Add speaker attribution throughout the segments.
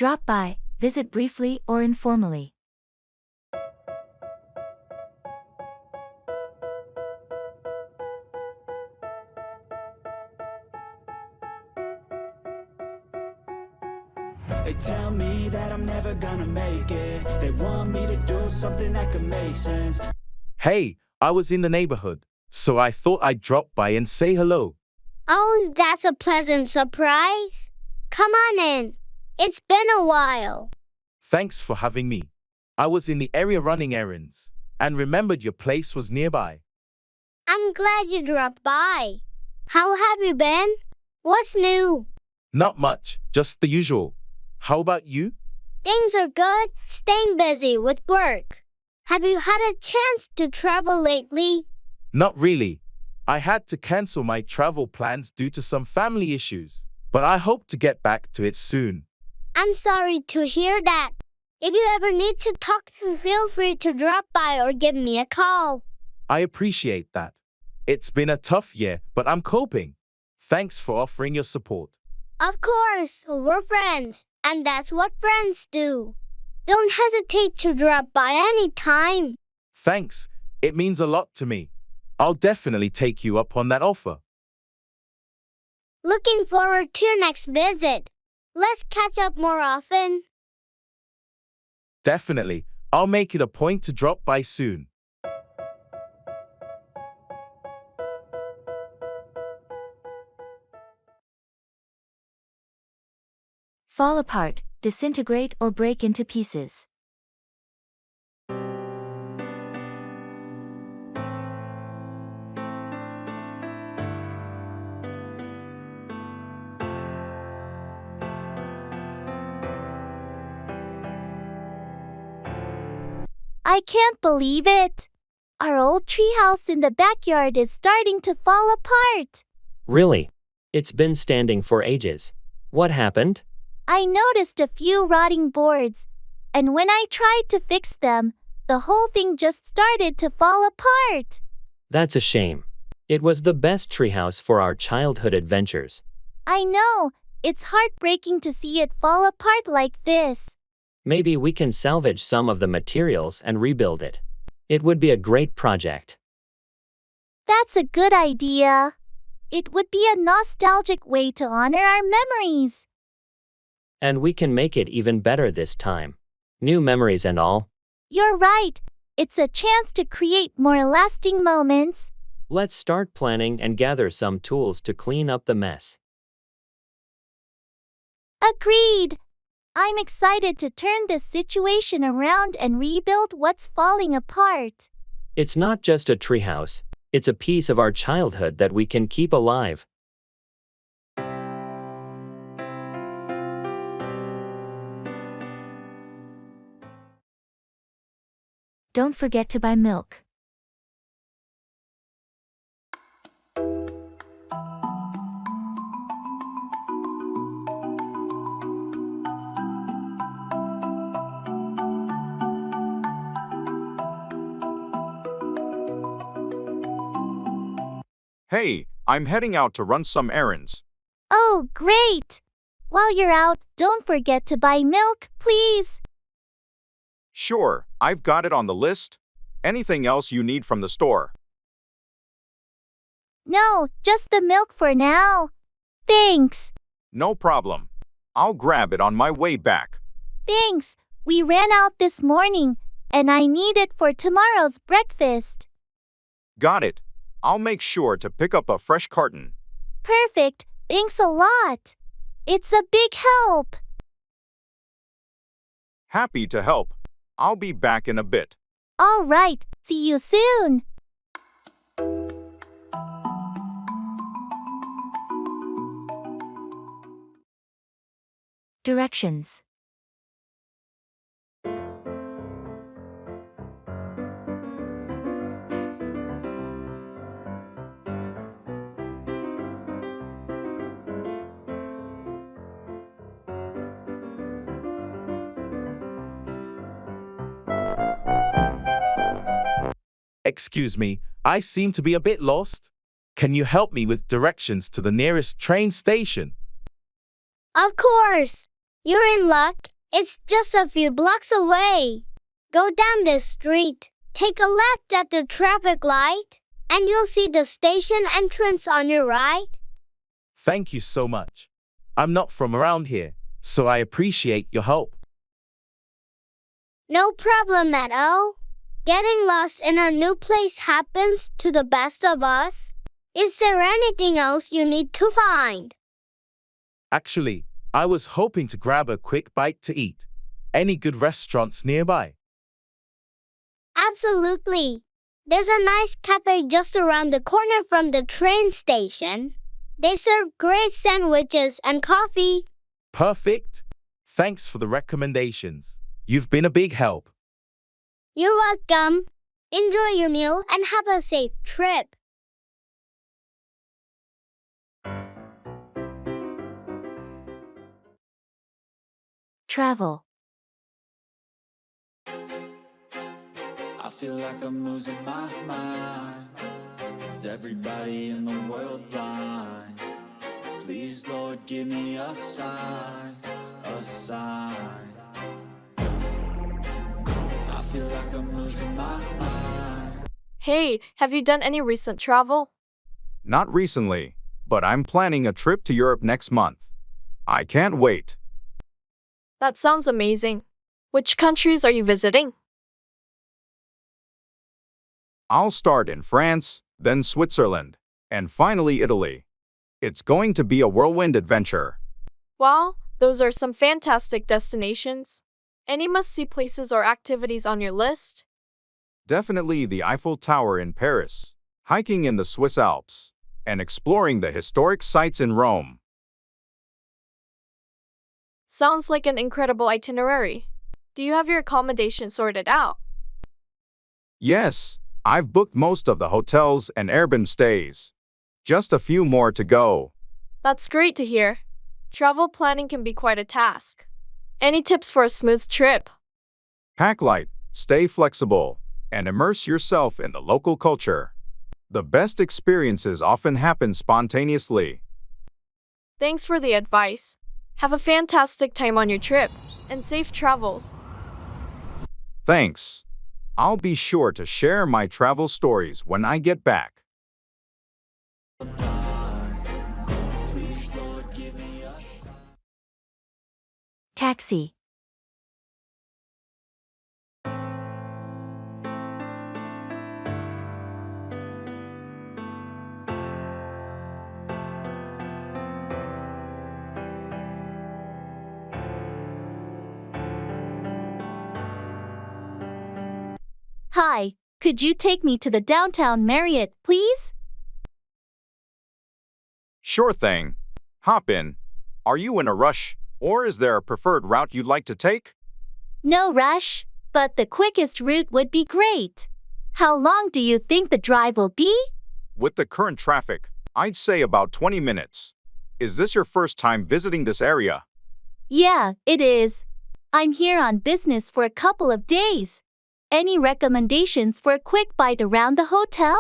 Speaker 1: Drop by, visit briefly or informally.
Speaker 2: They tell me that I'm never gonna make it. They want me to do something that could make sense.
Speaker 3: Hey, I was in the neighborhood, so I thought I'd drop by and say hello.
Speaker 4: Oh, that's a pleasant surprise. Come on in. It's been a while.
Speaker 3: Thanks for having me. I was in the area running errands and remembered your place was nearby.
Speaker 4: I'm glad you dropped by. How have you been? What's new?
Speaker 3: Not much, just the usual. How about you?
Speaker 4: Things are good, staying busy with work. Have you had a chance to travel lately?
Speaker 3: Not really. I had to cancel my travel plans due to some family issues, but I hope to get back to it soon.
Speaker 4: I'm sorry to hear that. If you ever need to talk, feel free to drop by or give me a call.
Speaker 3: I appreciate that. It's been a tough year, but I'm coping. Thanks for offering your support.
Speaker 4: Of course, we're friends, and that's what friends do. Don't hesitate to drop by anytime.
Speaker 3: Thanks. It means a lot to me. I'll definitely take you up on that offer.
Speaker 4: Looking forward to your next visit. Let's catch up more often.
Speaker 3: Definitely. I'll make it a point to drop by soon.
Speaker 1: Fall apart, disintegrate or break into pieces.
Speaker 5: I can't believe it. Our old treehouse in the backyard is starting to fall apart.
Speaker 6: Really? It's been standing for ages. What happened?
Speaker 5: I noticed a few rotting boards, and when I tried to fix them, the whole thing just started to fall apart.
Speaker 6: That's a shame. It was the best treehouse for our childhood adventures.
Speaker 5: I know. It's heartbreaking to see it fall apart like this.
Speaker 6: Maybe we can salvage some of the materials and rebuild it. It would be a great project.
Speaker 5: That's a good idea. It would be a nostalgic way to honor our memories.
Speaker 6: And we can make it even better this time. New memories and all.
Speaker 5: You're right. It's a chance to create more lasting moments.
Speaker 6: Let's start planning and gather some tools to clean up the mess.
Speaker 5: Agreed. I'm excited to turn this situation around and rebuild what's falling apart.
Speaker 6: It's not just a treehouse. It's a piece of our childhood that we can keep alive.
Speaker 1: Don't forget to buy milk.
Speaker 7: Hey, I'm heading out to run some errands.
Speaker 5: Oh, great! While you're out, don't forget to buy milk, please.
Speaker 7: Sure, I've got it on the list. Anything else you need from the store?
Speaker 5: No, just the milk for now. Thanks.
Speaker 7: No problem. I'll grab it on my way back.
Speaker 5: Thanks. We ran out this morning, and I need it for tomorrow's breakfast.
Speaker 7: Got it. I'll make sure to pick up a fresh carton.
Speaker 5: Perfect. Thanks a lot. It's a big help.
Speaker 7: Happy to help. I'll be back in a bit.
Speaker 5: All right. See you soon.
Speaker 1: Directions.
Speaker 3: Excuse me, I seem to be a bit lost. Can you help me with directions to the nearest train station?
Speaker 4: Of course. You're in luck. It's just a few blocks away. Go down this street, take a left at the traffic light, and you'll see the station entrance on your right.
Speaker 3: Thank you so much. I'm not from around here, so I appreciate your help.
Speaker 4: No problem at all. Getting lost in a new place happens to the best of us. Is there anything else you need to find?
Speaker 3: Actually, I was hoping to grab a quick bite to eat. Any good restaurants nearby?
Speaker 4: Absolutely. There's a nice cafe just around the corner from the train station. They serve great sandwiches and coffee.
Speaker 3: Perfect. Thanks for the recommendations. You've been a big help.
Speaker 4: You're welcome. Enjoy your meal and have a safe trip.
Speaker 1: Travel.
Speaker 2: I feel like I'm losing my mind. Is everybody in the world blind? Please, Lord, give me a sign, a sign. I feel like I'm losing my mind.
Speaker 8: Hey, have you done any recent travel?
Speaker 7: Not recently, but I'm planning a trip to Europe next month. I can't wait.
Speaker 8: That sounds amazing. Which countries are you visiting?
Speaker 7: I'll start in France, then Switzerland, and finally Italy. It's going to be a whirlwind adventure.
Speaker 8: Wow, those are some fantastic destinations. Any must-see places or activities on your list?
Speaker 7: Definitely the Eiffel Tower in Paris, hiking in the Swiss Alps, and exploring the historic sites in Rome.
Speaker 8: Sounds like an incredible itinerary. Do you have your accommodation sorted out?
Speaker 7: Yes, I've booked most of the hotels and Airbnb stays. Just a few more to go.
Speaker 8: That's great to hear. Travel planning can be quite a task. Any tips for a smooth trip?
Speaker 7: Pack light, stay flexible, and immerse yourself in the local culture. The best experiences often happen spontaneously.
Speaker 8: Thanks for the advice. Have a fantastic time on your trip, and safe travels.
Speaker 7: Thanks. I'll be sure to share my travel stories when I get back.
Speaker 2: Please, Lord, give me a sign.
Speaker 1: Taxi.
Speaker 5: Hi, could you take me to the downtown Marriott, please?
Speaker 7: Sure thing. Hop in. Are you in a rush, or is there a preferred route you'd like to take?
Speaker 5: No rush, but the quickest route would be great. How long do you think the drive will be?
Speaker 7: With the current traffic, I'd say about 20 minutes. Is this your first time visiting this area?
Speaker 5: Yeah, it is. I'm here on business for a couple of days. Any recommendations for a quick bite around the hotel?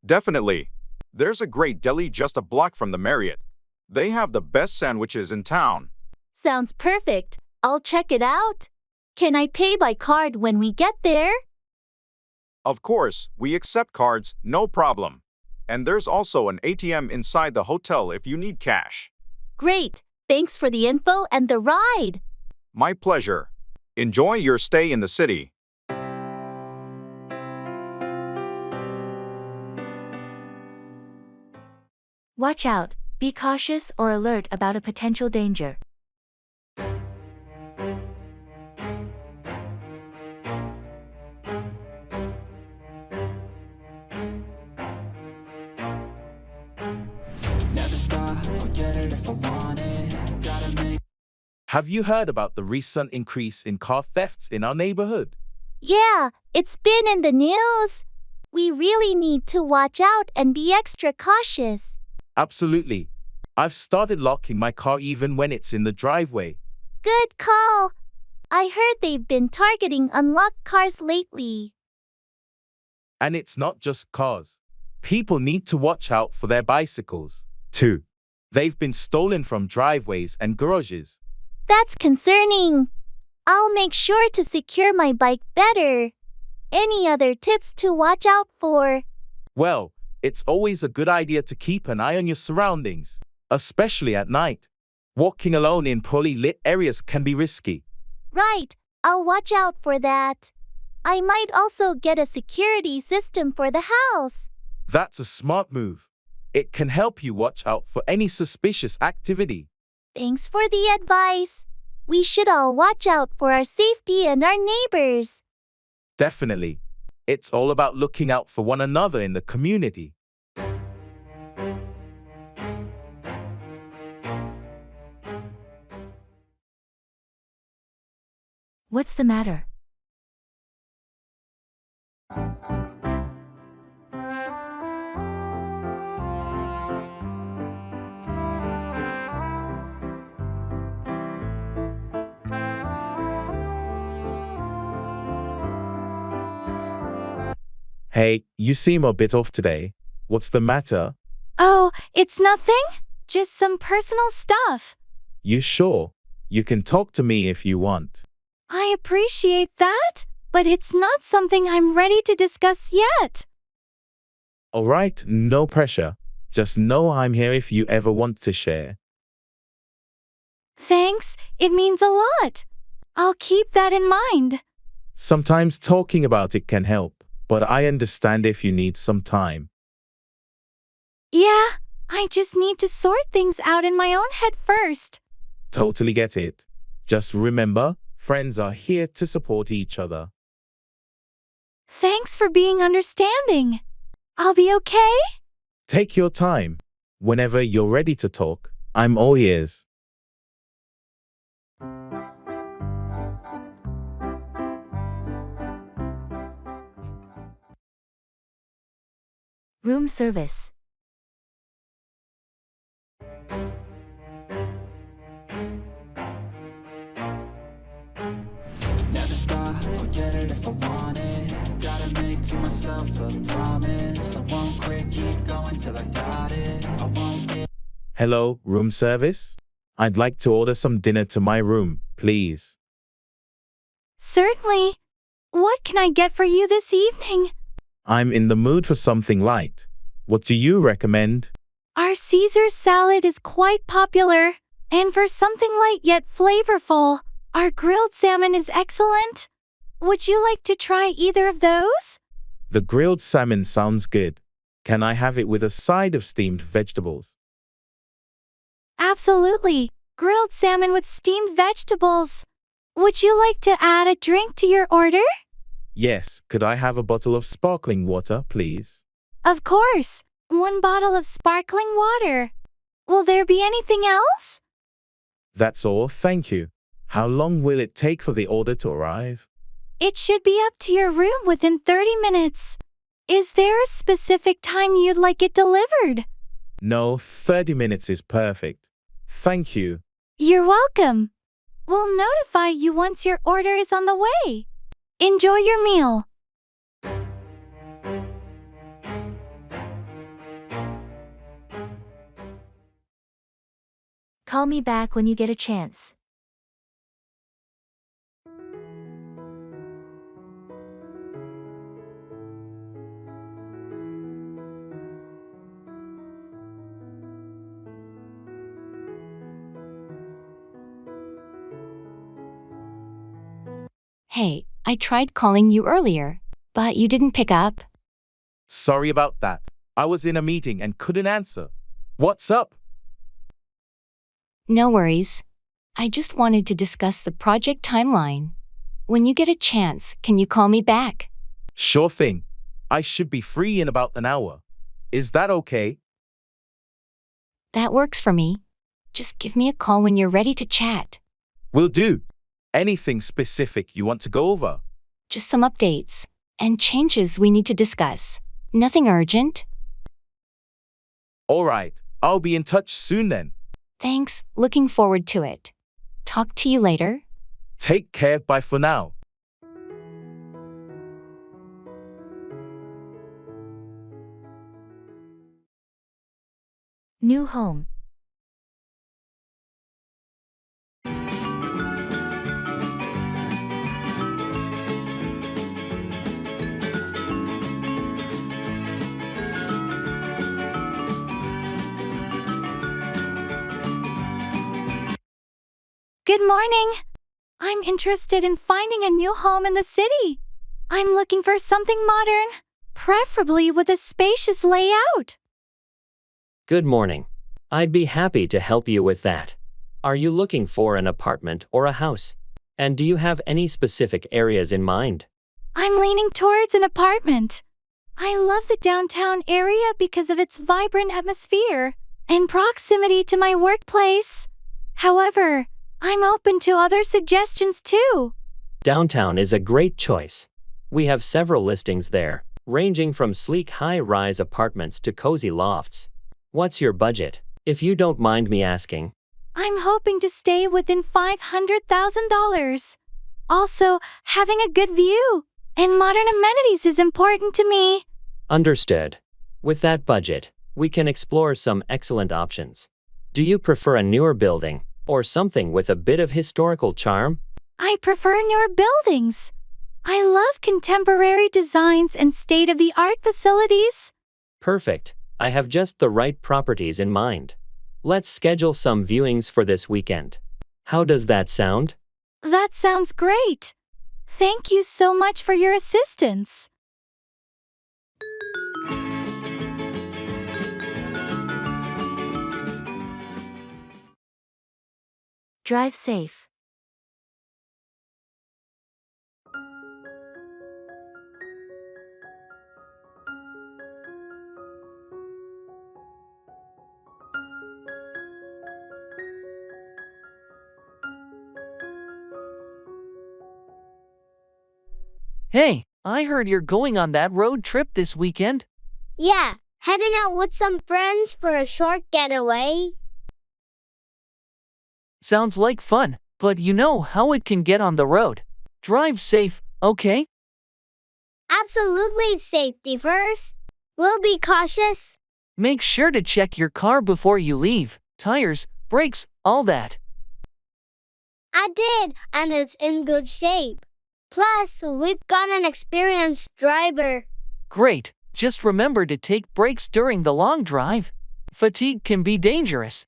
Speaker 7: Definitely. There's a great deli just a block from the Marriott. They have the best sandwiches in town.
Speaker 5: Sounds perfect. I'll check it out. Can I pay by card when we get there?
Speaker 7: Of course, we accept cards, no problem. And there's also an ATM inside the hotel if you need cash.
Speaker 5: Great. Thanks for the info and the ride.
Speaker 7: My pleasure. Enjoy your stay in the city.
Speaker 1: Watch out, be cautious or alert about a potential danger.
Speaker 2: Never stop, I'll get it if I want it. Gotta make.
Speaker 3: Have you heard about the recent increase in car thefts in our neighborhood?
Speaker 5: Yeah, it's been in the news. We really need to watch out and be extra cautious.
Speaker 3: Absolutely. I've started locking my car even when it's in the driveway.
Speaker 5: Good call. I heard they've been targeting unlocked cars lately.
Speaker 3: And it's not just cars. People need to watch out for their bicycles, too. They've been stolen from driveways and garages.
Speaker 5: That's concerning. I'll make sure to secure my bike better. Any other tips to watch out for?
Speaker 3: Well, it's always a good idea to keep an eye on your surroundings, especially at night. Walking alone in poorly lit areas can be risky.
Speaker 5: Right, I'll watch out for that. I might also get a security system for the house.
Speaker 3: That's a smart move. It can help you watch out for any suspicious activity.
Speaker 5: Thanks for the advice. We should all watch out for our safety and our neighbors.
Speaker 3: Definitely. It's all about looking out for one another in the community.
Speaker 1: What's the matter?
Speaker 3: Hey, you seem a bit off today. What's the matter?
Speaker 5: Oh, it's nothing. Just some personal stuff.
Speaker 3: You sure? You can talk to me if you want.
Speaker 5: I appreciate that, but it's not something I'm ready to discuss yet.
Speaker 3: All right, no pressure. Just know I'm here if you ever want to share.
Speaker 5: Thanks, it means a lot. I'll keep that in mind.
Speaker 3: Sometimes talking about it can help, but I understand if you need some time.
Speaker 5: Yeah, I just need to sort things out in my own head first.
Speaker 3: Totally get it. Just remember, friends are here to support each other.
Speaker 5: Thanks for being understanding. I'll be okay?
Speaker 3: Take your time. Whenever you're ready to talk, I'm all ears.
Speaker 1: Room service.
Speaker 2: Never stop, I'll get it if I want it. Gotta make to myself a promise. I won't quit, keep going till I got it. I won't get.
Speaker 3: Hello, room service? I'd like to order some dinner to my room, please.
Speaker 5: Certainly. What can I get for you this evening?
Speaker 3: I'm in the mood for something light. What do you recommend?
Speaker 5: Our Caesar salad is quite popular, and for something light yet flavorful, our grilled salmon is excellent. Would you like to try either of those?
Speaker 3: The grilled salmon sounds good. Can I have it with a side of steamed vegetables?
Speaker 5: Absolutely. Grilled salmon with steamed vegetables. Would you like to add a drink to your order?
Speaker 3: Yes, could I have a bottle of sparkling water, please?
Speaker 5: Of course. 1 bottle of sparkling water. Will there be anything else?
Speaker 3: That's all, thank you. How long will it take for the order to arrive?
Speaker 5: It should be up to your room within 30 minutes. Is there a specific time you'd like it delivered?
Speaker 3: No, 30 minutes is perfect. Thank you.
Speaker 5: You're welcome. We'll notify you once your order is on the way. Enjoy your meal.
Speaker 1: Call me back when you get a chance.
Speaker 9: Hey, I tried calling you earlier, but you didn't pick up.
Speaker 3: Sorry about that. I was in a meeting and couldn't answer. What's up?
Speaker 9: No worries. I just wanted to discuss the project timeline. When you get a chance, can you call me back?
Speaker 3: Sure thing. I should be free in about an hour. Is that okay?
Speaker 9: That works for me. Just give me a call when you're ready to chat.
Speaker 3: Will do. Anything specific you want to go over?
Speaker 9: Just some updates and changes we need to discuss. Nothing urgent.
Speaker 3: All right. I'll be in touch soon then.
Speaker 9: Thanks, looking forward to it. Talk to you later.
Speaker 3: Take care. Bye for now.
Speaker 1: New home.
Speaker 5: Good morning. I'm interested in finding a new home in the city. I'm looking for something modern, preferably with a spacious layout.
Speaker 6: Good morning. I'd be happy to help you with that. Are you looking for an apartment or a house? And do you have any specific areas in mind?
Speaker 5: I'm leaning towards an apartment. I love the downtown area because of its vibrant atmosphere and proximity to my workplace. However, I'm open to other suggestions too.
Speaker 6: Downtown is a great choice. We have several listings there, ranging from sleek high-rise apartments to cozy lofts. What's your budget, if you don't mind me asking?
Speaker 5: I'm hoping to stay within $500,000. Also, having a good view and modern amenities is important to me.
Speaker 6: Understood. With that budget, we can explore some excellent options. Do you prefer a newer building or something with a bit of historical charm?
Speaker 5: I prefer newer buildings. I love contemporary designs and state-of-the-art facilities.
Speaker 6: Perfect. I have just the right properties in mind. Let's schedule some viewings for this weekend. How does that sound?
Speaker 5: That sounds great. Thank you so much for your assistance.
Speaker 1: Drive safe.
Speaker 10: Hey, I heard you're going on that road trip this weekend.
Speaker 4: Yeah, heading out with some friends for a short getaway.
Speaker 10: Sounds like fun, but you know how it can get on the road. Drive safe, okay?
Speaker 4: Absolutely, safety first. We'll be cautious.
Speaker 10: Make sure to check your car before you leave. Tires, brakes, all that.
Speaker 4: I did, and it's in good shape. Plus, we've got an experienced driver.
Speaker 10: Great, just remember to take breaks during the long drive. Fatigue can be dangerous.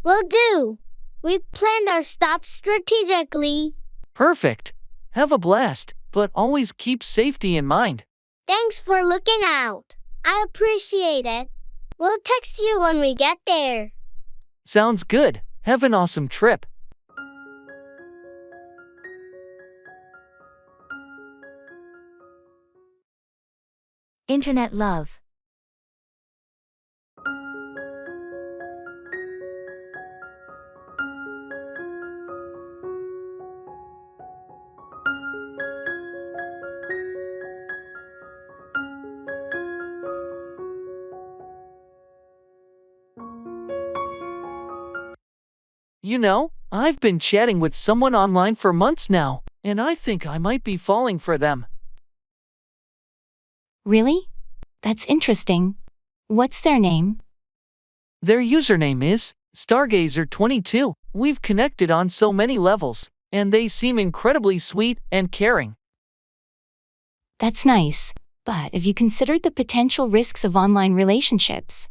Speaker 4: Will do. We've planned our stops strategically.
Speaker 10: Perfect. Have a blast, but always keep safety in mind.
Speaker 4: Thanks for looking out. I appreciate it. We'll text you when we get there.
Speaker 10: Sounds good. Have an awesome trip.
Speaker 1: Internet love.
Speaker 10: You know, I've been chatting with someone online for months now, and I think I might be falling for them.
Speaker 9: Really? That's interesting. What's their name?
Speaker 10: Their username is Stargazer22. We've connected on so many levels, and they seem incredibly sweet and caring.
Speaker 9: That's nice. But have you considered the potential risks of online relationships?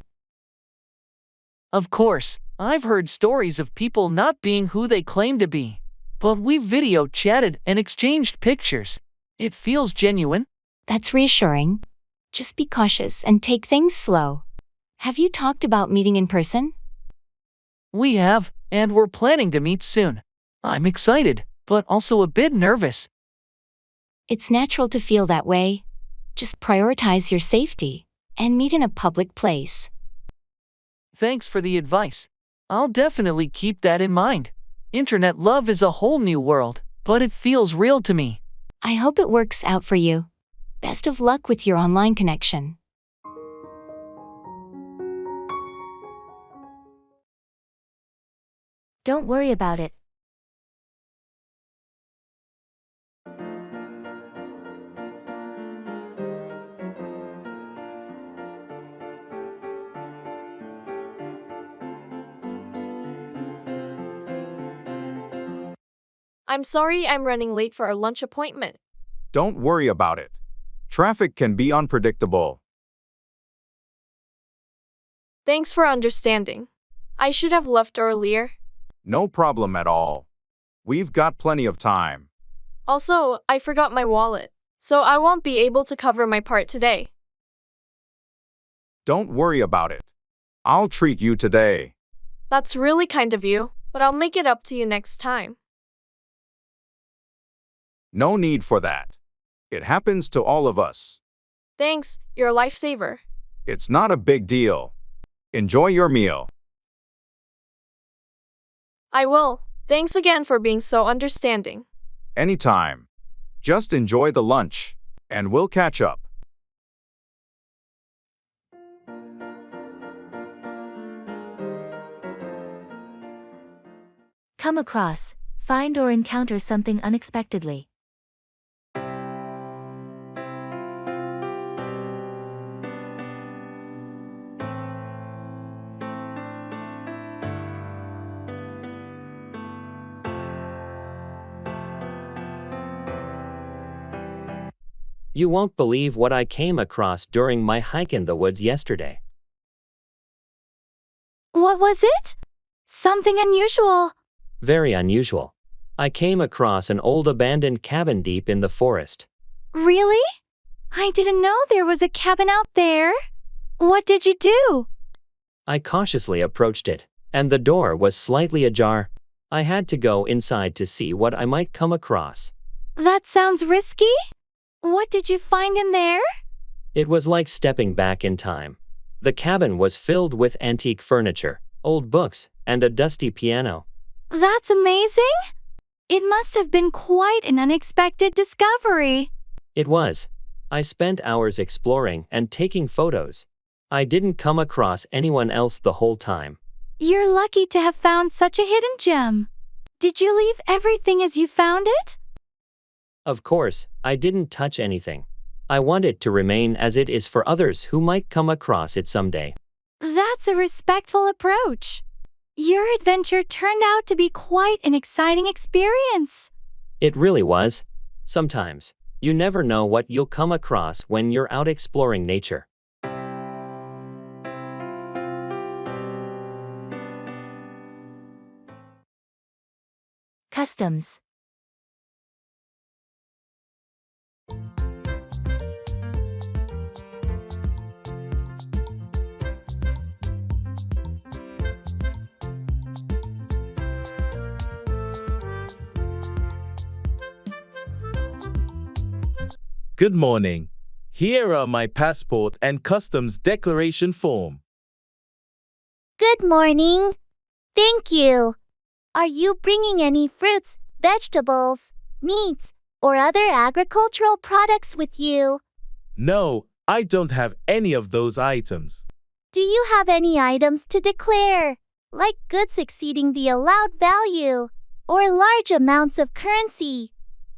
Speaker 10: Of course, I've heard stories of people not being who they claim to be. But we've video chatted and exchanged pictures. It feels genuine.
Speaker 9: That's reassuring. Just be cautious and take things slow. Have you talked about meeting in person?
Speaker 10: We have, and we're planning to meet soon. I'm excited, but also a bit nervous.
Speaker 9: It's natural to feel that way. Just prioritize your safety and meet in a public place.
Speaker 10: Thanks for the advice. I'll definitely keep that in mind. Internet love is a whole new world, but it feels real to me.
Speaker 9: I hope it works out for you. Best of luck with your online connection.
Speaker 1: Don't worry about it.
Speaker 8: I'm sorry I'm running late for our lunch appointment.
Speaker 7: Don't worry about it. Traffic can be unpredictable.
Speaker 8: Thanks for understanding. I should have left earlier.
Speaker 7: No problem at all. We've got plenty of time.
Speaker 8: Also, I forgot my wallet, so I won't be able to cover my part today.
Speaker 7: Don't worry about it. I'll treat you today.
Speaker 8: That's really kind of you, but I'll make it up to you next time.
Speaker 7: No need for that. It happens to all of us.
Speaker 8: Thanks, you're a lifesaver.
Speaker 7: It's not a big deal. Enjoy your meal.
Speaker 8: I will. Thanks again for being so understanding.
Speaker 7: Anytime. Just enjoy the lunch, and we'll catch up.
Speaker 1: Come across, find or encounter something unexpectedly.
Speaker 6: You won't believe what I came across during my hike in the woods yesterday.
Speaker 5: What was it? Something unusual.
Speaker 6: Very unusual. I came across an old abandoned cabin deep in the forest.
Speaker 5: Really? I didn't know there was a cabin out there. What did you do?
Speaker 6: I cautiously approached it, and the door was slightly ajar. I had to go inside to see what I might come across.
Speaker 5: That sounds risky. What did you find in there?
Speaker 6: It was like stepping back in time. The cabin was filled with antique furniture, old books, and a dusty piano.
Speaker 5: That's amazing. It must have been quite an unexpected discovery.
Speaker 6: It was. I spent hours exploring and taking photos. I didn't come across anyone else the whole time.
Speaker 5: You're lucky to have found such a hidden gem. Did you leave everything as you found it?
Speaker 6: Of course, I didn't touch anything. I want it to remain as it is for others who might come across it someday.
Speaker 5: That's a respectful approach. Your adventure turned out to be quite an exciting experience.
Speaker 6: It really was. Sometimes, you never know what you'll come across when you're out exploring nature.
Speaker 1: Customs.
Speaker 3: Good morning. Here are my passport and customs declaration form.
Speaker 4: Good morning. Thank you. Are you bringing any fruits, vegetables, meats, or other agricultural products with you?
Speaker 3: No, I don't have any of those items.
Speaker 4: Do you have any items to declare, like goods exceeding the allowed value, or large amounts of currency?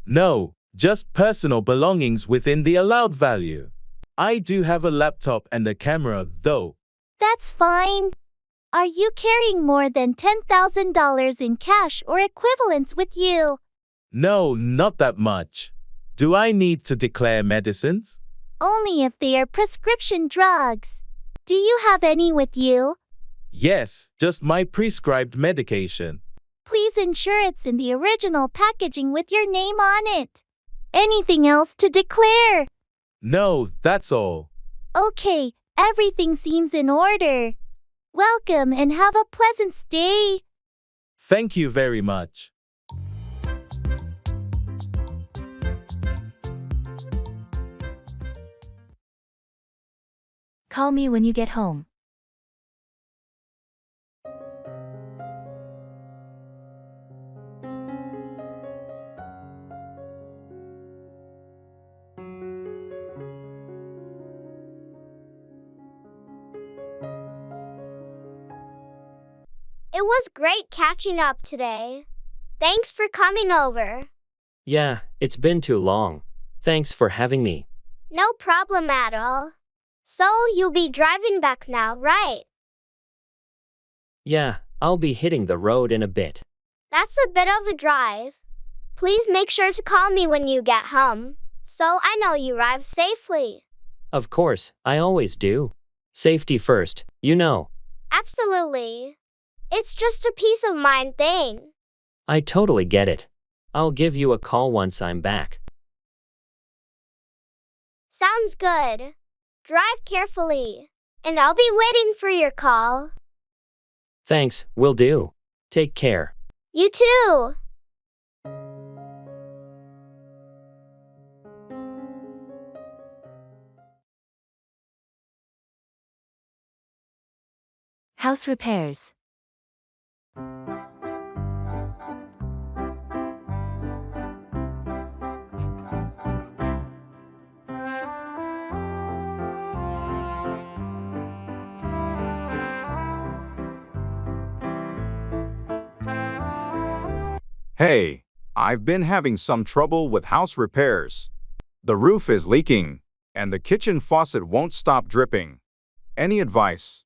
Speaker 3: No, just personal belongings within the allowed value. I do have a laptop and a camera, though.
Speaker 4: That's fine. Are you carrying more than $10,000 in cash or equivalents with you?
Speaker 3: No, not that much. Do I need to declare medicines?
Speaker 4: Only if they are prescription drugs. Do you have any with you?
Speaker 3: Yes, just my prescribed medication.
Speaker 4: Please ensure it's in the original packaging with your name on it. Anything else to declare?
Speaker 3: No, that's all.
Speaker 4: Okay, everything seems in order. Welcome and have a pleasant stay.
Speaker 3: Thank you very much.
Speaker 1: Call me when you get home.
Speaker 4: It was great catching up today. Thanks for coming over.
Speaker 6: Yeah, it's been too long. Thanks for having me.
Speaker 4: No problem at all. So you'll be driving back now, right?
Speaker 6: Yeah, I'll be hitting the road in a bit.
Speaker 4: That's a bit of a drive. Please make sure to call me when you get home, so I know you arrived safely.
Speaker 6: Of course, I always do. Safety first, you know.
Speaker 4: Absolutely. It's just a peace of mind thing.
Speaker 6: I totally get it. I'll give you a call once I'm back.
Speaker 4: Sounds good. Drive carefully, and I'll be waiting for your call.
Speaker 6: Thanks, will do. Take care.
Speaker 4: You too.
Speaker 1: House repairs.
Speaker 7: Hey, I've been having some trouble with house repairs. The roof is leaking, and the kitchen faucet won't stop dripping. Any advice?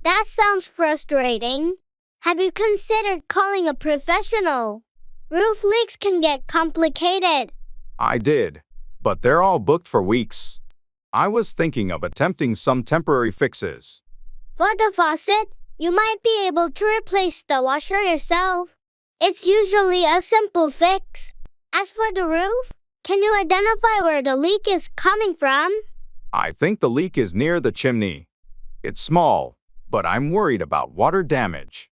Speaker 4: That sounds frustrating. Have you considered calling a professional? Roof leaks can get complicated.
Speaker 7: I did, but they're all booked for weeks. I was thinking of attempting some temporary fixes.
Speaker 4: For the faucet, you might be able to replace the washer yourself. It's usually a simple fix. As for the roof, can you identify where the leak is coming from?
Speaker 7: I think the leak is near the chimney. It's small, but I'm worried about water damage.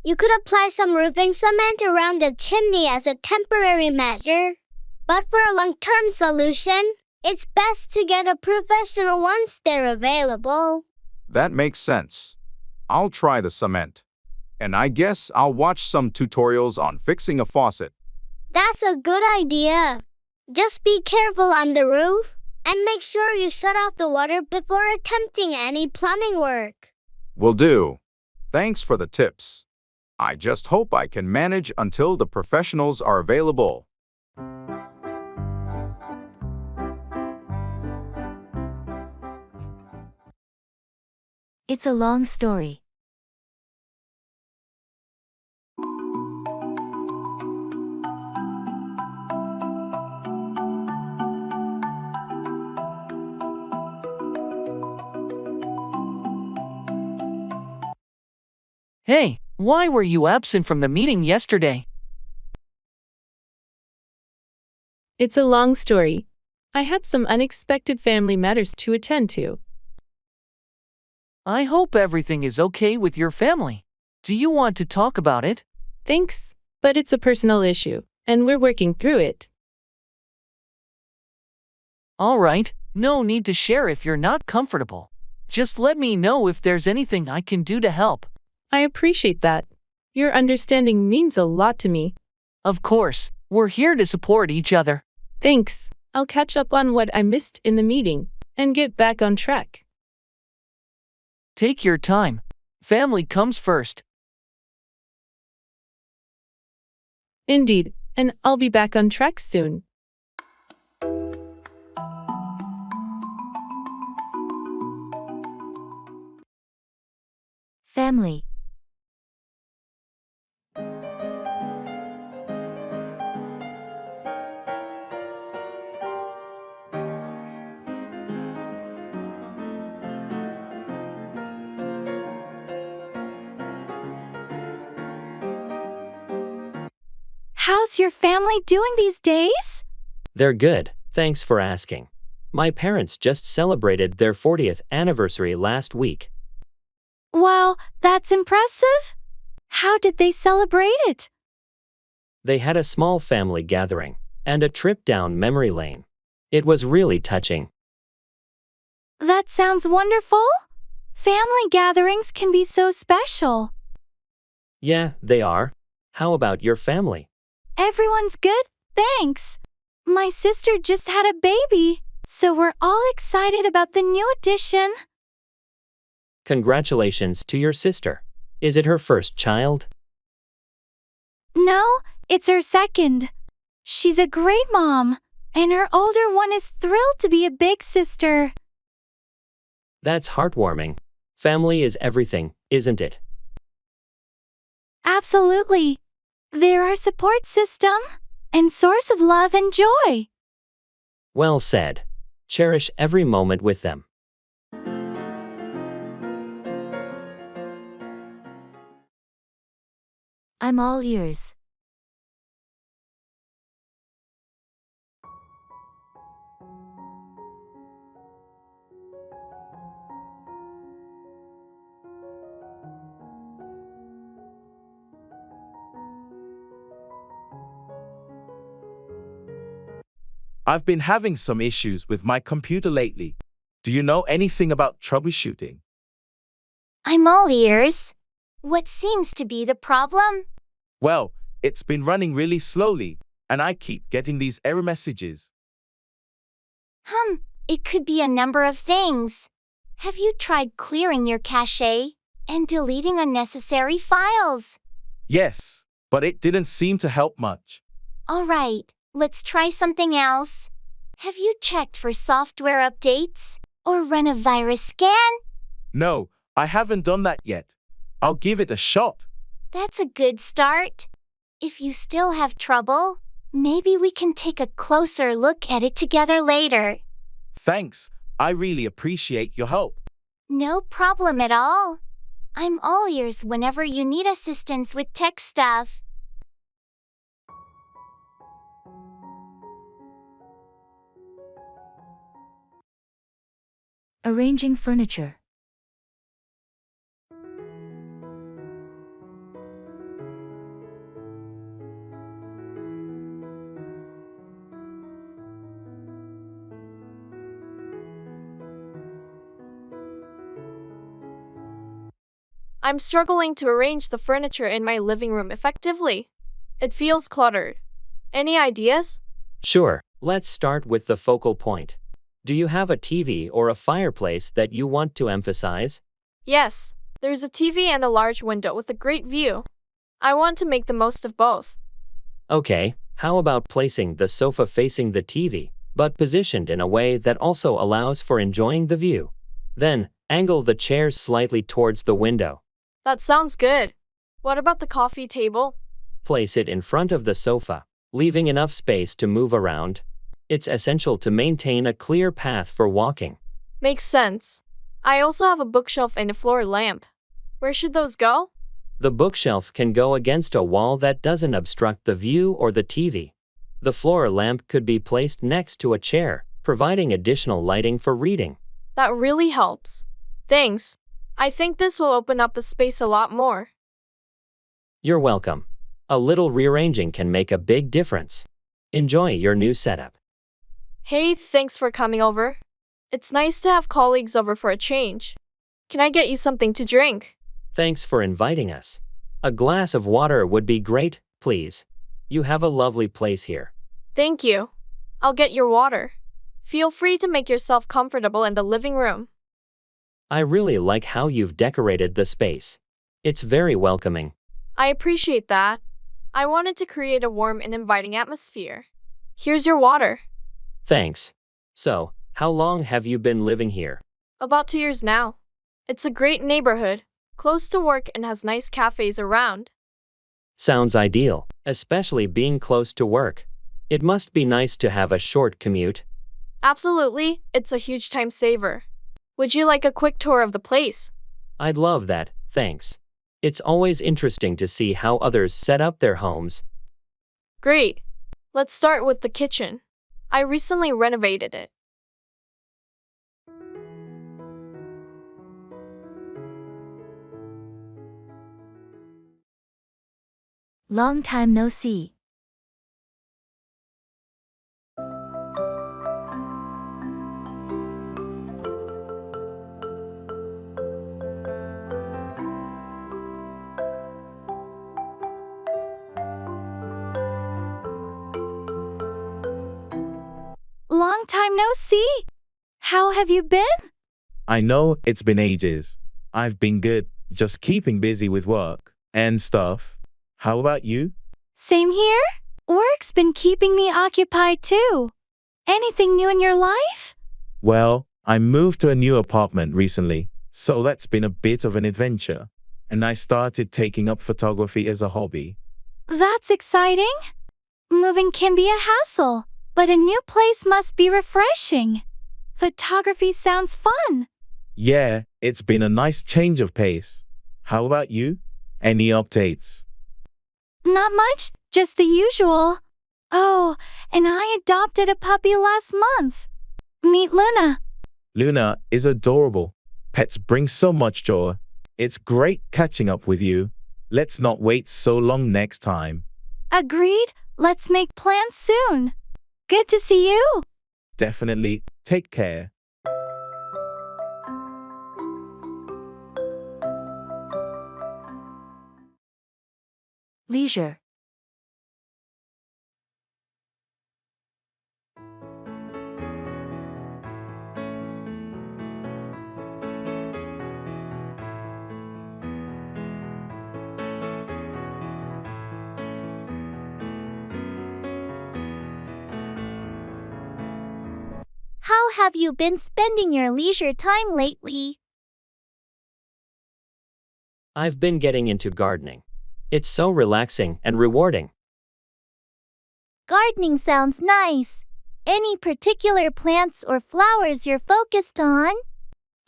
Speaker 4: You could apply some roofing cement around the chimney as a temporary measure. But for a long-term solution, it's best to get a professional once they're available.
Speaker 7: That makes sense. I'll try the cement. And I guess I'll watch some tutorials on fixing a faucet.
Speaker 4: That's a good idea. Just be careful on the roof and make sure you shut off the water before attempting any plumbing work.
Speaker 7: Will do. Thanks for the tips. I just hope I can manage until the professionals are available.
Speaker 1: It's a long story.
Speaker 10: Hey, why were you absent from the meeting yesterday?
Speaker 11: It's a long story. I had some unexpected family matters to attend to.
Speaker 10: I hope everything is okay with your family. Do you want to talk about it?
Speaker 11: Thanks, but it's a personal issue, and we're working through it.
Speaker 10: All right, no need to share if you're not comfortable. Just let me know if there's anything I can do to help.
Speaker 11: I appreciate that. Your understanding means a lot to me.
Speaker 10: Of course, we're here to support each other.
Speaker 11: Thanks. I'll catch up on what I missed in the meeting and get back on track.
Speaker 10: Take your time. Family comes first.
Speaker 11: Indeed, and I'll be back on track soon.
Speaker 1: Family.
Speaker 5: How's your family doing these days?
Speaker 6: They're good, thanks for asking. My parents just celebrated their 40th anniversary last week.
Speaker 5: Wow, that's impressive. How did they celebrate it?
Speaker 6: They had a small family gathering and a trip down memory lane. It was really touching.
Speaker 5: That sounds wonderful. Family gatherings can be so special.
Speaker 6: Yeah, they are. How about your family?
Speaker 5: Everyone's good, thanks. My sister just had a baby, so we're all excited about the new addition.
Speaker 6: Congratulations to your sister. Is it her first child?
Speaker 5: No, it's her second. She's a great mom, and her older one is thrilled to be a big sister.
Speaker 6: That's heartwarming. Family is everything, isn't it?
Speaker 5: Absolutely. They're our support system and source of love and joy.
Speaker 6: Well said. Cherish every moment with them.
Speaker 1: I'm all ears.
Speaker 3: I've been having some issues with my computer lately. Do you know anything about troubleshooting?
Speaker 4: I'm all ears. What seems to be the problem?
Speaker 3: Well, it's been running really slowly, and I keep getting these error messages.
Speaker 4: It could be a number of things. Have you tried clearing your cache and deleting unnecessary files?
Speaker 3: Yes, but it didn't seem to help much.
Speaker 4: All right, let's try something else. Have you checked for software updates or run a virus scan?
Speaker 3: No, I haven't done that yet. I'll give it a shot.
Speaker 4: That's a good start. If you still have trouble, maybe we can take a closer look at it together later.
Speaker 3: Thanks, I really appreciate your help.
Speaker 4: No problem at all. I'm all ears whenever you need assistance with tech stuff.
Speaker 1: Arranging furniture.
Speaker 8: I'm struggling to arrange the furniture in my living room effectively. It feels cluttered. Any ideas?
Speaker 6: Sure, let's start with the focal point. Do you have a TV or a fireplace that you want to emphasize?
Speaker 8: Yes, there's a TV and a large window with a great view. I want to make the most of both.
Speaker 6: Okay, how about placing the sofa facing the TV, but positioned in a way that also allows for enjoying the view? Then, angle the chairs slightly towards the window.
Speaker 8: That sounds good. What about the coffee table?
Speaker 6: Place it in front of the sofa, leaving enough space to move around. It's essential to maintain a clear path for walking.
Speaker 8: Makes sense. I also have a bookshelf and a floor lamp. Where should those go?
Speaker 6: The bookshelf can go against a wall that doesn't obstruct the view or the TV. The floor lamp could be placed next to a chair, providing additional lighting for reading.
Speaker 8: That really helps. Thanks. I think this will open up the space a lot more.
Speaker 6: You're welcome. A little rearranging can make a big difference. Enjoy your new setup.
Speaker 8: Hey, thanks for coming over. It's nice to have colleagues over for a change. Can I get you something to drink?
Speaker 6: Thanks for inviting us. A glass of water would be great, please. You have a lovely place here.
Speaker 8: Thank you. I'll get your water. Feel free to make yourself comfortable in the living room.
Speaker 6: I really like how you've decorated the space. It's very welcoming.
Speaker 8: I appreciate that. I wanted to create a warm and inviting atmosphere. Here's your water.
Speaker 6: Thanks. So, how long have you been living here?
Speaker 8: About 2 years now. It's a great neighborhood, close to work and has nice cafes around.
Speaker 6: Sounds ideal, especially being close to work. It must be nice to have a short commute.
Speaker 8: Absolutely, it's a huge time saver. Would you like a quick tour of the place?
Speaker 6: I'd love that, thanks. It's always interesting to see how others set up their homes.
Speaker 8: Great. Let's start with the kitchen. I recently renovated it.
Speaker 1: Long time no see.
Speaker 5: Long time no see. How have you been?
Speaker 3: I know it's been ages. I've been good, just keeping busy with work and stuff. How about you?
Speaker 5: Same here. Work's been keeping me occupied too. Anything new in your life?
Speaker 3: Well, I moved to a new apartment recently, so that's been a bit of an adventure. And I started taking up photography as a hobby.
Speaker 5: That's exciting. Moving can be a hassle, but a new place must be refreshing. Photography sounds fun.
Speaker 3: Yeah, it's been a nice change of pace. How about you? Any updates?
Speaker 5: Not much, just the usual. Oh, and I I adopted a puppy last month. Meet Luna.
Speaker 3: Luna is adorable. Pets bring so much joy. It's great catching up with you. Let's not wait so long next time.
Speaker 5: Agreed. Let's make plans soon. Good to see you.
Speaker 3: Definitely. Take care.
Speaker 1: Leisure.
Speaker 4: How have you been spending your leisure time lately?
Speaker 6: I've been getting into gardening. It's so relaxing and rewarding.
Speaker 4: Gardening sounds nice. Any particular plants or flowers you're focused on?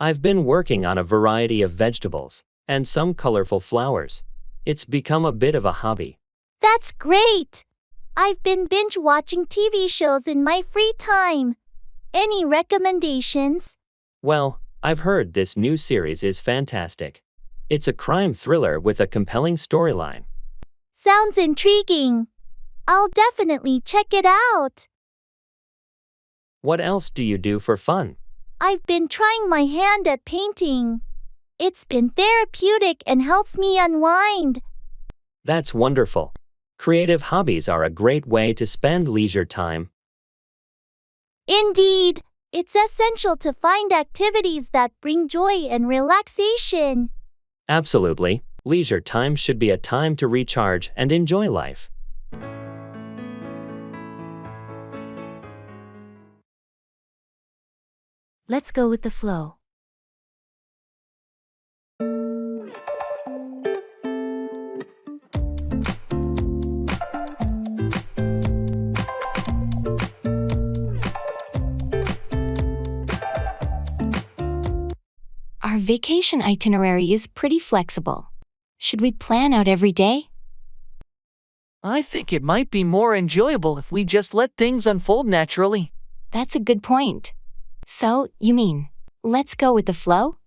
Speaker 6: I've been working on a variety of vegetables and some colorful flowers. It's become a bit of a hobby.
Speaker 4: That's great! I've been binge watching TV shows in my free time. Any recommendations?
Speaker 6: Well, I've heard this new series is fantastic. It's a crime thriller with a compelling storyline.
Speaker 4: Sounds intriguing. I'll definitely check it out.
Speaker 6: What else do you do for fun?
Speaker 4: I've been trying my hand at painting. It's been therapeutic and helps me unwind.
Speaker 6: That's wonderful. Creative hobbies are a great way to spend leisure time.
Speaker 4: Indeed, it's essential to find activities that bring joy and relaxation.
Speaker 6: Absolutely. Leisure time should be a time to recharge and enjoy life.
Speaker 1: Let's go with the flow.
Speaker 9: Our vacation itinerary is pretty flexible. Should we plan out every day?
Speaker 10: I think it might be more enjoyable if we just let things unfold naturally.
Speaker 9: That's a good point. So, you mean, let's go with the flow?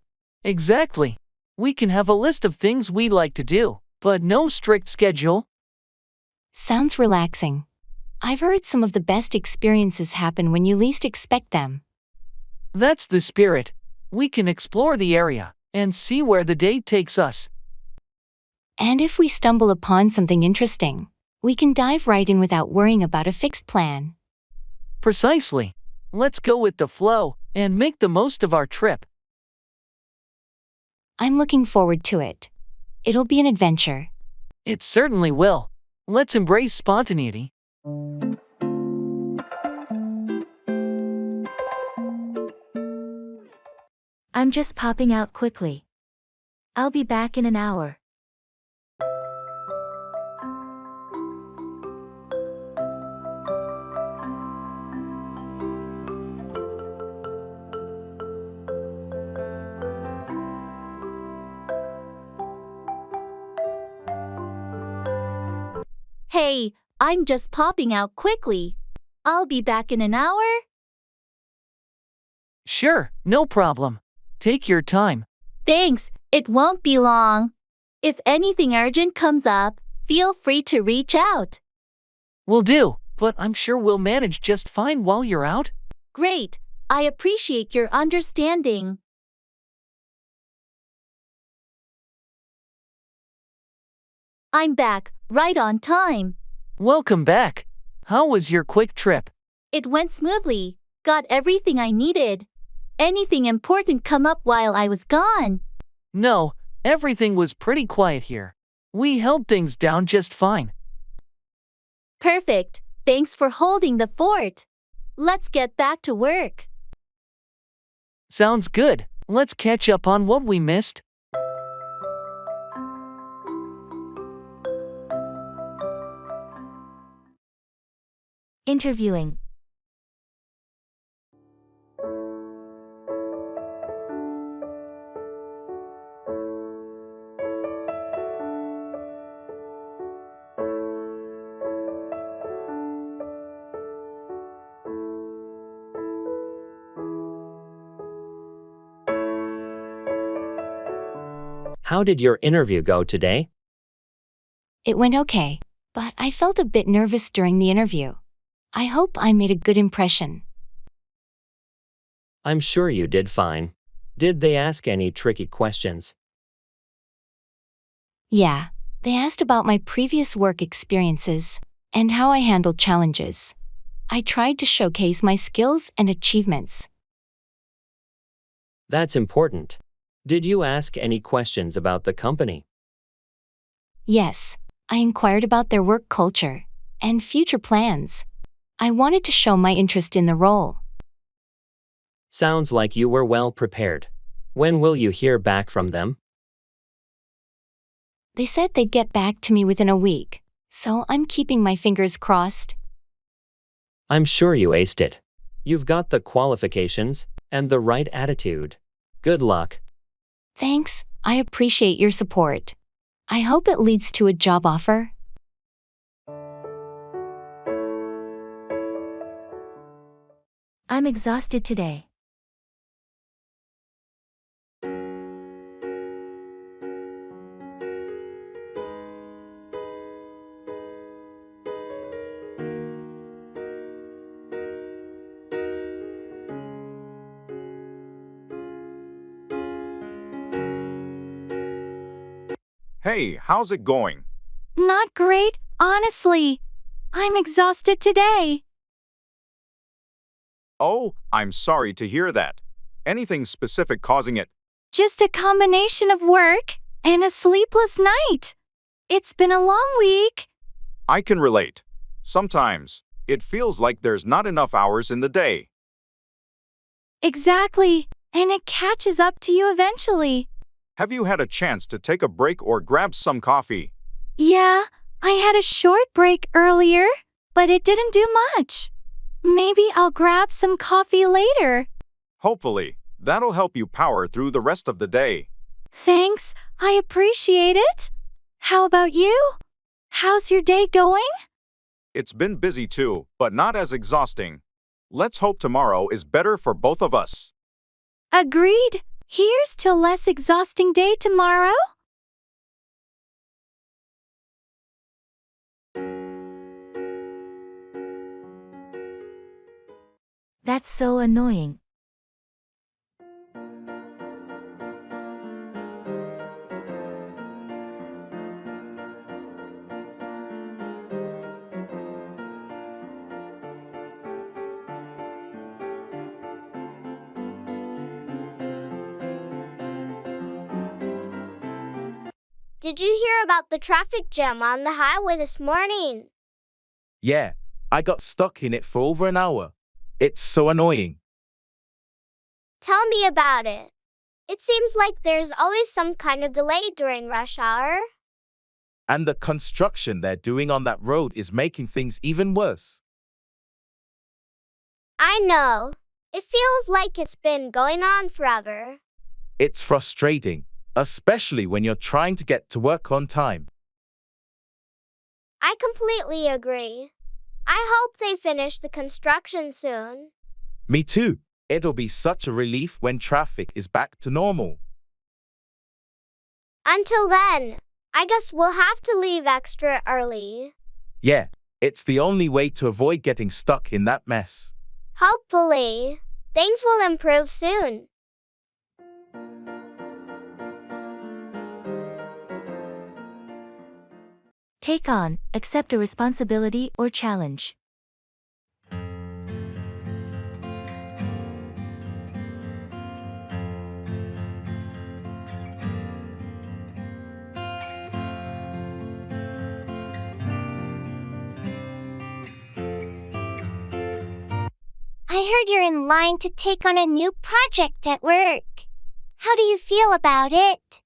Speaker 10: Exactly. We can have a list of things we'd like to do, but no strict schedule.
Speaker 9: Sounds relaxing. I've heard some of the best experiences happen when you least expect them.
Speaker 10: That's the spirit. We can explore the area and see where the day takes us.
Speaker 9: And if we stumble upon something interesting, we can dive right in without worrying about a fixed plan.
Speaker 10: Precisely. Let's go with the flow and make the most of our trip.
Speaker 9: I'm looking forward to it. It'll be an adventure.
Speaker 10: It certainly will. Let's embrace spontaneity.
Speaker 1: I'm just popping out quickly. I'll be back in an hour.
Speaker 4: Hey, I'm just popping out quickly. I'll be back in an hour.
Speaker 10: Sure, no problem. Take your time.
Speaker 4: Thanks, it won't be long. If anything urgent comes up, feel free to reach out.
Speaker 10: Will do, but I'm sure we'll manage just fine while you're out.
Speaker 4: Great, I appreciate your understanding. I'm back, right on time.
Speaker 10: Welcome back. How was your quick trip?
Speaker 4: It went smoothly, got everything I needed. Anything important come up while I was gone?
Speaker 10: No, everything was pretty quiet here. We held things down just fine.
Speaker 4: Perfect, thanks for holding the fort. Let's get back to work.
Speaker 10: Sounds good. Let's catch up on what we missed.
Speaker 1: Interviewing.
Speaker 6: How did your interview go today?
Speaker 9: It went okay, but I felt a bit nervous during the interview. I hope I made a good impression.
Speaker 6: I'm sure you did fine. Did they ask any tricky questions?
Speaker 9: Yeah, they asked about my previous work experiences and how I handled challenges. I tried to showcase my skills and achievements.
Speaker 6: That's important. Did you ask any questions about the company?
Speaker 9: Yes, I inquired about their work culture and future plans. I wanted to show my interest in the role.
Speaker 6: Sounds like you were well prepared. When will you hear back from them?
Speaker 9: They said they'd get back to me within a week, so I'm keeping my fingers crossed.
Speaker 6: I'm sure you aced it. You've got the qualifications and the right attitude. Good luck.
Speaker 9: Thanks, I appreciate your support. I hope it leads to a job offer.
Speaker 1: I'm exhausted today.
Speaker 7: Hey, how's it going?
Speaker 5: Not great, honestly. I'm exhausted today.
Speaker 7: Oh, I'm sorry to hear that. Anything specific causing it?
Speaker 5: Just a combination of work and a sleepless night. It's been a long week.
Speaker 7: I can relate. Sometimes, it feels like there's not enough hours in the day.
Speaker 5: Exactly, and it catches up to you eventually.
Speaker 7: Have you had a chance to take a break or grab some coffee?
Speaker 5: Yeah, I had a short break earlier, but it didn't do much. Maybe I'll grab some coffee later.
Speaker 7: Hopefully, that'll help you power through the rest of the day.
Speaker 5: Thanks, I appreciate it. How about you? How's your day going?
Speaker 7: It's been busy too, but not as exhausting. Let's hope tomorrow is better for both of us.
Speaker 5: Agreed. Here's to a less exhausting day tomorrow.
Speaker 1: That's so annoying.
Speaker 12: Did you hear about the traffic jam on the highway this morning?
Speaker 3: Yeah, I got stuck in it for over an hour. It's so annoying.
Speaker 12: Tell me about it. It seems like there's always some kind of delay during rush hour.
Speaker 3: And the construction they're doing on that road is making things even worse.
Speaker 12: I know. It feels like it's been going on forever.
Speaker 3: It's frustrating, especially when you're trying to get to work on time.
Speaker 12: I completely agree. I hope they finish the construction soon.
Speaker 3: Me too. It'll be such a relief when traffic is back to normal.
Speaker 12: Until then, I guess we'll have to leave extra early.
Speaker 3: Yeah, it's the only way to avoid getting stuck in that mess.
Speaker 12: Hopefully, things will improve soon.
Speaker 1: Take on, accept a responsibility or challenge.
Speaker 4: I heard you're in line to take on a new project at work. How do you feel about it?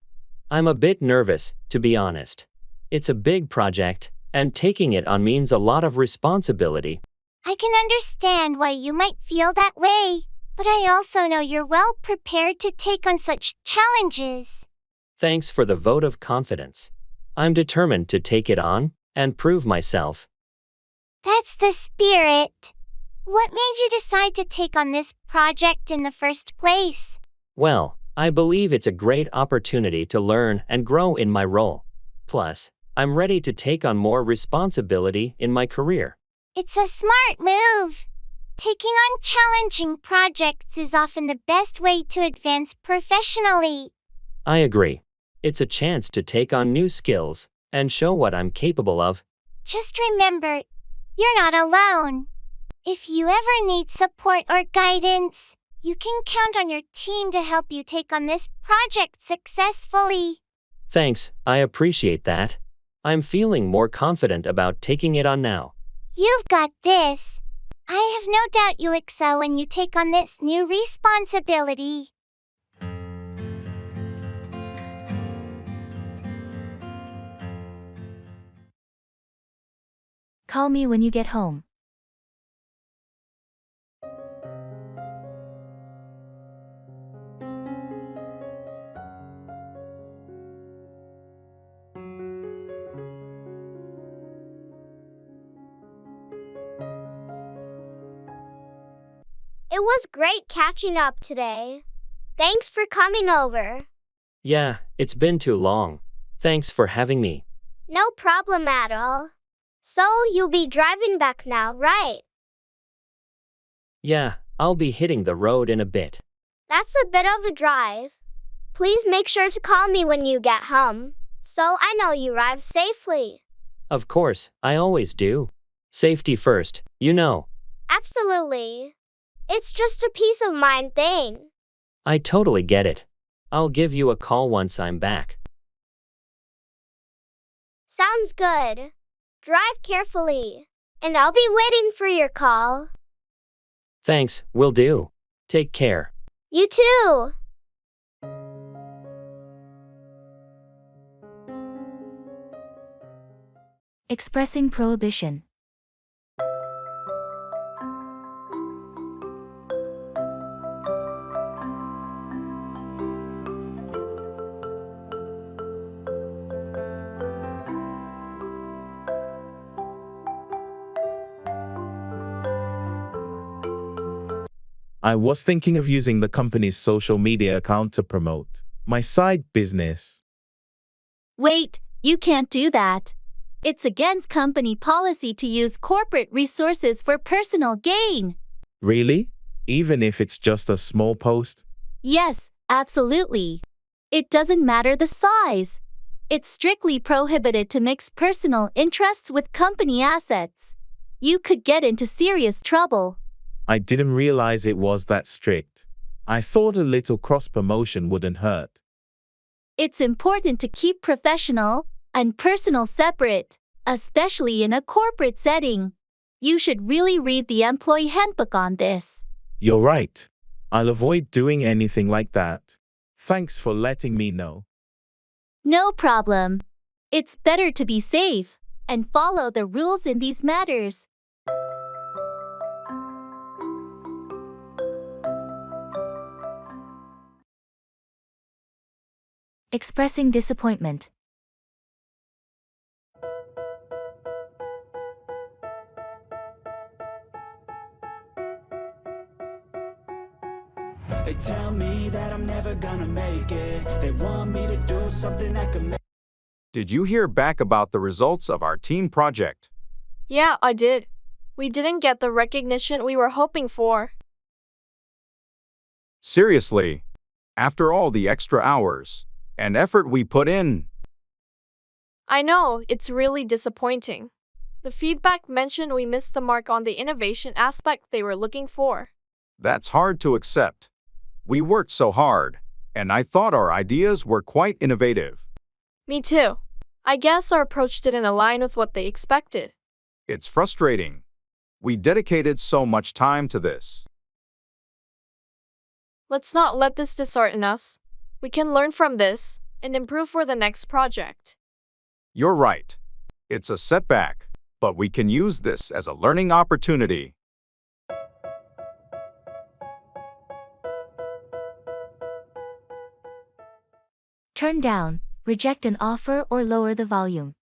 Speaker 6: I'm a bit nervous, to be honest. It's a big project, and taking it on means a lot of responsibility.
Speaker 4: I can understand why you might feel that way, but I also know you're well prepared to take on such challenges.
Speaker 6: Thanks for the vote of confidence. I'm determined to take it on and prove myself.
Speaker 4: That's the spirit. What made you decide to take on this project in the first place?
Speaker 6: Well, I believe it's a great opportunity to learn and grow in my role. Plus, I'm ready to take on more responsibility in my career.
Speaker 4: It's a smart move. Taking on challenging projects is often the best way to advance professionally.
Speaker 6: I agree. It's a chance to take on new skills and show what I'm capable of.
Speaker 4: Just remember, you're not alone. If you ever need support or guidance, you can count on your team to help you take on this project successfully.
Speaker 6: Thanks, I appreciate that. I'm feeling more confident about taking it on now.
Speaker 4: You've got this. I have no doubt you'll excel when you take on this new responsibility.
Speaker 1: Call me when you get home.
Speaker 12: It was great catching up today. Thanks for coming over.
Speaker 6: Yeah, it's been too long. Thanks for having me.
Speaker 12: No problem at all. So you'll be driving back now, right?
Speaker 6: Yeah, I'll be hitting the road in a bit.
Speaker 12: That's a bit of a drive. Please make sure to call me when you get home, so I know you arrived safely.
Speaker 6: Of course, I always do. Safety first, you know.
Speaker 12: Absolutely. It's just a peace of mind thing.
Speaker 6: I totally get it. I'll give you a call once I'm back.
Speaker 12: Sounds good. Drive carefully, and I'll be waiting for your call.
Speaker 6: Thanks, will do. Take care.
Speaker 12: You too.
Speaker 1: Expressing prohibition.
Speaker 3: I was thinking of using the company's social media account to promote my side business.
Speaker 5: Wait, you can't do that. It's against company policy to use corporate resources for personal gain.
Speaker 3: Really? Even if it's just a small post?
Speaker 5: Yes, absolutely. It doesn't matter the size. It's strictly prohibited to mix personal interests with company assets. You could get into serious trouble.
Speaker 3: I didn't realize it was that strict. I thought a little cross-promotion wouldn't hurt.
Speaker 5: It's important to keep professional and personal separate, especially in a corporate setting. You should really read the employee handbook on this.
Speaker 3: You're right. I'll avoid doing anything like that. Thanks for letting me know.
Speaker 5: No problem. It's better to be safe and follow the rules in these matters.
Speaker 1: Expressing disappointment.
Speaker 2: They tell me that I'm never gonna make it. They want me to do something that could make.
Speaker 7: Did you hear back about the results of our team project?
Speaker 8: Yeah, I did. We didn't get the recognition we were hoping for.
Speaker 7: Seriously, after all the extra hours and effort we put in.
Speaker 8: I know, it's really disappointing. The feedback mentioned we missed the mark on the innovation aspect they were looking for.
Speaker 7: That's hard to accept. We worked so hard, and I thought our ideas were quite innovative.
Speaker 8: Me too. I guess our approach didn't align with what they expected.
Speaker 7: It's frustrating. We dedicated so much time to this.
Speaker 8: Let's not let this dishearten us. We can learn from this and improve for the next project.
Speaker 7: You're right. It's a setback, but we can use this as a learning opportunity.
Speaker 1: Turn down, reject an offer or lower the volume.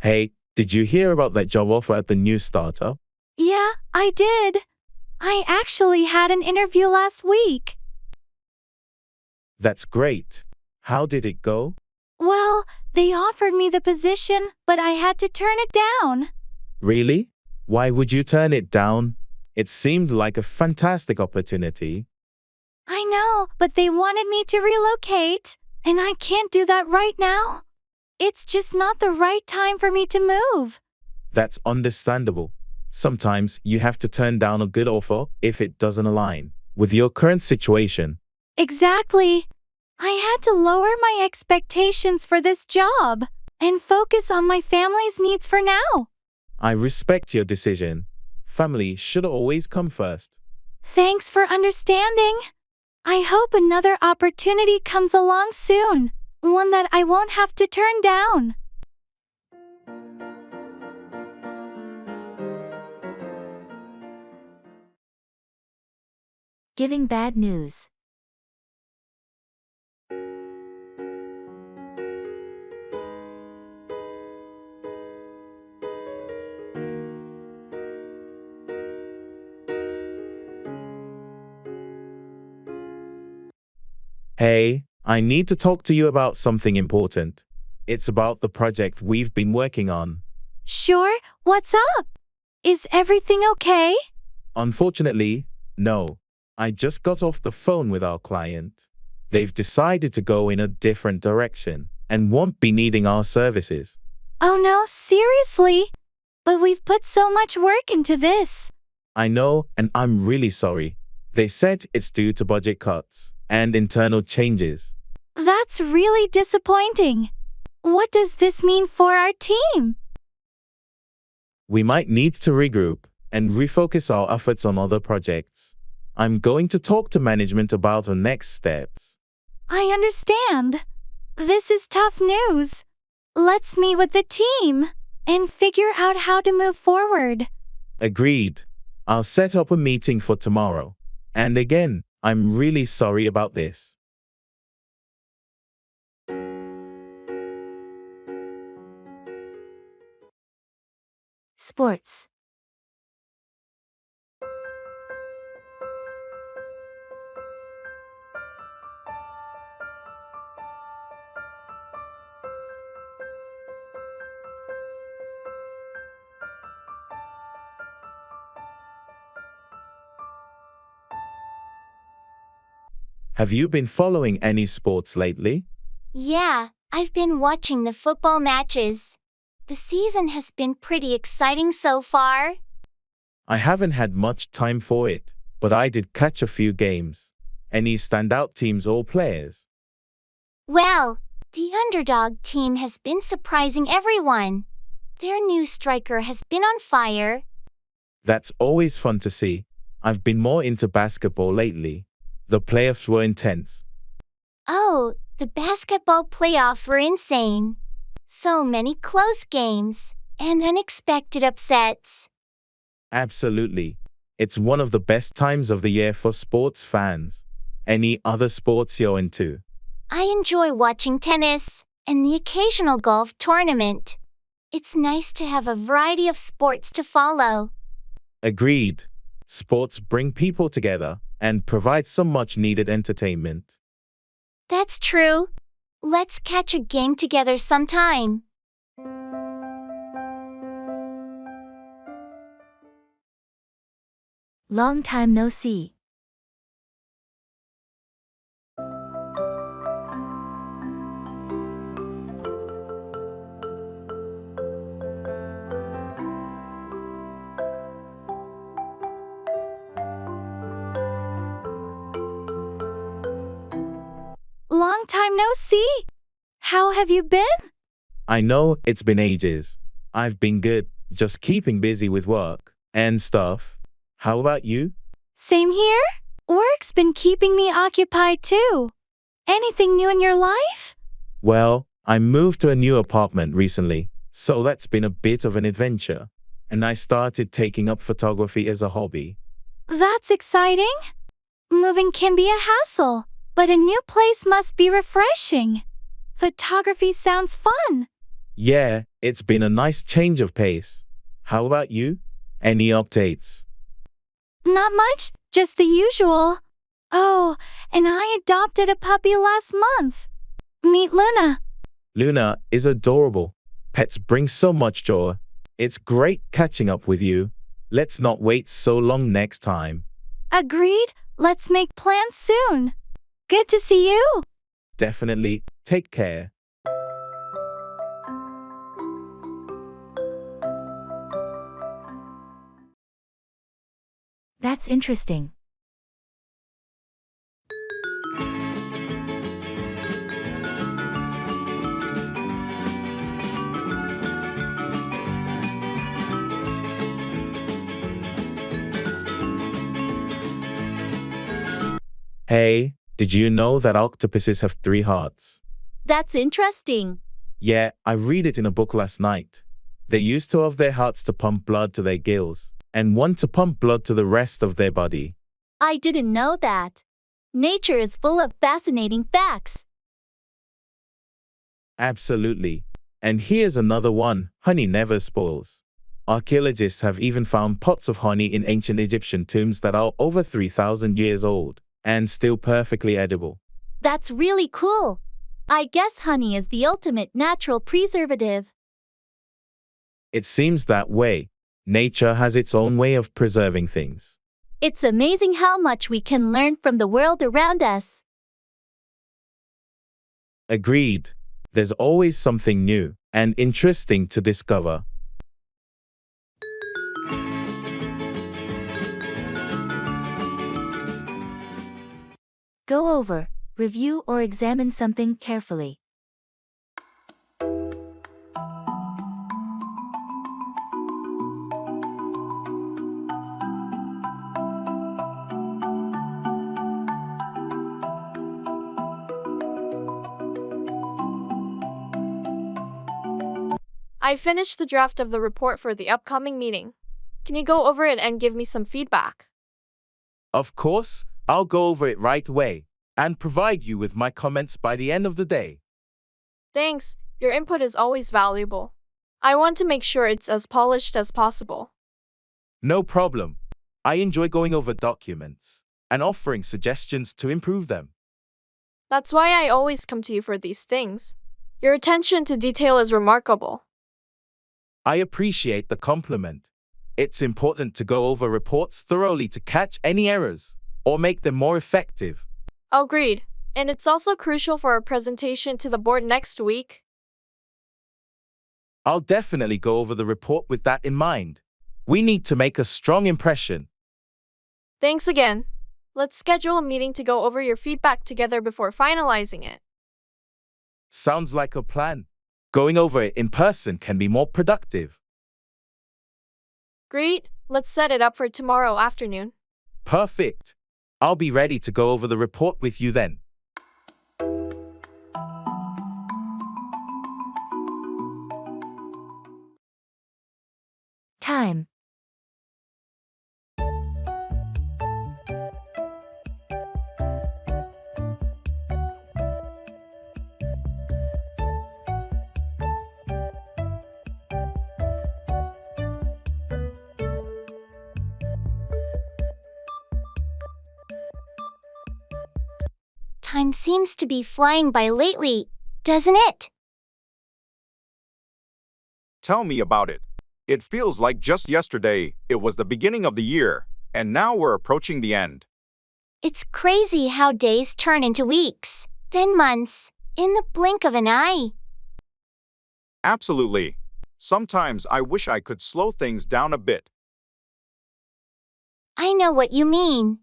Speaker 3: Hey, did you hear about that job offer at the new startup?
Speaker 5: Yeah, I did. I actually had an interview last week.
Speaker 3: That's great. How did it go?
Speaker 5: Well, they offered me the position, but I had to turn it down.
Speaker 3: Really? Why would you turn it down? It seemed like a fantastic opportunity.
Speaker 5: I know, but they wanted me to relocate, and I can't do that right now. It's just not the right time for me to move.
Speaker 3: That's understandable. Sometimes you have to turn down a good offer if it doesn't align with your current situation.
Speaker 5: Exactly. I had to lower my expectations for this job and focus on my family's needs for now.
Speaker 3: I respect your decision. Family should always come first.
Speaker 5: Thanks for understanding. I hope another opportunity comes along soon, one that I won't have to turn down.
Speaker 1: Giving bad news.
Speaker 3: Hey, I need to talk to you about something important. It's about the project we've been working on.
Speaker 5: Sure, what's up? Is everything okay?
Speaker 3: Unfortunately, no. I just got off the phone with our client. They've decided to go in a different direction and won't be needing our services.
Speaker 5: Oh no, seriously? But we've put so much work into this.
Speaker 3: I know, and I'm really sorry. They said it's due to budget cuts and internal changes.
Speaker 5: That's really disappointing. What does this mean for our team?
Speaker 3: We might need to regroup and refocus our efforts on other projects. I'm going to talk to management about our next steps.
Speaker 5: I understand. This is tough news. Let's meet with the team and figure out how to move forward.
Speaker 3: Agreed. I'll set up a meeting for tomorrow. And again, I'm really sorry about this.
Speaker 1: Sports.
Speaker 3: Have you been following any sports lately?
Speaker 4: Yeah, I've been watching the football matches. The season has been pretty exciting so far.
Speaker 3: I haven't had much time for it, but I did catch a few games. Any standout teams or players?
Speaker 4: Well, the underdog team has been surprising everyone. Their new striker has been on fire.
Speaker 3: That's always fun to see. I've been more into basketball lately. The playoffs were intense.
Speaker 4: Oh, the basketball playoffs were insane. So many close games and unexpected upsets.
Speaker 3: Absolutely. It's one of the best times of the year for sports fans. Any other sports you're into?
Speaker 4: I enjoy watching tennis and the occasional golf tournament. It's nice to have a variety of sports to follow.
Speaker 3: Agreed. Sports bring people together and provide some much-needed entertainment.
Speaker 4: That's true. Let's catch a game together sometime.
Speaker 1: Long time no see.
Speaker 5: Long time no see. How have you been?
Speaker 3: I know it's been ages. I've been good, just keeping busy with work and stuff. How about you?
Speaker 5: Same here. Work's been keeping me occupied too. Anything new in your life?
Speaker 3: Well, I moved to a new apartment recently, so that's been a bit of an adventure. And I started taking up photography as a hobby.
Speaker 5: That's exciting. Moving can be a hassle, but a new place must be refreshing. Photography sounds fun.
Speaker 3: Yeah, It's been a nice change of pace. How about you? Any updates?
Speaker 5: Not much, just the usual. Oh, and I adopted a puppy last month. Meet Luna.
Speaker 3: Luna is adorable. Pets bring so much joy. It's great catching up with you. Let's not wait so long next time.
Speaker 5: Agreed. Let's make plans soon. Good to see you.
Speaker 3: Definitely. Take care.
Speaker 1: That's interesting.
Speaker 3: Hey, did you know that octopuses have 3 hearts?
Speaker 4: That's interesting.
Speaker 3: Yeah, I read it in a book last night. They use 2 of their hearts to pump blood to their gills, and 1 to pump blood to the rest of their body.
Speaker 4: I didn't know that. Nature is full of fascinating facts.
Speaker 3: Absolutely. And here's another one: honey never spoils. Archaeologists have even found pots of honey in ancient Egyptian tombs that are over 3,000 years old and still perfectly edible.
Speaker 4: That's really cool. I guess honey is the ultimate natural preservative.
Speaker 3: It seems that way. Nature has its own way of preserving things.
Speaker 4: It's amazing how much we can learn from the world around us.
Speaker 3: Agreed. There's always something new and interesting to discover.
Speaker 1: Go over, review or examine something carefully.
Speaker 8: I finished the draft of the report for the upcoming meeting. Can you go over it and give me some feedback?
Speaker 3: Of course, I'll go over it right away and provide you with my comments by the end of the day.
Speaker 8: Thanks, your input is always valuable. I want to make sure it's as polished as possible.
Speaker 3: No problem. I enjoy going over documents and offering suggestions to improve them.
Speaker 8: That's why I always come to you for these things. Your attention to detail is remarkable.
Speaker 3: I appreciate the compliment. It's important to go over reports thoroughly to catch any errors or make them more effective.
Speaker 8: Agreed. And it's also crucial for our presentation to the board next week.
Speaker 3: I'll definitely go over the report with that in mind. We need to make a strong impression.
Speaker 8: Thanks again. Let's schedule a meeting to go over your feedback together before finalizing it.
Speaker 3: Sounds like a plan. Going over it in person can be more productive.
Speaker 8: Great, let's set it up for tomorrow afternoon.
Speaker 3: Perfect. I'll be ready to go over the report with you then.
Speaker 1: Time.
Speaker 4: Time seems to be flying by lately, doesn't it?
Speaker 7: Tell me about it. It feels like just yesterday it was the beginning of the year, and now we're approaching the end.
Speaker 4: It's crazy how days turn into weeks, then months, in the blink of an eye.
Speaker 7: Absolutely. Sometimes I wish I could slow things down a bit.
Speaker 4: I know what you mean.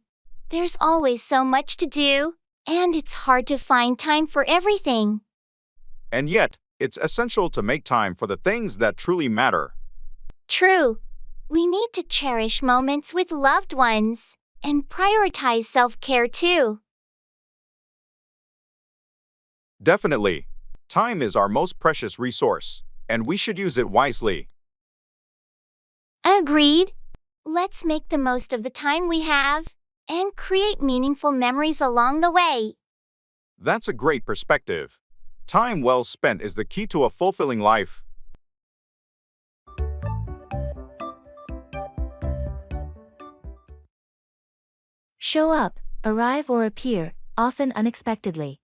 Speaker 4: There's always so much to do, and it's hard to find time for everything.
Speaker 7: And yet, it's essential to make time for the things that truly matter.
Speaker 4: True. We need to cherish moments with loved ones and prioritize self-care too.
Speaker 7: Definitely. Time is our most precious resource, and we should use it wisely.
Speaker 4: Agreed. Let's make the most of the time we have and create meaningful memories along the way.
Speaker 7: That's a great perspective. Time well spent is the key to a fulfilling life.
Speaker 1: Show up, arrive or appear, often unexpectedly.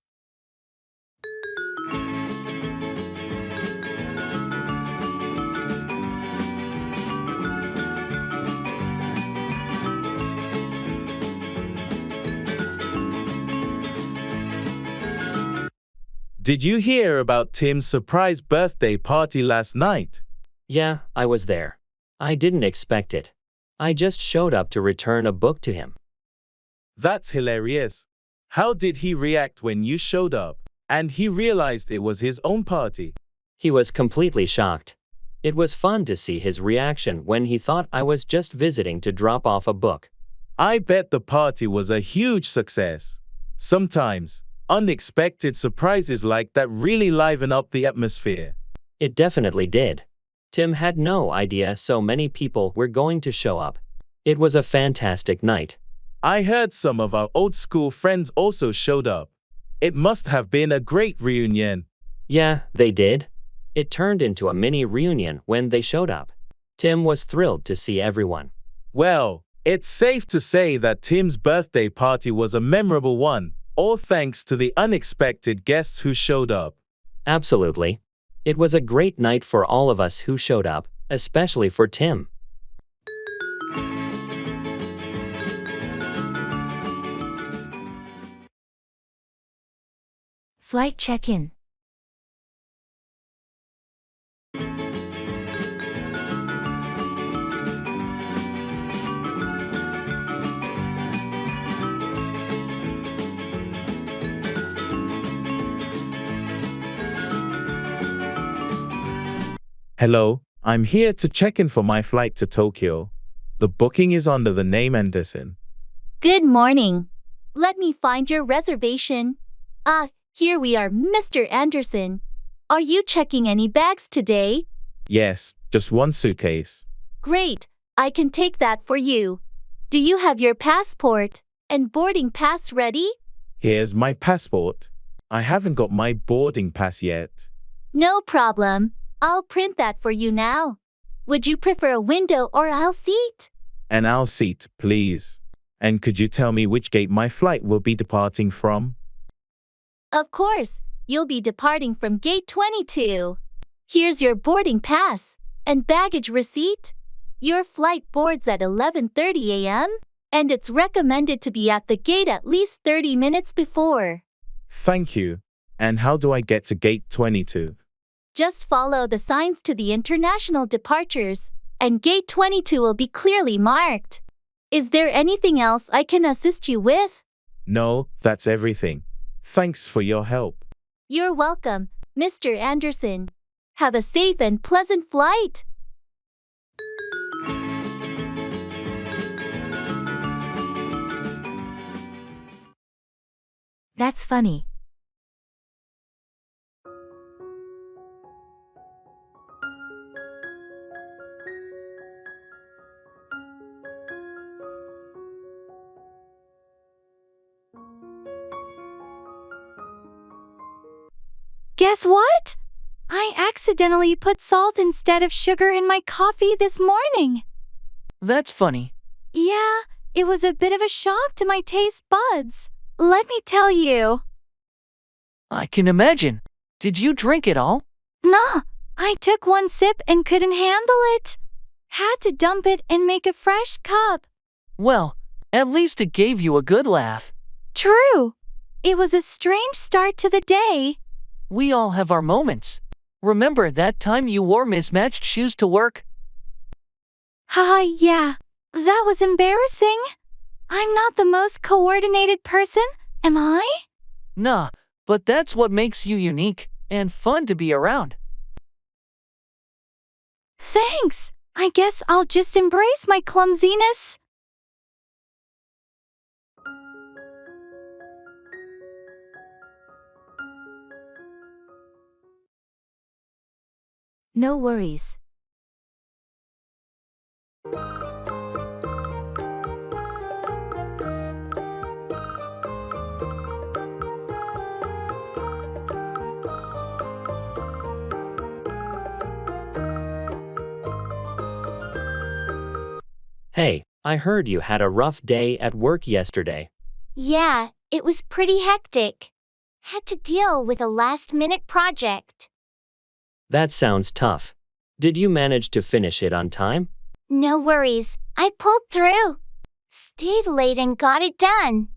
Speaker 3: Did you hear about Tim's surprise birthday party last night?
Speaker 6: Yeah, I was there. I didn't expect it. I just showed up to return a book to him.
Speaker 3: That's hilarious. How did he react when you showed up and he realized it was his own party?
Speaker 6: He was completely shocked. It was fun to see his reaction when he thought I was just visiting to drop off a book.
Speaker 3: I bet the party was a huge success. Sometimes, unexpected surprises like that really liven up the atmosphere.
Speaker 6: It definitely did. Tim had no idea so many people were going to show up. It was a fantastic night.
Speaker 3: I heard some of our old school friends also showed up. It must have been a great reunion.
Speaker 6: Yeah, they did. It turned into a mini reunion when they showed up. Tim was thrilled to see everyone.
Speaker 3: Well, it's safe to say that Tim's birthday party was a memorable one, all thanks to the unexpected guests who showed up.
Speaker 6: Absolutely. It was a great night for all of us who showed up, especially for Tim.
Speaker 1: Flight check-in.
Speaker 3: Hello, I'm here to check in for my flight to Tokyo. The booking is under the name Anderson.
Speaker 4: Good morning. Let me find your reservation. Here we are, Mr. Anderson. Are you checking any bags today?
Speaker 3: Yes, just one suitcase.
Speaker 4: Great, I can take that for you. Do you have your passport and boarding pass ready?
Speaker 3: Here's my passport. I haven't got my boarding pass yet.
Speaker 4: No problem. I'll print that for you now. Would you prefer a window or aisle seat?
Speaker 3: An aisle seat, please. And could you tell me which gate my flight will be departing from?
Speaker 4: Of course, you'll be departing from gate 22. Here's your boarding pass and baggage receipt. Your flight boards at 11:30 a.m., and it's recommended to be at the gate at least 30 minutes before.
Speaker 3: Thank you. And how do I get to gate 22?
Speaker 4: Just follow the signs to the international departures, and gate 22 will be clearly marked. Is there anything else I can assist you with?
Speaker 3: No, that's everything. Thanks for your help.
Speaker 4: You're welcome, Mr. Anderson. Have a safe and pleasant flight.
Speaker 1: That's funny.
Speaker 5: Guess what? I accidentally put salt instead of sugar in my coffee this morning.
Speaker 10: That's funny.
Speaker 5: Yeah, it was a bit of a shock to my taste buds. Let me tell you.
Speaker 10: I can imagine. Did you drink it all?
Speaker 5: Nah, I took one sip and couldn't handle it. Had to dump it and make a fresh cup.
Speaker 10: Well, at least it gave you a good laugh.
Speaker 5: True. It was a strange start to the day.
Speaker 10: We all have our moments. Remember that time you wore mismatched shoes to work?
Speaker 5: Haha, yeah. That was embarrassing. I'm not the most coordinated person, am I?
Speaker 10: Nah, but that's what makes you unique and fun to be around.
Speaker 5: Thanks. I guess I'll just embrace my clumsiness.
Speaker 1: No worries.
Speaker 6: Hey, I heard you had a rough day at work yesterday.
Speaker 4: Yeah, it was pretty hectic. Had to deal with a last-minute project.
Speaker 6: That sounds tough. Did you manage to finish it on time?
Speaker 4: No worries, I pulled through. Stayed late and got it done.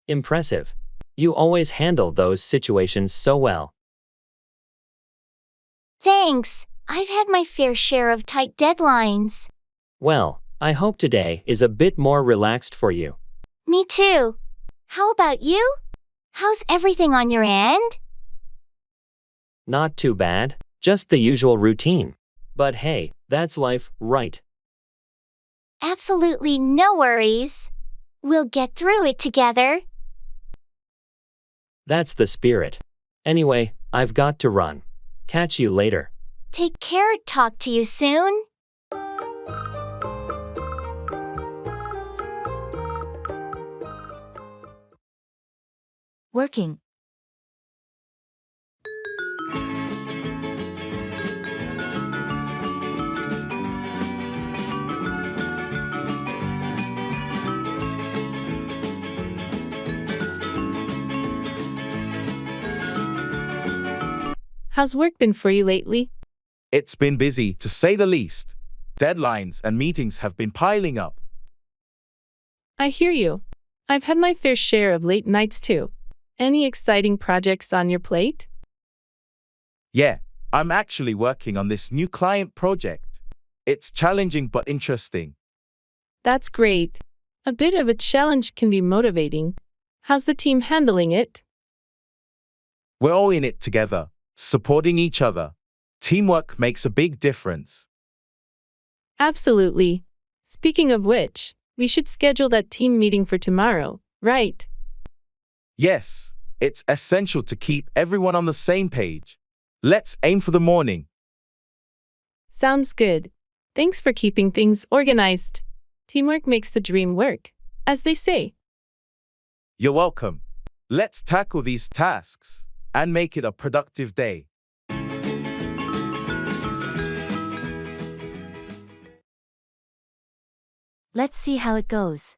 Speaker 6: Impressive. You always handle those situations so well.
Speaker 4: Thanks, I've had my fair share of tight deadlines.
Speaker 6: Well, I hope today is a bit more relaxed for you.
Speaker 4: Me too. How about you? How's everything on your end?
Speaker 6: Not too bad, just the usual routine. But hey, that's life, right?
Speaker 4: Absolutely no worries. We'll get through it together.
Speaker 6: That's the spirit. Anyway, I've got to run. Catch you later.
Speaker 4: Take care, talk to you soon.
Speaker 1: Working.
Speaker 11: How's work been for you lately?
Speaker 3: It's been busy, to say the least. Deadlines and meetings have been piling up.
Speaker 11: I hear you. I've had my fair share of late nights too. Any exciting projects on your plate?
Speaker 3: Yeah, I'm actually working on this new client project. It's challenging but interesting.
Speaker 11: That's great. A bit of a challenge can be motivating. How's the team handling it?
Speaker 3: We're all in it together, supporting each other. Teamwork makes a big difference.
Speaker 11: Absolutely. Speaking of which, we should schedule that team meeting for tomorrow, right?
Speaker 3: Yes, it's essential to keep everyone on the same page. Let's aim for the morning.
Speaker 11: Sounds good. Thanks for keeping things organized. Teamwork makes the dream work, as they say.
Speaker 3: You're welcome. Let's tackle these tasks and make it a productive day.
Speaker 1: Let's see how it goes.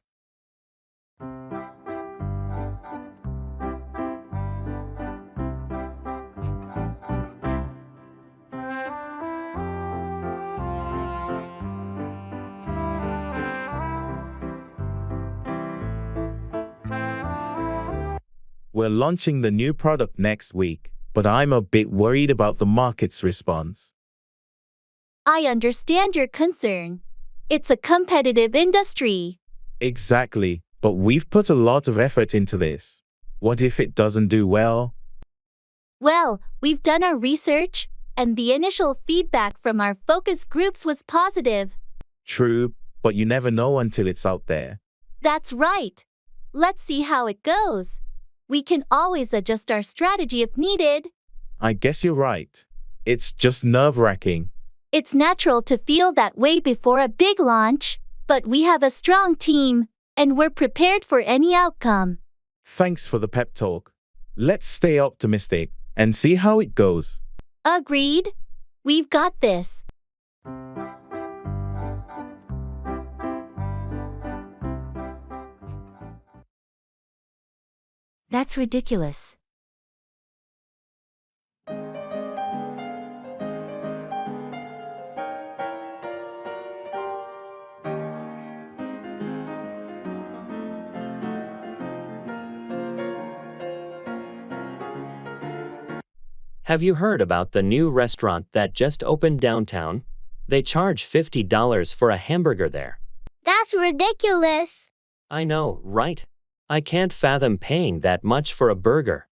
Speaker 3: We're launching the new product next week, but I'm a bit worried about the market's response.
Speaker 4: I understand your concern. It's a competitive industry.
Speaker 3: Exactly, but we've put a lot of effort into this. What if it doesn't do well?
Speaker 4: Well, we've done our research, and the initial feedback from our focus groups was positive.
Speaker 3: True, but you never know until it's out there.
Speaker 4: That's right. Let's see how it goes. We can always adjust our strategy if needed.
Speaker 3: I guess you're right. It's just nerve-wracking.
Speaker 4: It's natural to feel that way before a big launch, but we have a strong team, and we're prepared for any outcome.
Speaker 3: Thanks for the pep talk. Let's stay optimistic and see how it goes.
Speaker 4: Agreed. We've got this.
Speaker 1: That's ridiculous.
Speaker 6: Have you heard about the new restaurant that just opened downtown? They charge $50 for a hamburger there.
Speaker 12: That's ridiculous.
Speaker 6: I know, right? I can't fathom paying that much for a burger.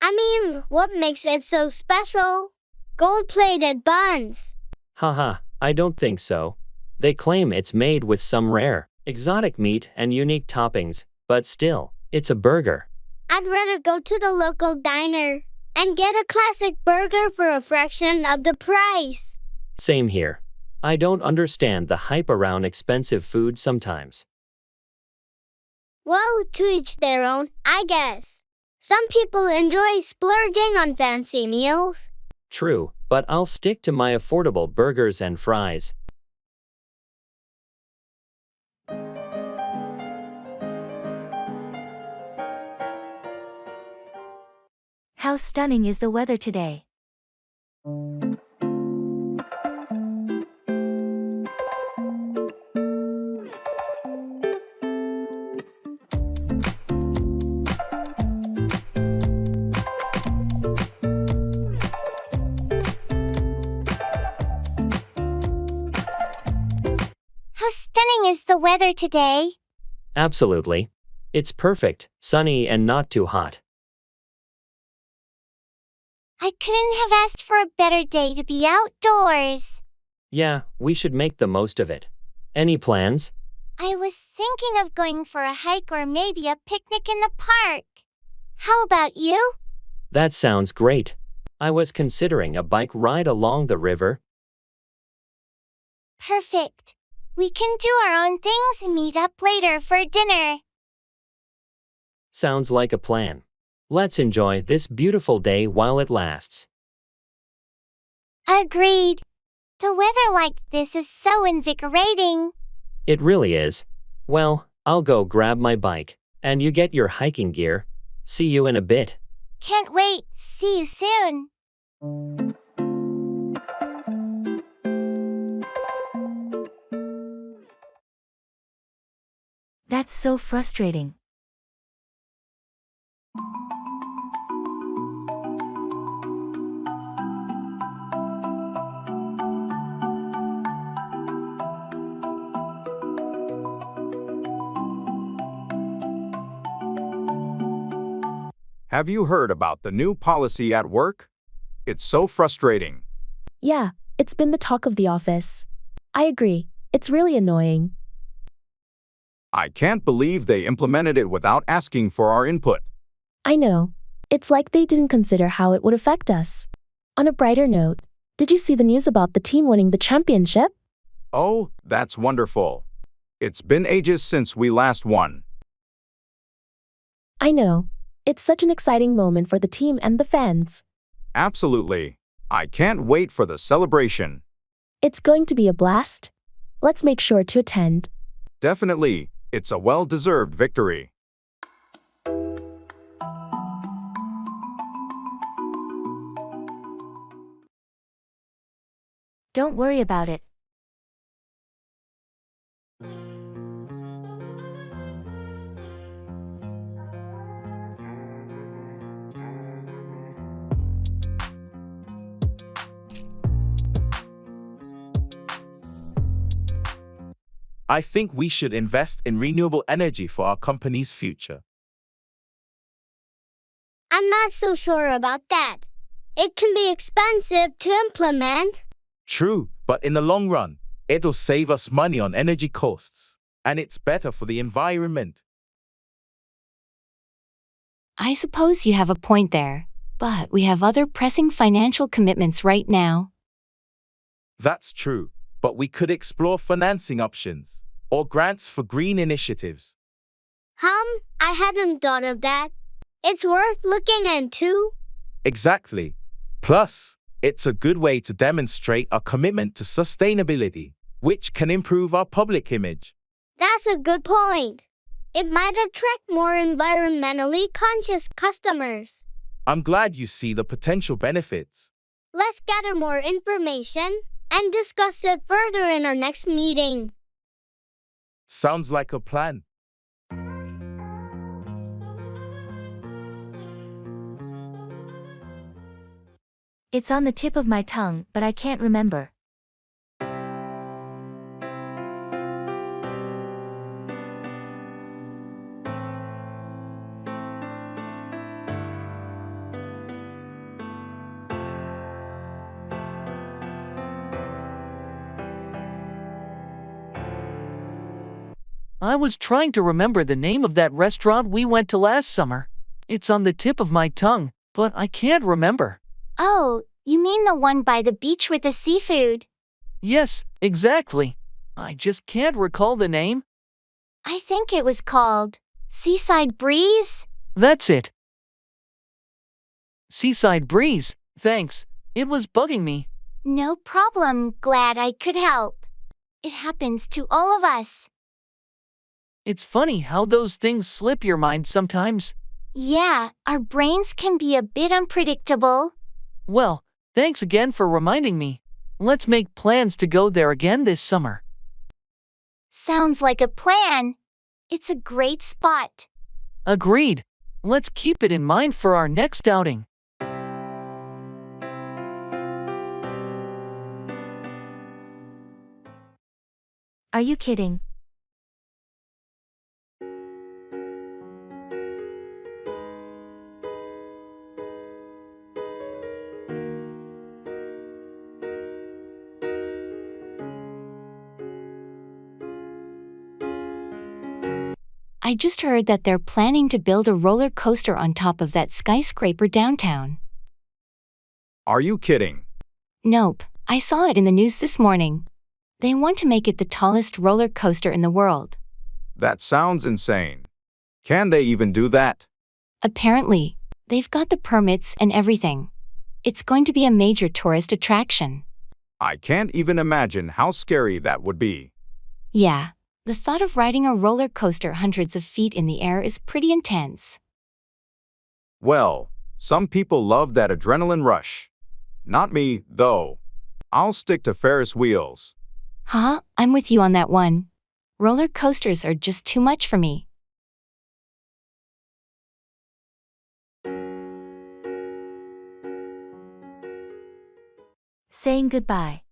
Speaker 12: I mean, what makes it so special? Gold-plated buns.
Speaker 6: Haha, I don't think so. They claim it's made with some rare, exotic meat and unique toppings, but still, it's a burger.
Speaker 12: I'd rather go to the local diner and get a classic burger for a fraction of the price.
Speaker 6: Same here. I don't understand the hype around expensive food sometimes.
Speaker 12: Well, to each their own, I guess. Some people enjoy splurging on fancy meals.
Speaker 6: True, but I'll stick to my affordable burgers and fries.
Speaker 1: How stunning is the weather today?
Speaker 4: How stunning is the weather today?
Speaker 6: Absolutely. It's perfect, sunny and not too hot.
Speaker 4: I couldn't have asked for a better day to be outdoors.
Speaker 6: Yeah, we should make the most of it. Any plans?
Speaker 4: I was thinking of going for a hike or maybe a picnic in the park. How about you?
Speaker 6: That sounds great. I was considering a bike ride along the river.
Speaker 4: Perfect. We can do our own things and meet up later for dinner.
Speaker 6: Sounds like a plan. Let's enjoy this beautiful day while it lasts.
Speaker 4: Agreed. The weather like this is so invigorating.
Speaker 6: It really is. Well, I'll go grab my bike, and you get your hiking gear. See you in a bit.
Speaker 4: Can't wait. See you soon.
Speaker 1: That's so frustrating.
Speaker 7: Have you heard about the new policy at work? It's so frustrating.
Speaker 13: Yeah, it's been the talk of the office. I agree. It's really annoying.
Speaker 7: I can't believe they implemented it without asking for our input.
Speaker 13: I know. It's like they didn't consider how it would affect us. On a brighter note, did you see the news about the team winning the championship?
Speaker 7: Oh, that's wonderful. It's been ages since we last won.
Speaker 13: I know. It's such an exciting moment for the team and the fans.
Speaker 7: Absolutely. I can't wait for the celebration.
Speaker 13: It's going to be a blast. Let's make sure to attend.
Speaker 7: Definitely. It's a well-deserved victory.
Speaker 1: Don't worry about it.
Speaker 3: I think we should invest in renewable energy for our company's future.
Speaker 12: I'm not so sure about that. It can be expensive to implement.
Speaker 3: True, but in the long run, it'll save us money on energy costs, and it's better for the environment.
Speaker 9: I suppose you have a point there, but we have other pressing financial commitments right now.
Speaker 3: That's true, but we could explore financing options or grants for green initiatives.
Speaker 12: I hadn't thought of that. It's worth looking into.
Speaker 3: Exactly. Plus, it's a good way to demonstrate our commitment to sustainability, which can improve our public image.
Speaker 12: That's a good point. It might attract more environmentally conscious customers.
Speaker 3: I'm glad you see the potential benefits.
Speaker 12: Let's gather more information and discuss it further in our next meeting.
Speaker 3: Sounds like a plan.
Speaker 1: It's on the tip of my tongue, but I can't remember.
Speaker 10: I was trying to remember the name of that restaurant we went to last summer. It's on the tip of my tongue, but I can't remember.
Speaker 4: Oh, you mean the one by the beach with the seafood?
Speaker 10: Yes, exactly. I just can't recall the name.
Speaker 4: I think it was called Seaside Breeze.
Speaker 10: That's it. Seaside Breeze, thanks. It was bugging me.
Speaker 4: No problem, glad I could help. It happens to all of us.
Speaker 10: It's funny how those things slip your mind sometimes.
Speaker 4: Yeah, our brains can be a bit unpredictable.
Speaker 10: Well, thanks again for reminding me. Let's make plans to go there again this summer.
Speaker 4: Sounds like a plan. It's a great spot.
Speaker 10: Agreed. Let's keep it in mind for our next outing.
Speaker 1: Are you kidding?
Speaker 9: I just heard that they're planning to build a roller coaster on top of that skyscraper downtown.
Speaker 7: Are you kidding?
Speaker 9: Nope, I saw it in the news this morning. They want to make it the tallest roller coaster in the world.
Speaker 7: That sounds insane. Can they even do that?
Speaker 9: Apparently, they've got the permits and everything. It's going to be a major tourist attraction.
Speaker 7: I can't even imagine how scary that would be.
Speaker 9: Yeah, the thought of riding a roller coaster hundreds of feet in the air is pretty intense.
Speaker 7: Well, some people love that adrenaline rush. Not me, though. I'll stick to Ferris wheels.
Speaker 9: Huh? I'm with you on that one. Roller coasters are just too much for me.
Speaker 1: Saying goodbye.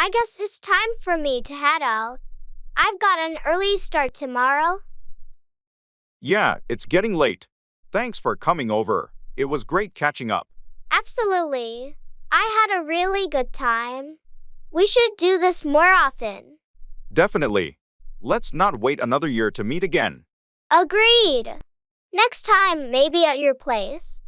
Speaker 12: I guess it's time for me to head out. I've got an early start tomorrow.
Speaker 7: Yeah, it's getting late. Thanks for coming over. It was great catching up.
Speaker 12: Absolutely. I had a really good time. We should do this more often.
Speaker 7: Definitely. Let's not wait another year to meet again.
Speaker 12: Agreed. Next time, maybe at your place.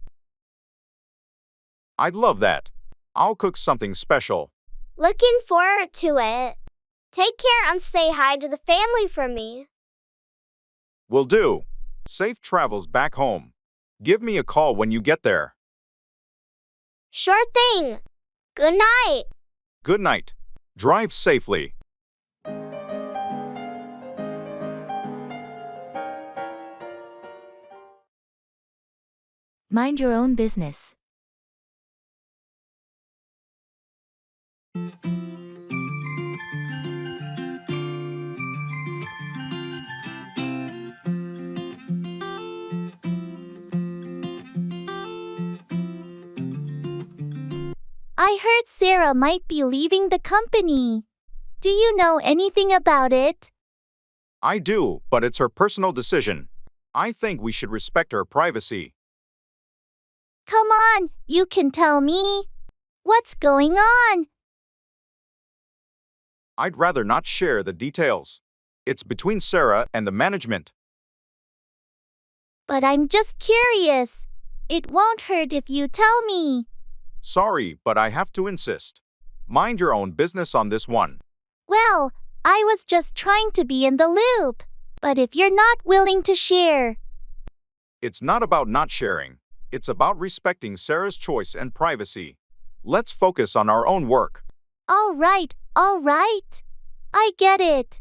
Speaker 7: I'd love that. I'll cook something special.
Speaker 12: Looking forward to it. Take care and say hi to the family for me.
Speaker 7: Will do. Safe travels back home. Give me a call when you get there.
Speaker 12: Sure thing. Good night.
Speaker 7: Good night. Drive safely.
Speaker 1: Mind your own business.
Speaker 4: I heard Sarah might be leaving the company. Do you know anything about it?
Speaker 7: I do, but it's her personal decision. I think we should respect her privacy.
Speaker 4: Come on, you can tell me. What's going on?
Speaker 7: I'd rather not share the details. It's between Sarah and the management.
Speaker 4: But I'm just curious. It won't hurt if you tell me.
Speaker 7: Sorry, but I have to insist. Mind your own business on this one.
Speaker 4: Well, I was just trying to be in the loop. But if you're not willing to share.
Speaker 7: It's not about not sharing. It's about respecting Sarah's choice and privacy. Let's focus on our own work.
Speaker 4: All right. I get it.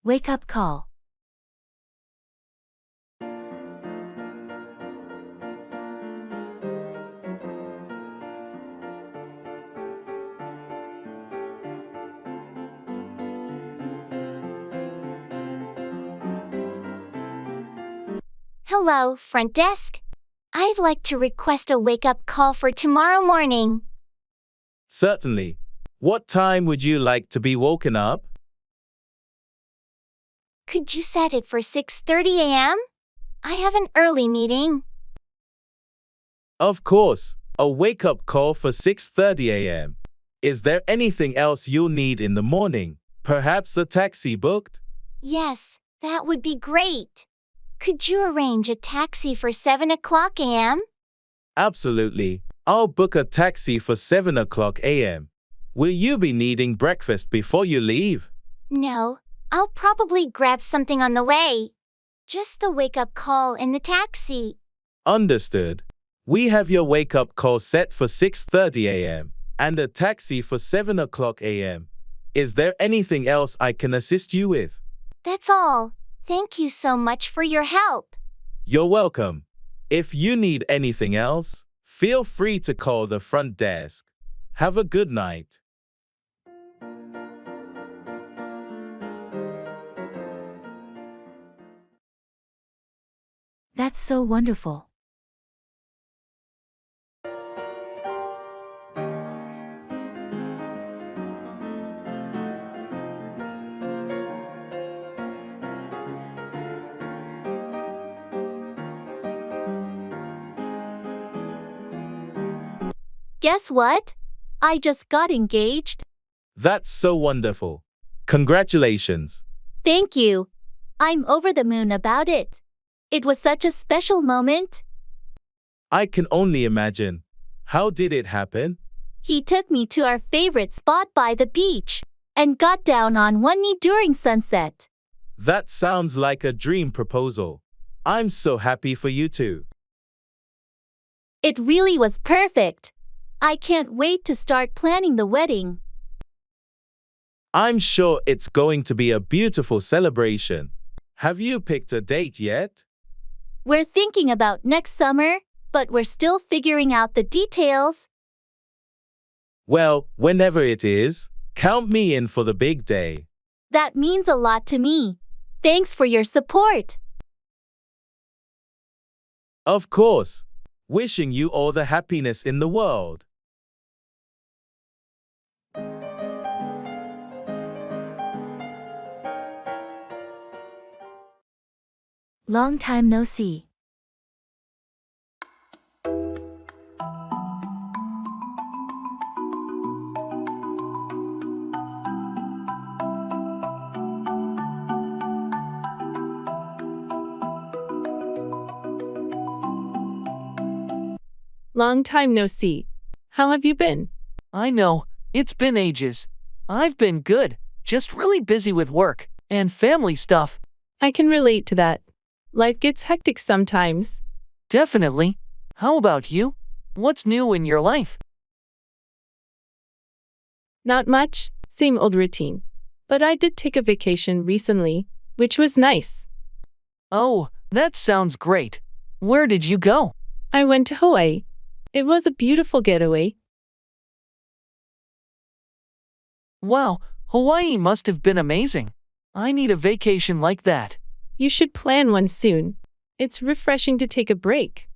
Speaker 1: Wake up call.
Speaker 4: Hello, front desk. I'd like to request a wake-up call for tomorrow morning.
Speaker 3: Certainly. What time would you like to be woken up?
Speaker 4: Could you set it for 6:30 a.m.? I have an early meeting.
Speaker 3: Of course, a wake-up call for 6:30 a.m. Is there anything else you'll need in the morning? Perhaps a taxi booked?
Speaker 4: Yes, that would be great. Could you arrange a taxi for 7 o'clock a.m.?
Speaker 3: Absolutely. I'll book a taxi for 7 o'clock a.m. Will you be needing breakfast before you leave?
Speaker 4: No, I'll probably grab something on the way. Just the wake-up call in the taxi.
Speaker 3: Understood. We have your wake-up call set for 6:30 a.m. and a taxi for 7 o'clock a.m. Is there anything else I can assist you with?
Speaker 4: That's all. Thank you so much for your help.
Speaker 3: You're welcome. If you need anything else, feel free to call the front desk. Have a good night.
Speaker 1: That's so wonderful.
Speaker 4: Guess what? I just got engaged.
Speaker 3: That's so wonderful. Congratulations.
Speaker 4: Thank you. I'm over the moon about it. It was such a special moment.
Speaker 3: I can only imagine. How did it happen?
Speaker 4: He took me to our favorite spot by the beach and got down on one knee during sunset.
Speaker 3: That sounds like a dream proposal. I'm so happy for you two.
Speaker 4: It really was perfect. I can't wait to start planning the wedding.
Speaker 3: I'm sure it's going to be a beautiful celebration. Have you picked a date yet?
Speaker 4: We're thinking about next summer, but we're still figuring out the details.
Speaker 3: Well, whenever it is, count me in for the big day.
Speaker 4: That means a lot to me. Thanks for your support.
Speaker 3: Of course. Wishing you all the happiness in the world.
Speaker 1: Long time no see.
Speaker 11: Long time no see. How have you been?
Speaker 10: I know, it's been ages. I've been good, just really busy with work and family stuff.
Speaker 11: I can relate to that. Life gets hectic sometimes.
Speaker 10: Definitely. How about you? What's new in your life?
Speaker 11: Not much, same old routine. But I did take a vacation recently, which was nice.
Speaker 10: Oh, that sounds great. Where did you go?
Speaker 11: I went to Hawaii. It was a beautiful getaway.
Speaker 10: Wow, Hawaii must have been amazing. I need a vacation like that.
Speaker 11: You should plan one soon. It's refreshing to take a break.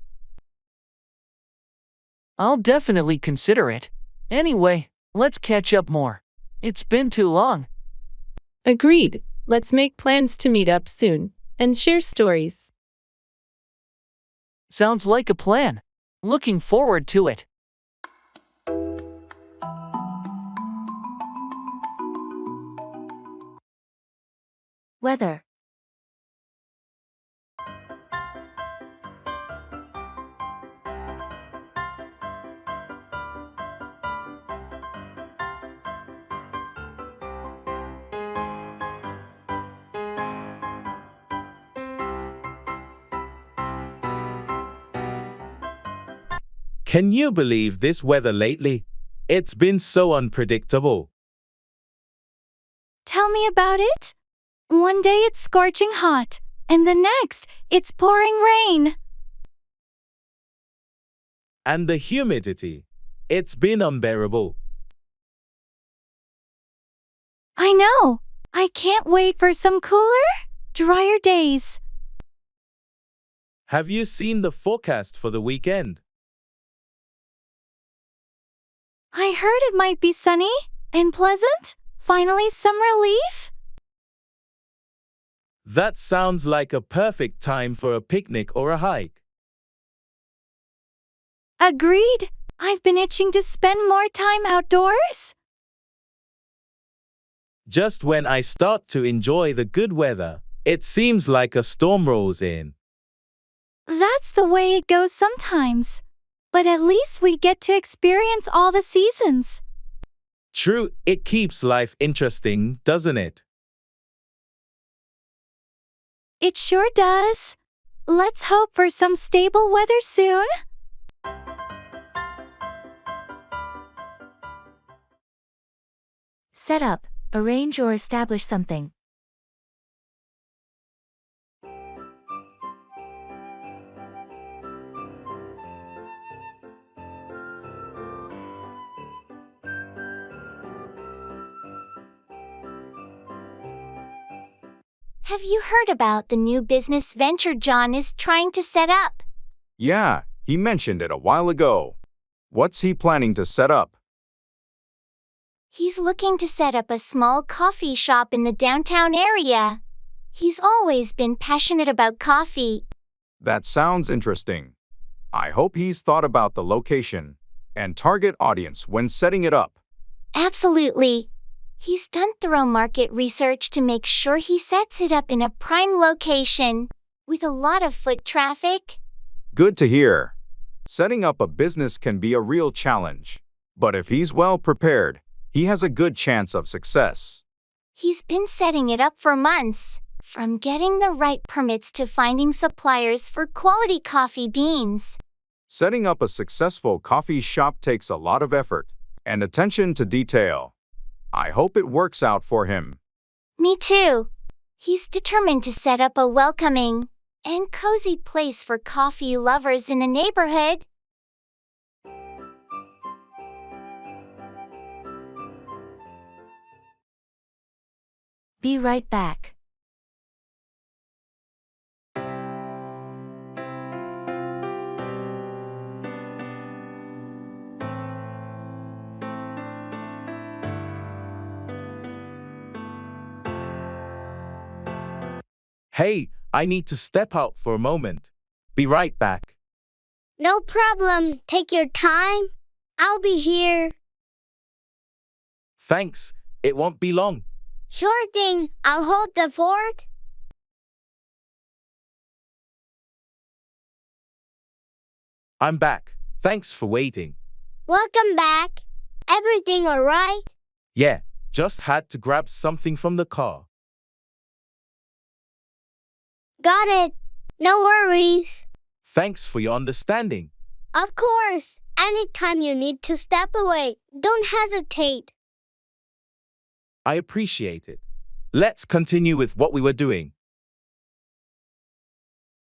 Speaker 10: I'll definitely consider it. Anyway, let's catch up more. It's been too long.
Speaker 11: Agreed. Let's make plans to meet up soon and share stories.
Speaker 10: Sounds like a plan. Looking forward to it.
Speaker 1: Weather.
Speaker 3: Can you believe this weather lately? It's been so unpredictable.
Speaker 5: Tell me about it. One day it's scorching hot, and the next, it's pouring rain.
Speaker 3: And the humidity. It's been unbearable.
Speaker 5: I know. I can't wait for some cooler, drier days.
Speaker 3: Have you seen the forecast for the weekend?
Speaker 5: I heard it might be sunny and pleasant. Finally, some relief.
Speaker 3: That sounds like a perfect time for a picnic or a hike.
Speaker 5: Agreed. I've been itching to spend more time outdoors.
Speaker 3: Just when I start to enjoy the good weather, it seems like a storm rolls in.
Speaker 5: That's the way it goes sometimes. but at least we get to experience all the seasons.
Speaker 3: True, it keeps life interesting, doesn't it?
Speaker 5: It sure does. Let's hope for some stable weather soon.
Speaker 1: Set up, arrange or establish something.
Speaker 4: Have you heard about the new business venture John is trying to set up?
Speaker 7: Yeah, he mentioned it a while ago. What's he planning to set up?
Speaker 4: He's looking to set up a small coffee shop in the downtown area. He's always been passionate about coffee.
Speaker 7: That sounds interesting. I hope he's thought about the location and target audience when setting it up.
Speaker 4: Absolutely. He's done thorough market research to make sure he sets it up in a prime location, with a lot of foot traffic.
Speaker 7: Good to hear. Setting up a business can be a real challenge, but if he's well prepared, he has a good chance of success.
Speaker 4: He's been setting it up for months, from getting the right permits to finding suppliers for quality coffee beans.
Speaker 7: Setting up a successful coffee shop takes a lot of effort and attention to detail. I hope it works out for him.
Speaker 4: Me too. He's determined to set up a welcoming and cozy place for coffee lovers in the neighborhood.
Speaker 1: Be right back.
Speaker 3: Hey, I need to step out for a moment. Be right back.
Speaker 12: No problem. Take your time. I'll be here.
Speaker 3: Thanks, it won't be long.
Speaker 12: Sure thing. I'll hold the fort.
Speaker 3: I'm back. Thanks for waiting.
Speaker 12: Welcome back. Everything all right?
Speaker 3: Yeah, just had to grab something from the car.
Speaker 12: Got it. No worries.
Speaker 3: Thanks for your understanding.
Speaker 12: Of course. Anytime you need to step away, don't hesitate.
Speaker 3: I appreciate it. Let's continue with what we were doing.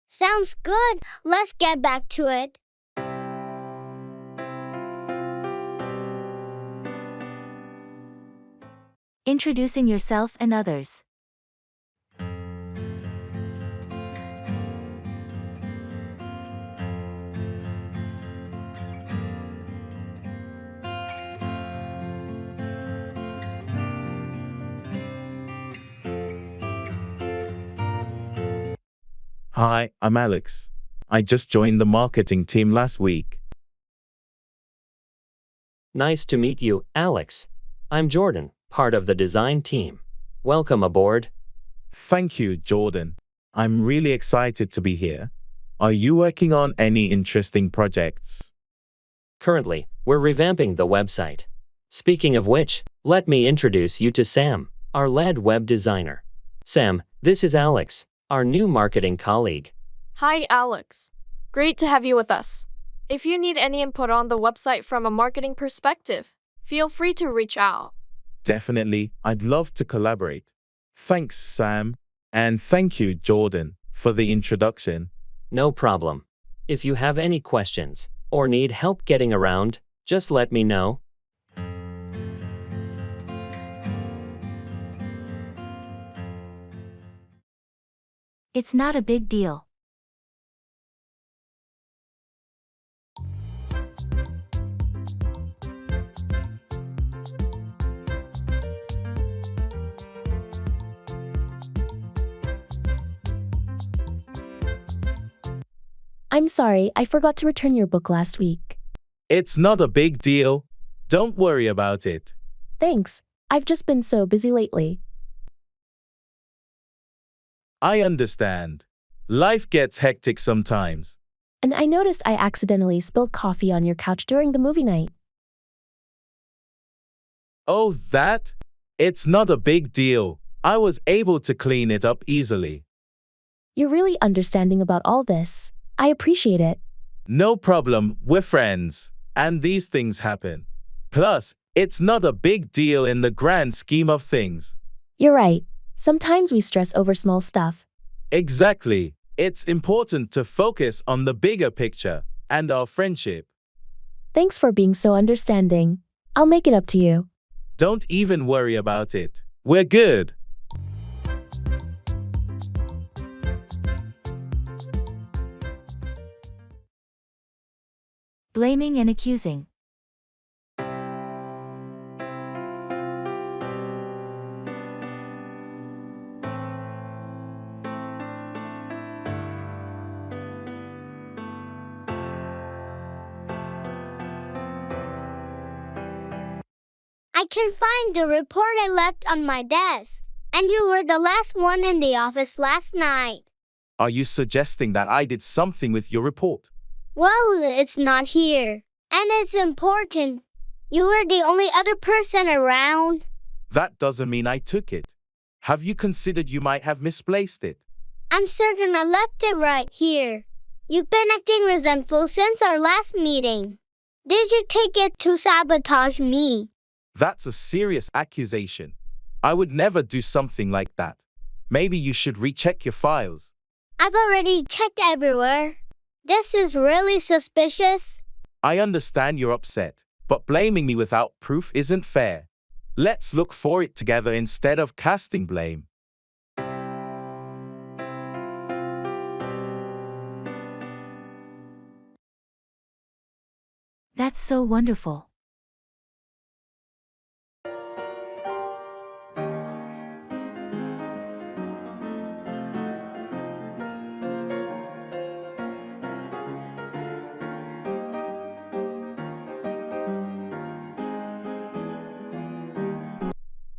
Speaker 12: Sounds good. Let's get back to it.
Speaker 1: Introducing yourself and others.
Speaker 3: Hi, I'm Alex. I just joined the marketing team last week.
Speaker 6: Nice to meet you, Alex. I'm Jordan, part of the design team. Welcome aboard.
Speaker 3: Thank you, Jordan. I'm really excited to be here. Are you working on any interesting projects?
Speaker 6: Currently, we're revamping the website. Speaking of which, let me introduce you to Sam, our lead web designer. Sam, this is Alex, our new marketing colleague.
Speaker 8: Hi, Alex. Great to have you with us. If you need any input on the website from a marketing perspective, feel free to reach out.
Speaker 3: Definitely, I'd love to collaborate. Thanks, Sam. And thank you, Jordan, for the introduction.
Speaker 6: No problem. If you have any questions or need help getting around, just let me know.
Speaker 1: It's not a big deal.
Speaker 13: I'm sorry, I forgot to return your book last week.
Speaker 3: It's not a big deal. Don't worry about it.
Speaker 13: Thanks. I've just been so busy lately.
Speaker 3: I understand. Life gets hectic sometimes.
Speaker 13: And I noticed I accidentally spilled coffee on your couch during the movie night.
Speaker 3: Oh, that? It's not a big deal. I was able to clean it up easily.
Speaker 13: You're really understanding about all this. I appreciate it.
Speaker 3: No problem, we're friends. And these things happen. Plus, it's not a big deal in the grand scheme of things.
Speaker 13: You're right. Sometimes we stress over small stuff.
Speaker 3: Exactly. It's important to focus on the bigger picture and our friendship.
Speaker 13: Thanks for being so understanding. I'll make it up to you.
Speaker 3: Don't even worry about it. We're good.
Speaker 1: Blaming and accusing.
Speaker 12: I can find the report I left on my desk. And you were the last one in the office last night.
Speaker 3: Are you suggesting that I did something with your report?
Speaker 12: Well, it's not here. And it's important. You were the only other person around.
Speaker 3: That doesn't mean I took it. Have you considered you might have misplaced it?
Speaker 12: I'm certain I left it right here. You've been acting resentful since our last meeting. Did you take it to sabotage me?
Speaker 3: That's a serious accusation. I would never do something like that. Maybe you should recheck your files.
Speaker 12: I've already checked everywhere. This is really suspicious.
Speaker 3: I understand you're upset, but blaming me without proof isn't fair. Let's look for it together instead of casting blame.
Speaker 1: That's so wonderful.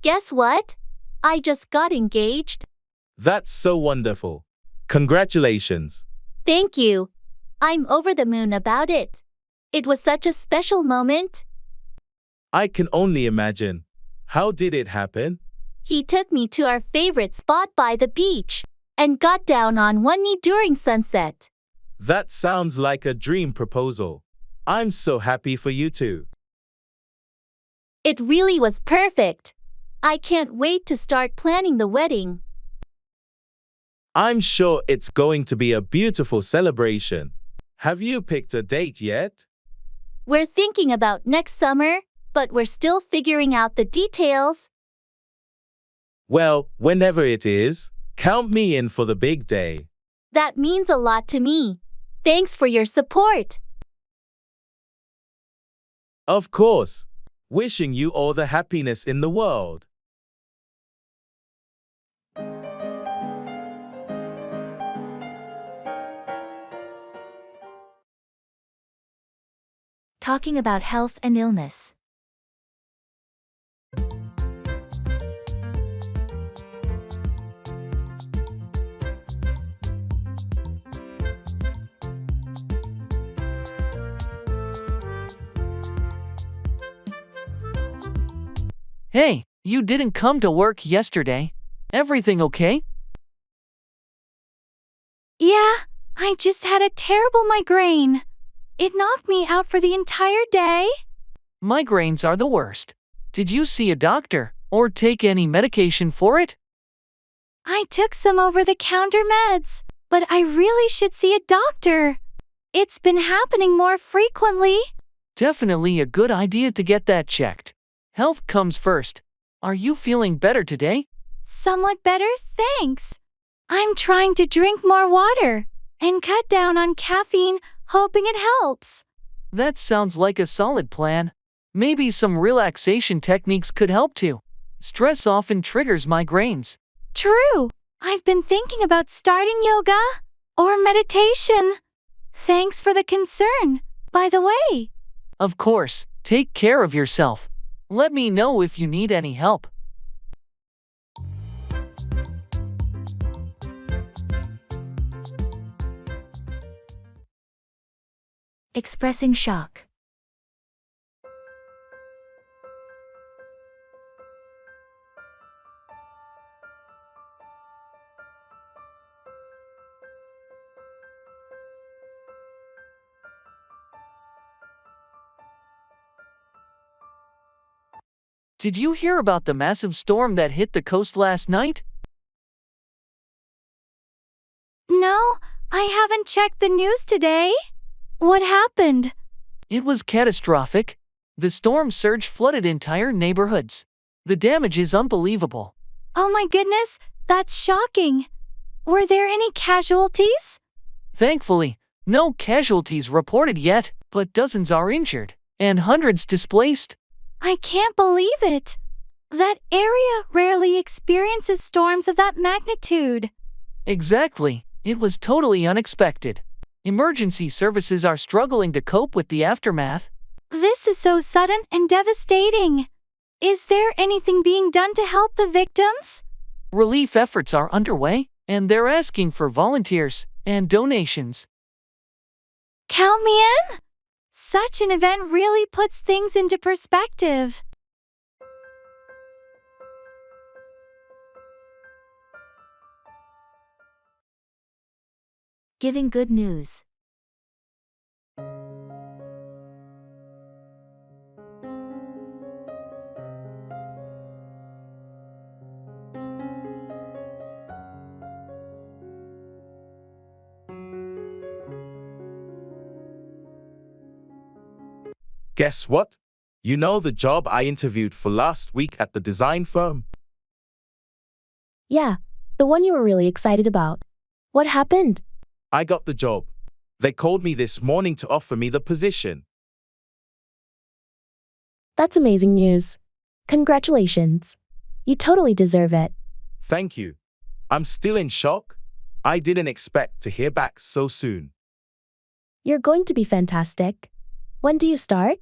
Speaker 4: Guess what? I just got engaged.
Speaker 3: That's so wonderful. Congratulations.
Speaker 4: Thank you. I'm over the moon about it. It was such a special moment.
Speaker 3: I can only imagine. How did it happen?
Speaker 4: He took me to our favorite spot by the beach and got down on one knee during sunset.
Speaker 3: That sounds like a dream proposal. I'm so happy for you two.
Speaker 4: It really was perfect. I can't wait to start planning the wedding.
Speaker 3: I'm sure it's going to be a beautiful celebration. Have you picked a date yet?
Speaker 4: We're thinking about next summer, but we're still figuring out the details.
Speaker 3: Well, whenever it is, count me in for the big day.
Speaker 4: That means a lot to me. Thanks for your support.
Speaker 3: Of course. Wishing you all the happiness in the world.
Speaker 1: Talking about health and illness.
Speaker 10: Hey, you didn't come to work yesterday. Everything okay?
Speaker 5: Yeah, I just had a terrible migraine. It knocked me out for the entire day.
Speaker 10: Migraines are the worst. Did you see a doctor or take any medication for it?
Speaker 5: I took some over-the-counter meds, but I really should see a doctor. It's been happening more frequently.
Speaker 10: Definitely a good idea to get that checked. Health comes first. Are you feeling better today?
Speaker 5: Somewhat better, thanks. I'm trying to drink more water and cut down on caffeine, hoping it helps.
Speaker 10: That sounds like a solid plan. Maybe some relaxation techniques could help too. Stress often triggers migraines.
Speaker 5: True. I've been thinking about starting yoga or meditation. Thanks for the concern, by the way.
Speaker 10: Of course, take care of yourself. Let me know if you need any help.
Speaker 1: Expressing shock.
Speaker 10: Did you hear about the massive storm that hit the coast last night?
Speaker 5: No, I haven't checked the news today. What happened?
Speaker 10: It was catastrophic. The storm surge flooded entire neighborhoods. The damage is unbelievable.
Speaker 5: Oh my goodness, that's shocking. Were there any casualties?
Speaker 10: Thankfully, no casualties reported yet, but dozens are injured, and hundreds displaced.
Speaker 5: I can't believe it. That area rarely experiences storms of that magnitude.
Speaker 10: Exactly. It was totally unexpected. Emergency services are struggling to cope with the aftermath.
Speaker 5: This is so sudden and devastating. Is there anything being done to help the victims?
Speaker 10: Relief efforts are underway, and they're asking for volunteers and donations.
Speaker 5: Count me in? Such an event really puts things into perspective.
Speaker 1: Giving good news.
Speaker 3: Guess what? You know the job I interviewed for last week at the design firm?
Speaker 13: Yeah, the one you were really excited about. What happened?
Speaker 3: I got the job. They called me this morning to offer me the position.
Speaker 13: That's amazing news. Congratulations. You totally deserve it.
Speaker 3: Thank you. I'm still in shock. I didn't expect to hear back so soon.
Speaker 13: You're going to be fantastic. When do you start?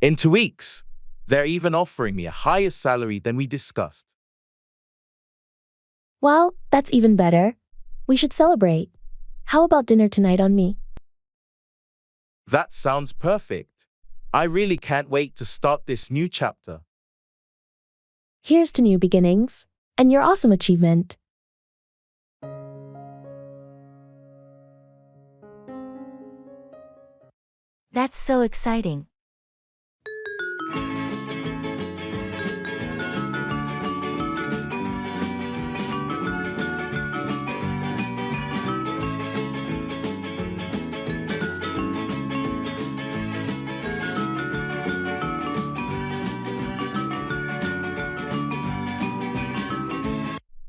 Speaker 3: In 2 weeks. They're even offering me a higher salary than we discussed.
Speaker 13: Well, that's even better. We should celebrate. How about dinner tonight on me?
Speaker 3: That sounds perfect. I really can't wait to start this new chapter.
Speaker 13: Here's to new beginnings and your awesome achievement.
Speaker 1: That's so exciting.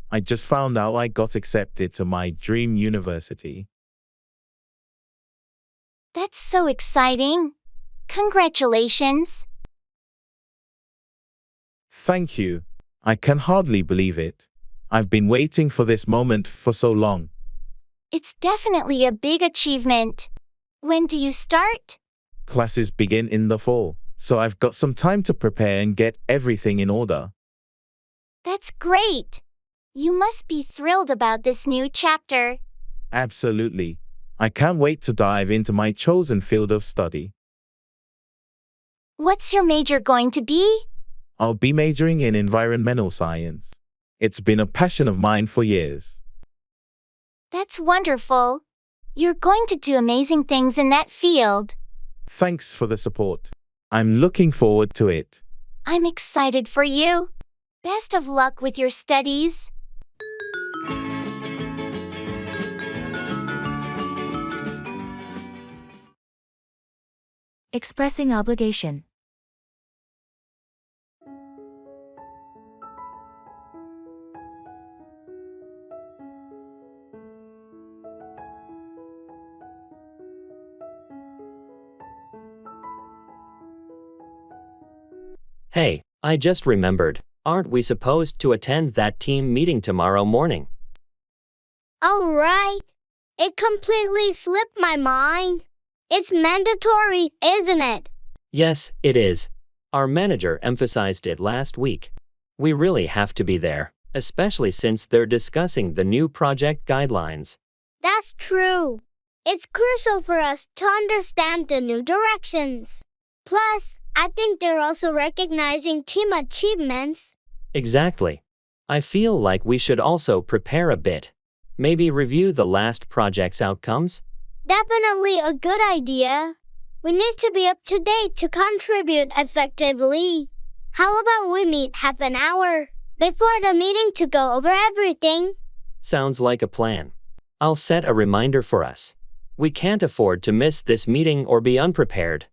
Speaker 3: I just found out I got accepted to my dream university.
Speaker 4: That's so exciting. Congratulations.
Speaker 3: Thank you. I can hardly believe it. I've been waiting for this moment for so long.
Speaker 4: It's definitely a big achievement. When do you start?
Speaker 3: Classes begin in the fall, so I've got some time to prepare and get everything in order.
Speaker 4: That's great. You must be thrilled about this new chapter.
Speaker 3: Absolutely. I can't wait to dive into my chosen field of study.
Speaker 4: What's your major going to be?
Speaker 3: I'll be majoring in environmental science. It's been a passion of mine for years.
Speaker 4: That's wonderful. You're going to do amazing things in that field.
Speaker 3: Thanks for the support. I'm looking forward to it.
Speaker 4: I'm excited for you. Best of luck with your studies.
Speaker 1: Expressing obligation.
Speaker 6: Hey, I just remembered. Aren't we supposed to attend that team meeting tomorrow morning?
Speaker 12: All right. It completely slipped my mind. It's mandatory, isn't it?
Speaker 6: Yes, it is. Our manager emphasized it last week. We really have to be there, especially since they're discussing the new project guidelines.
Speaker 12: That's true. It's crucial for us to understand the new directions. Plus, I think they're also recognizing team achievements.
Speaker 6: Exactly. I feel like we should also prepare a bit. Maybe review the last project's outcomes?
Speaker 12: Definitely a good idea. We need to be up to date to contribute effectively. How about we meet half an hour before the meeting to go over everything?
Speaker 6: Sounds like a plan. I'll set a reminder for us. We can't afford to miss this meeting or be unprepared.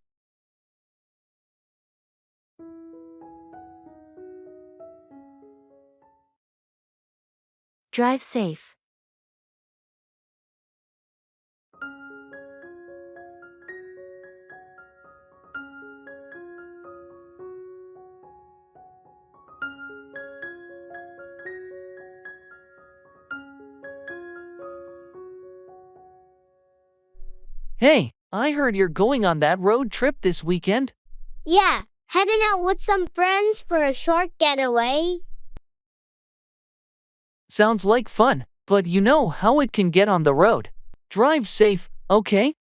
Speaker 1: Drive safe.
Speaker 10: Hey, I heard you're going on that road trip this weekend.
Speaker 12: Yeah, heading out with some friends for a short getaway.
Speaker 10: Sounds like fun, but you know how it can get on the road. Drive safe, okay?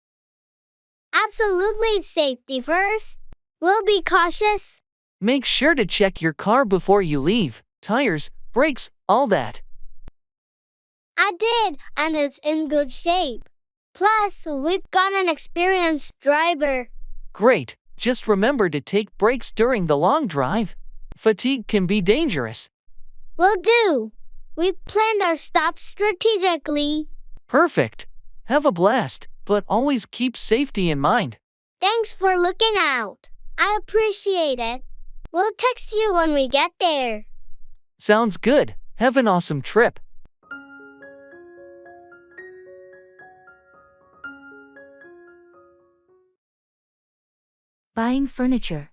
Speaker 12: Absolutely, safety first. We'll be cautious.
Speaker 10: Make sure to check your car before you leave. Tires, brakes, all that.
Speaker 12: I did, and it's in good shape. Plus, we've got an experienced driver.
Speaker 10: Great, just remember to take breaks during the long drive. Fatigue can be dangerous.
Speaker 12: Will do. We've planned our stops strategically.
Speaker 10: Perfect. Have a blast, but always keep safety in mind.
Speaker 12: Thanks for looking out. I appreciate it. We'll text you when we get there.
Speaker 10: Sounds good. Have an awesome trip.
Speaker 1: Buying furniture.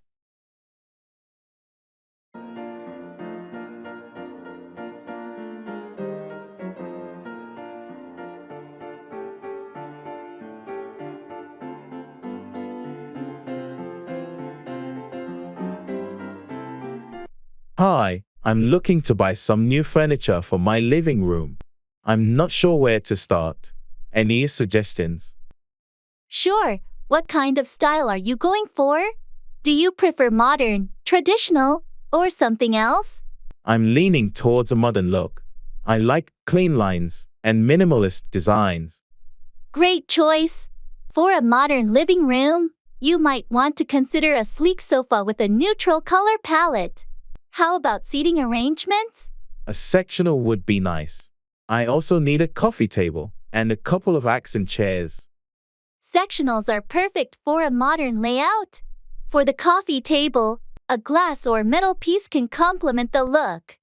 Speaker 3: Hi, I'm looking to buy some new furniture for my living room. I'm not sure where to start. Any suggestions?
Speaker 4: Sure. What kind of style are you going for? Do you prefer modern, traditional, or something else?
Speaker 3: I'm leaning towards a modern look. I like clean lines and minimalist designs.
Speaker 4: Great choice. For a modern living room, you might want to consider a sleek sofa with a neutral color palette. How about seating arrangements?
Speaker 3: A sectional would be nice. I also need a coffee table and a couple of accent chairs.
Speaker 4: Sectionals are perfect for a modern layout. For the coffee table, a glass or metal piece can complement the look.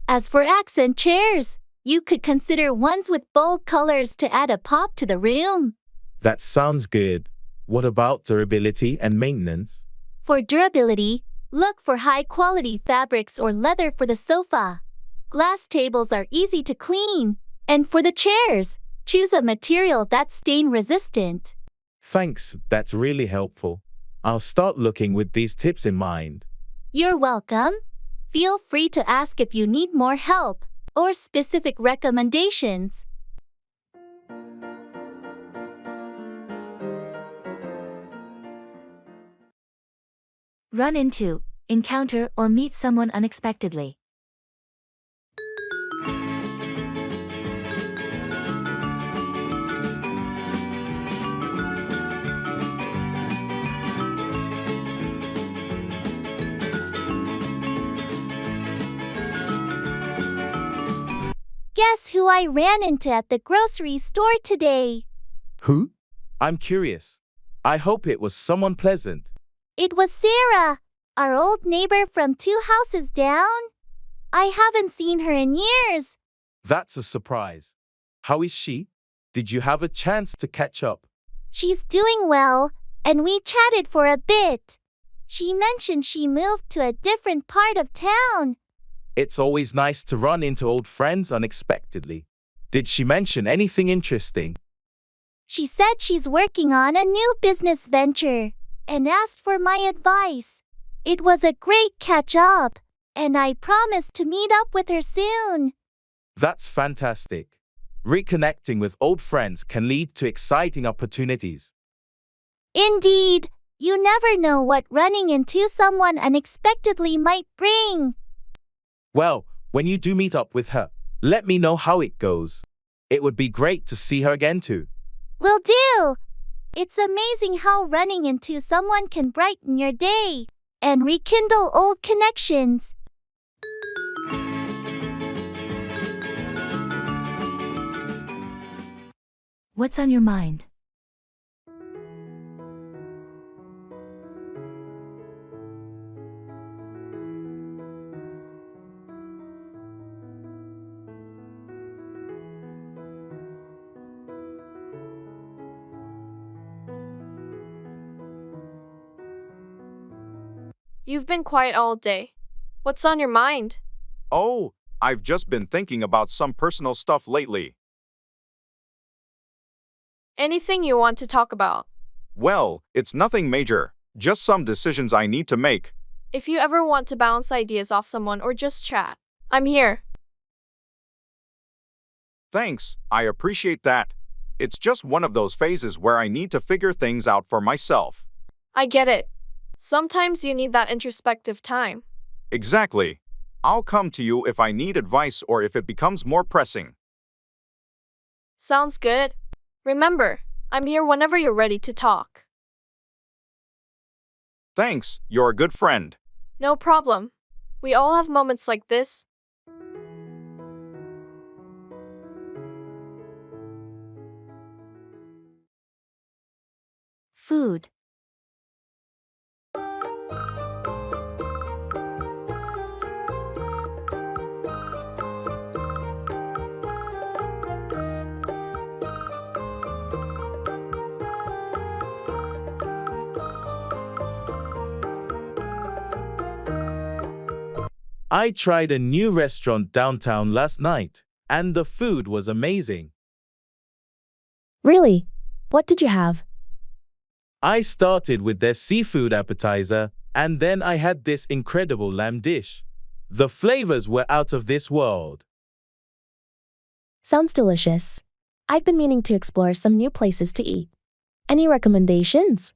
Speaker 4: As for accent chairs, you could consider ones with bold colors to add a pop to the room.
Speaker 3: That sounds good. What about durability and maintenance?
Speaker 4: For durability, look for high-quality fabrics or leather for the sofa. Glass tables are easy to clean. And for the chairs, choose a material that's stain-resistant.
Speaker 3: Thanks, that's really helpful. I'll start looking with these tips in mind.
Speaker 4: You're welcome. Feel free to ask if you need more help or specific recommendations.
Speaker 1: Run into, encounter, or meet someone unexpectedly.
Speaker 4: Guess who I ran into at the grocery store today?
Speaker 3: Who? I'm curious. I hope it was someone pleasant.
Speaker 4: It was Sarah, our old neighbor from 2 houses down. I haven't seen her in years.
Speaker 3: That's a surprise. How is she? Did you have a chance to catch up?
Speaker 4: She's doing well, and we chatted for a bit. She mentioned she moved to a different part of town.
Speaker 3: It's always nice to run into old friends unexpectedly. Did she mention anything interesting?
Speaker 4: She said she's working on a new business venture and asked for my advice. It was a great catch-up, and I promised to meet up with her soon.
Speaker 3: That's fantastic. Reconnecting with old friends can lead to exciting opportunities.
Speaker 4: Indeed, you never know what running into someone unexpectedly might bring.
Speaker 3: Well, when you do meet up with her, let me know how it goes. It would be great to see her again too.
Speaker 4: Will do. It's amazing how running into someone can brighten your day and rekindle old connections.
Speaker 1: What's on your mind?
Speaker 8: You've been quiet all day. What's on your mind?
Speaker 7: Oh, I've just been thinking about some personal stuff lately.
Speaker 8: Anything you want to talk about?
Speaker 7: Well, it's nothing major, just some decisions I need to make.
Speaker 8: If you ever want to bounce ideas off someone or just chat, I'm here.
Speaker 7: Thanks, I appreciate that. It's just one of those phases where I need to figure things out for myself.
Speaker 8: I get it. Sometimes you need that introspective time.
Speaker 7: Exactly. I'll come to you if I need advice or if it becomes more pressing.
Speaker 8: Sounds good. Remember, I'm here whenever you're ready to talk.
Speaker 7: Thanks, you're a good friend.
Speaker 8: No problem. We all have moments like this.
Speaker 1: Food.
Speaker 3: I tried a new restaurant downtown last night, and the food was amazing.
Speaker 13: Really? What did you have?
Speaker 3: I started with their seafood appetizer, and then I had this incredible lamb dish. The flavors were out of this world.
Speaker 13: Sounds delicious. I've been meaning to explore some new places to eat. Any recommendations?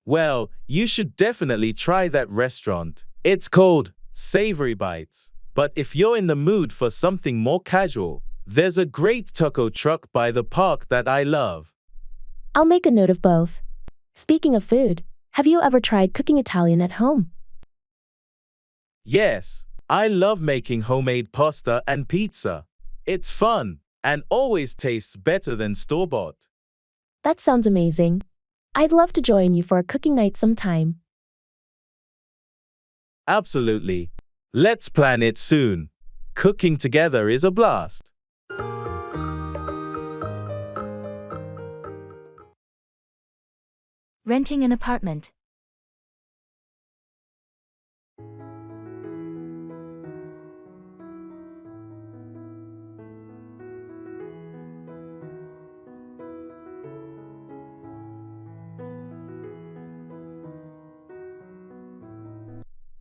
Speaker 3: Well, you should definitely try that restaurant. It's called Savory Bites. But if you're in the mood for something more casual, there's a great taco truck by the park that I love.
Speaker 13: I'll make a note of both. Speaking of food, have you ever tried cooking Italian at home?
Speaker 3: Yes, I love making homemade pasta and pizza. It's fun and always tastes better than store-bought.
Speaker 13: That sounds amazing. I'd love to join you for a cooking night sometime.
Speaker 3: Absolutely. Let's plan it soon. Cooking together is a blast.
Speaker 1: Renting an apartment.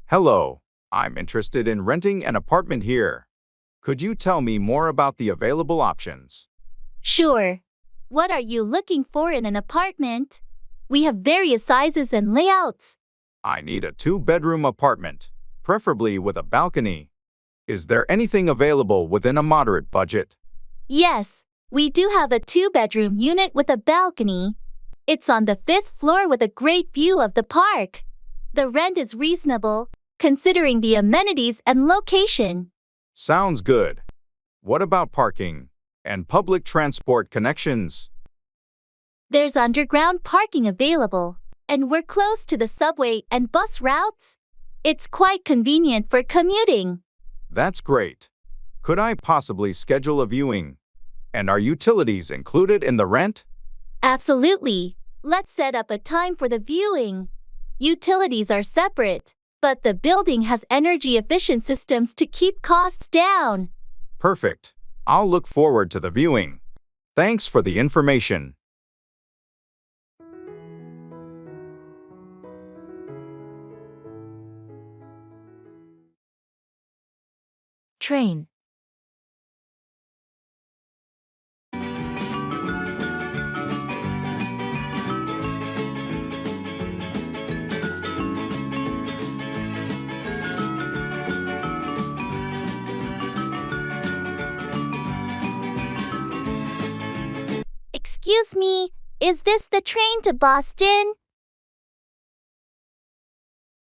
Speaker 7: Hello, I'm interested in renting an apartment here. Could you tell me more about the available options?
Speaker 4: Sure. What are you looking for in an apartment? We have various sizes and layouts.
Speaker 7: I need a two-bedroom apartment, preferably with a balcony. Is there anything available within a moderate budget?
Speaker 4: Yes, we do have a 2-bedroom unit with a balcony. It's on the 5th floor with a great view of the park. The rent is reasonable, considering the amenities and location.
Speaker 7: Sounds good. What about parking and public transport connections?
Speaker 4: There's underground parking available, and we're close to the subway and bus routes. It's quite convenient for commuting.
Speaker 7: That's great. Could I possibly schedule a viewing? And are utilities included in the rent?
Speaker 4: Absolutely. Let's set up a time for the viewing. Utilities are separate, but the building has energy-efficient systems to keep costs down.
Speaker 7: Perfect. I'll look forward to the viewing. Thanks for the information.
Speaker 1: Train.
Speaker 4: Is this the train to Boston?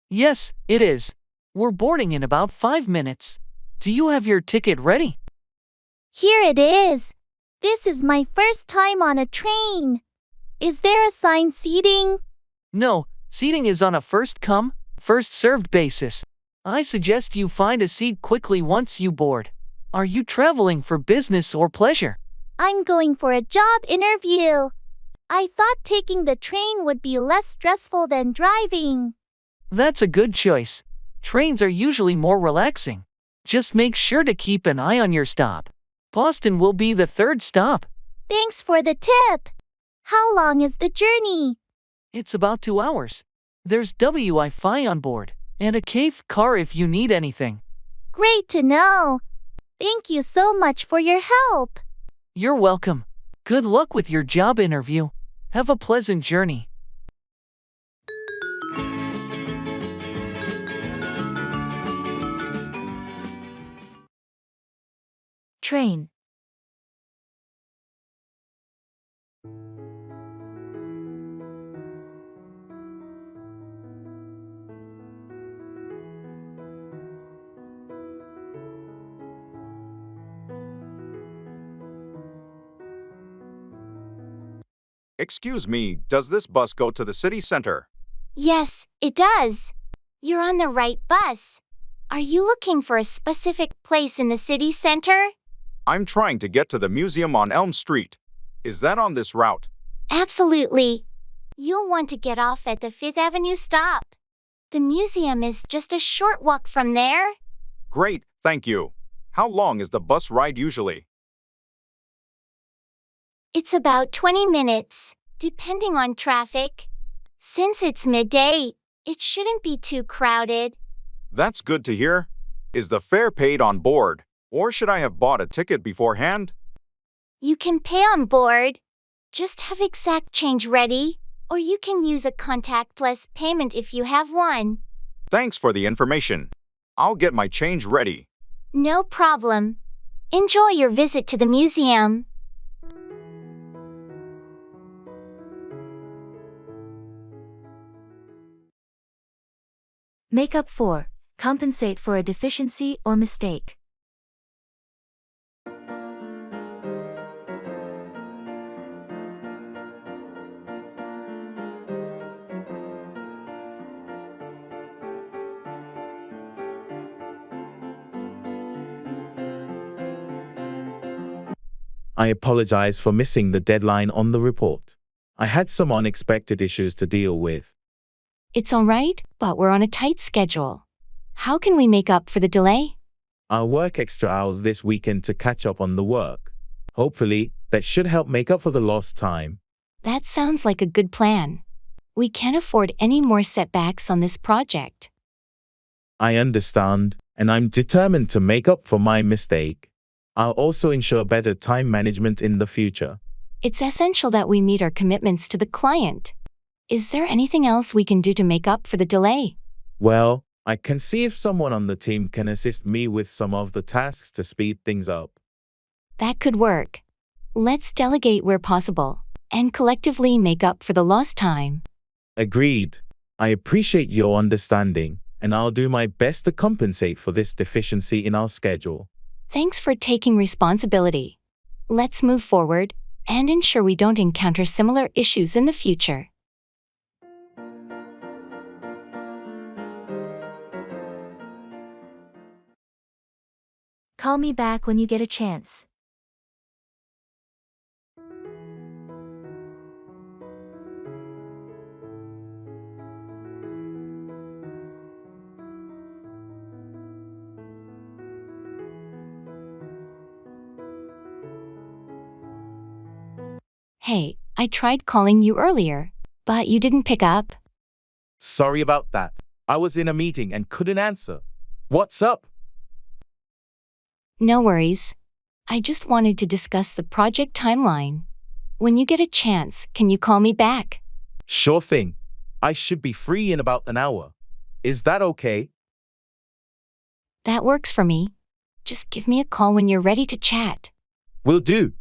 Speaker 10: Yes, it is. We're boarding in about 5 minutes. Do you have your ticket ready?
Speaker 4: Here it is. This is my first time on a train. Is there assigned seating?
Speaker 10: No, seating is on a first come, first served basis. I suggest you find a seat quickly once you board. Are you traveling for business or pleasure?
Speaker 4: I'm going for a job interview. I thought taking the train would be less stressful than driving.
Speaker 10: That's a good choice. Trains are usually more relaxing. Just make sure to keep an eye on your stop. Boston will be the third stop.
Speaker 4: Thanks for the tip. How long is the journey?
Speaker 10: It's about 2 hours. There's Wi-Fi on board, and a cave car if you need anything.
Speaker 4: Great to know. Thank you so much for your help.
Speaker 10: You're welcome. Good luck with your job interview. Have a pleasant journey.
Speaker 1: Train.
Speaker 7: Excuse me, does this bus go to the city center?
Speaker 4: Yes, it does. You're on the right bus. Are you looking for a specific place in the city center?
Speaker 7: I'm trying to get to the museum on Elm Street. Is that on this route?
Speaker 4: Absolutely. You'll want to get off at the 5th Avenue stop. The museum is just a short walk from there.
Speaker 7: Great, thank you. How long is the bus ride usually?
Speaker 4: It's about 20 minutes, depending on traffic. Since it's midday, it shouldn't be too crowded.
Speaker 7: That's good to hear. Is the fare paid on board, or should I have bought a ticket beforehand?
Speaker 4: You can pay on board. Just have exact change ready, or you can use a contactless payment if you have one.
Speaker 7: Thanks for the information. I'll get my change ready.
Speaker 4: No problem. Enjoy your visit to the museum.
Speaker 1: Make up for. Compensate for a deficiency or mistake.
Speaker 3: I apologize for missing the deadline on the report. I had some unexpected issues to deal with.
Speaker 9: It's all right, but we're on a tight schedule. How can we make up for the delay?
Speaker 3: I'll work extra hours this weekend to catch up on the work. Hopefully, that should help make up for the lost time.
Speaker 9: That sounds like a good plan. We can't afford any more setbacks on this project.
Speaker 3: I understand, and I'm determined to make up for my mistake. I'll also ensure better time management in the future.
Speaker 9: It's essential that we meet our commitments to the client. Is there anything else we can do to make up for the delay?
Speaker 3: Well, I can see if someone on the team can assist me with some of the tasks to speed things up.
Speaker 9: That could work. Let's delegate where possible and collectively make up for the lost time.
Speaker 3: Agreed. I appreciate your understanding, and I'll do my best to compensate for this deficiency in our schedule.
Speaker 9: Thanks for taking responsibility. Let's move forward and ensure we don't encounter similar issues in the future.
Speaker 1: Call me back when you get a chance.
Speaker 9: Hey, I tried calling you earlier, but you didn't pick up.
Speaker 3: Sorry about that. I was in a meeting and couldn't answer. What's up?
Speaker 9: No worries. I just wanted to discuss the project timeline. When you get a chance, can you call me back?
Speaker 3: Sure thing. I should be free in about an hour. Is that okay?
Speaker 9: That works for me. Just give me a call when you're ready to chat.
Speaker 3: Will do.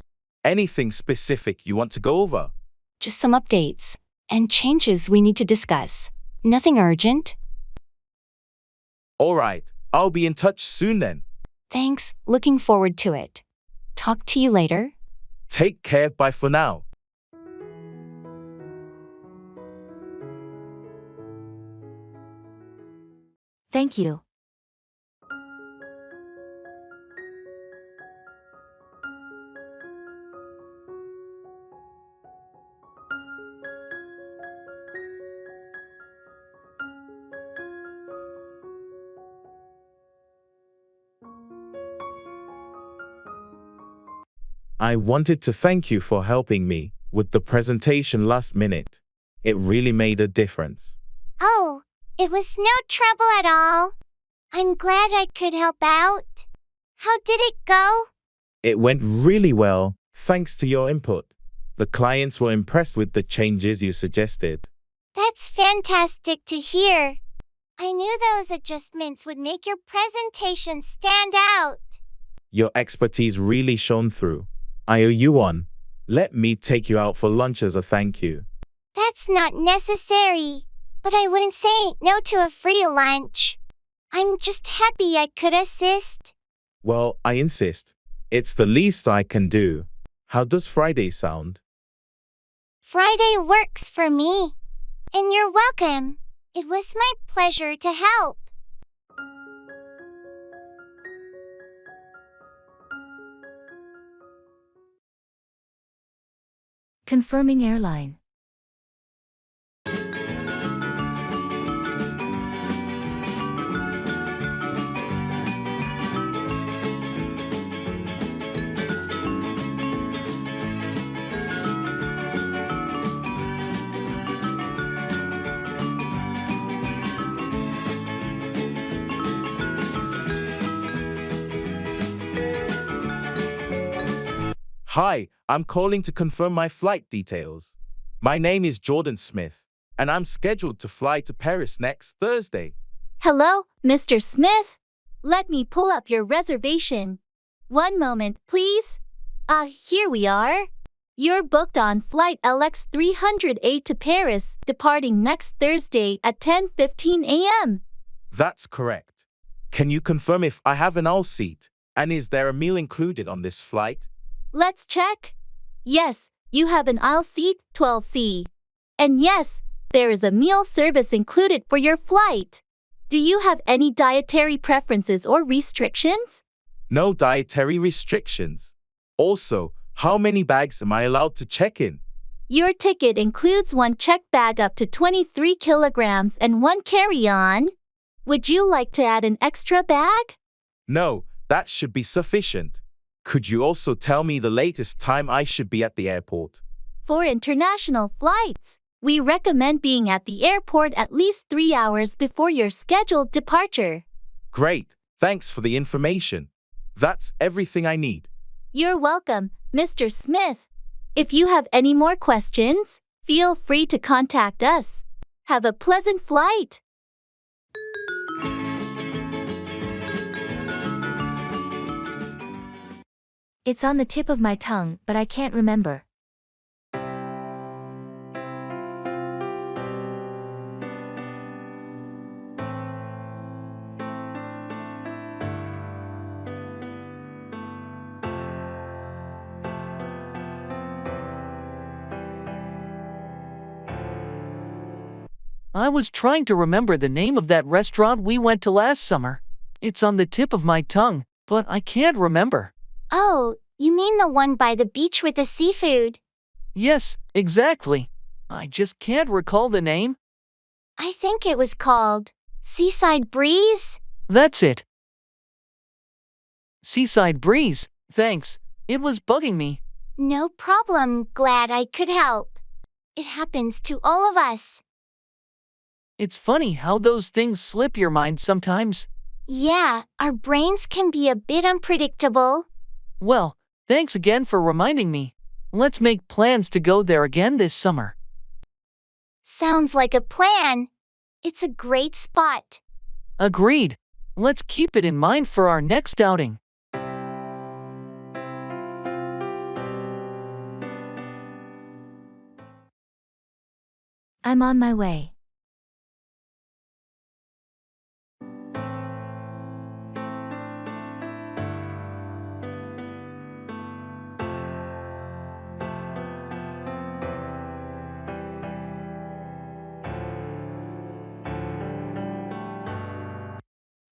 Speaker 3: Anything specific you want to go over?
Speaker 9: Just some updates and changes we need to discuss. Nothing urgent.
Speaker 3: All right, I'll be in touch soon then.
Speaker 9: Thanks, looking forward to it. Talk to you later.
Speaker 3: Take care, bye for now.
Speaker 1: Thank you.
Speaker 3: I wanted to thank you for helping me with the presentation last minute. It really made a difference.
Speaker 4: Oh, it was no trouble at all. I'm glad I could help out. How did it go?
Speaker 3: It went really well, thanks to your input. The clients were impressed with the changes you suggested.
Speaker 4: That's fantastic to hear. I knew those adjustments would make your presentation stand out.
Speaker 3: Your expertise really shone through. I owe you one. Let me take you out for lunch as a thank you.
Speaker 4: That's not necessary, but I wouldn't say no to a free lunch. I'm just happy I could assist.
Speaker 3: Well, I insist. It's the least I can do. How does Friday sound?
Speaker 4: Friday works for me. And you're welcome. It was my pleasure to help.
Speaker 1: Confirming airline.
Speaker 3: Hi, I'm calling to confirm my flight details. My name is Jordan Smith, and I'm scheduled to fly to Paris next Thursday.
Speaker 5: Hello, Mr. Smith. Let me pull up your reservation. One moment, please. Here we are. You're booked on flight LX 308 to Paris, departing next Thursday at 10:15 a.m.
Speaker 3: That's correct. Can you confirm if I have an aisle seat, and is there a meal included on this flight?
Speaker 5: Let's check. Yes, you have an aisle seat 12C. And yes, there is a meal service included for your flight. Do you have any dietary preferences or restrictions?
Speaker 3: No dietary restrictions. Also, how many bags am I allowed to check in?
Speaker 5: Your ticket includes one check bag up to 23 kilograms and one carry-on. Would you like to add an extra bag?
Speaker 3: No, that should be sufficient. Could you also tell me the latest time I should be at the airport?
Speaker 5: For international flights, we recommend being at the airport at least 3 hours before your scheduled departure.
Speaker 3: Great, thanks for the information. That's everything I need.
Speaker 5: You're welcome, Mr. Smith. If you have any more questions, feel free to contact us. Have a pleasant flight.
Speaker 1: It's on the tip of my tongue, but I can't remember.
Speaker 10: I was trying to remember the name of that restaurant we went to last summer. It's on the tip of my tongue, but I can't remember.
Speaker 4: Oh, you mean the one by the beach with the seafood?
Speaker 10: Yes, exactly. I just can't recall the name.
Speaker 4: I think it was called Seaside Breeze.
Speaker 10: That's it. Seaside Breeze, thanks. It was bugging me.
Speaker 4: No problem, glad I could help. It happens to all of us.
Speaker 10: It's funny how those things slip your mind sometimes.
Speaker 4: Yeah, our brains can be a bit unpredictable.
Speaker 10: Well, thanks again for reminding me. Let's make plans to go there again this summer.
Speaker 4: Sounds like a plan. It's a great spot.
Speaker 10: Agreed. Let's keep it in mind for our next outing.
Speaker 1: I'm on my way.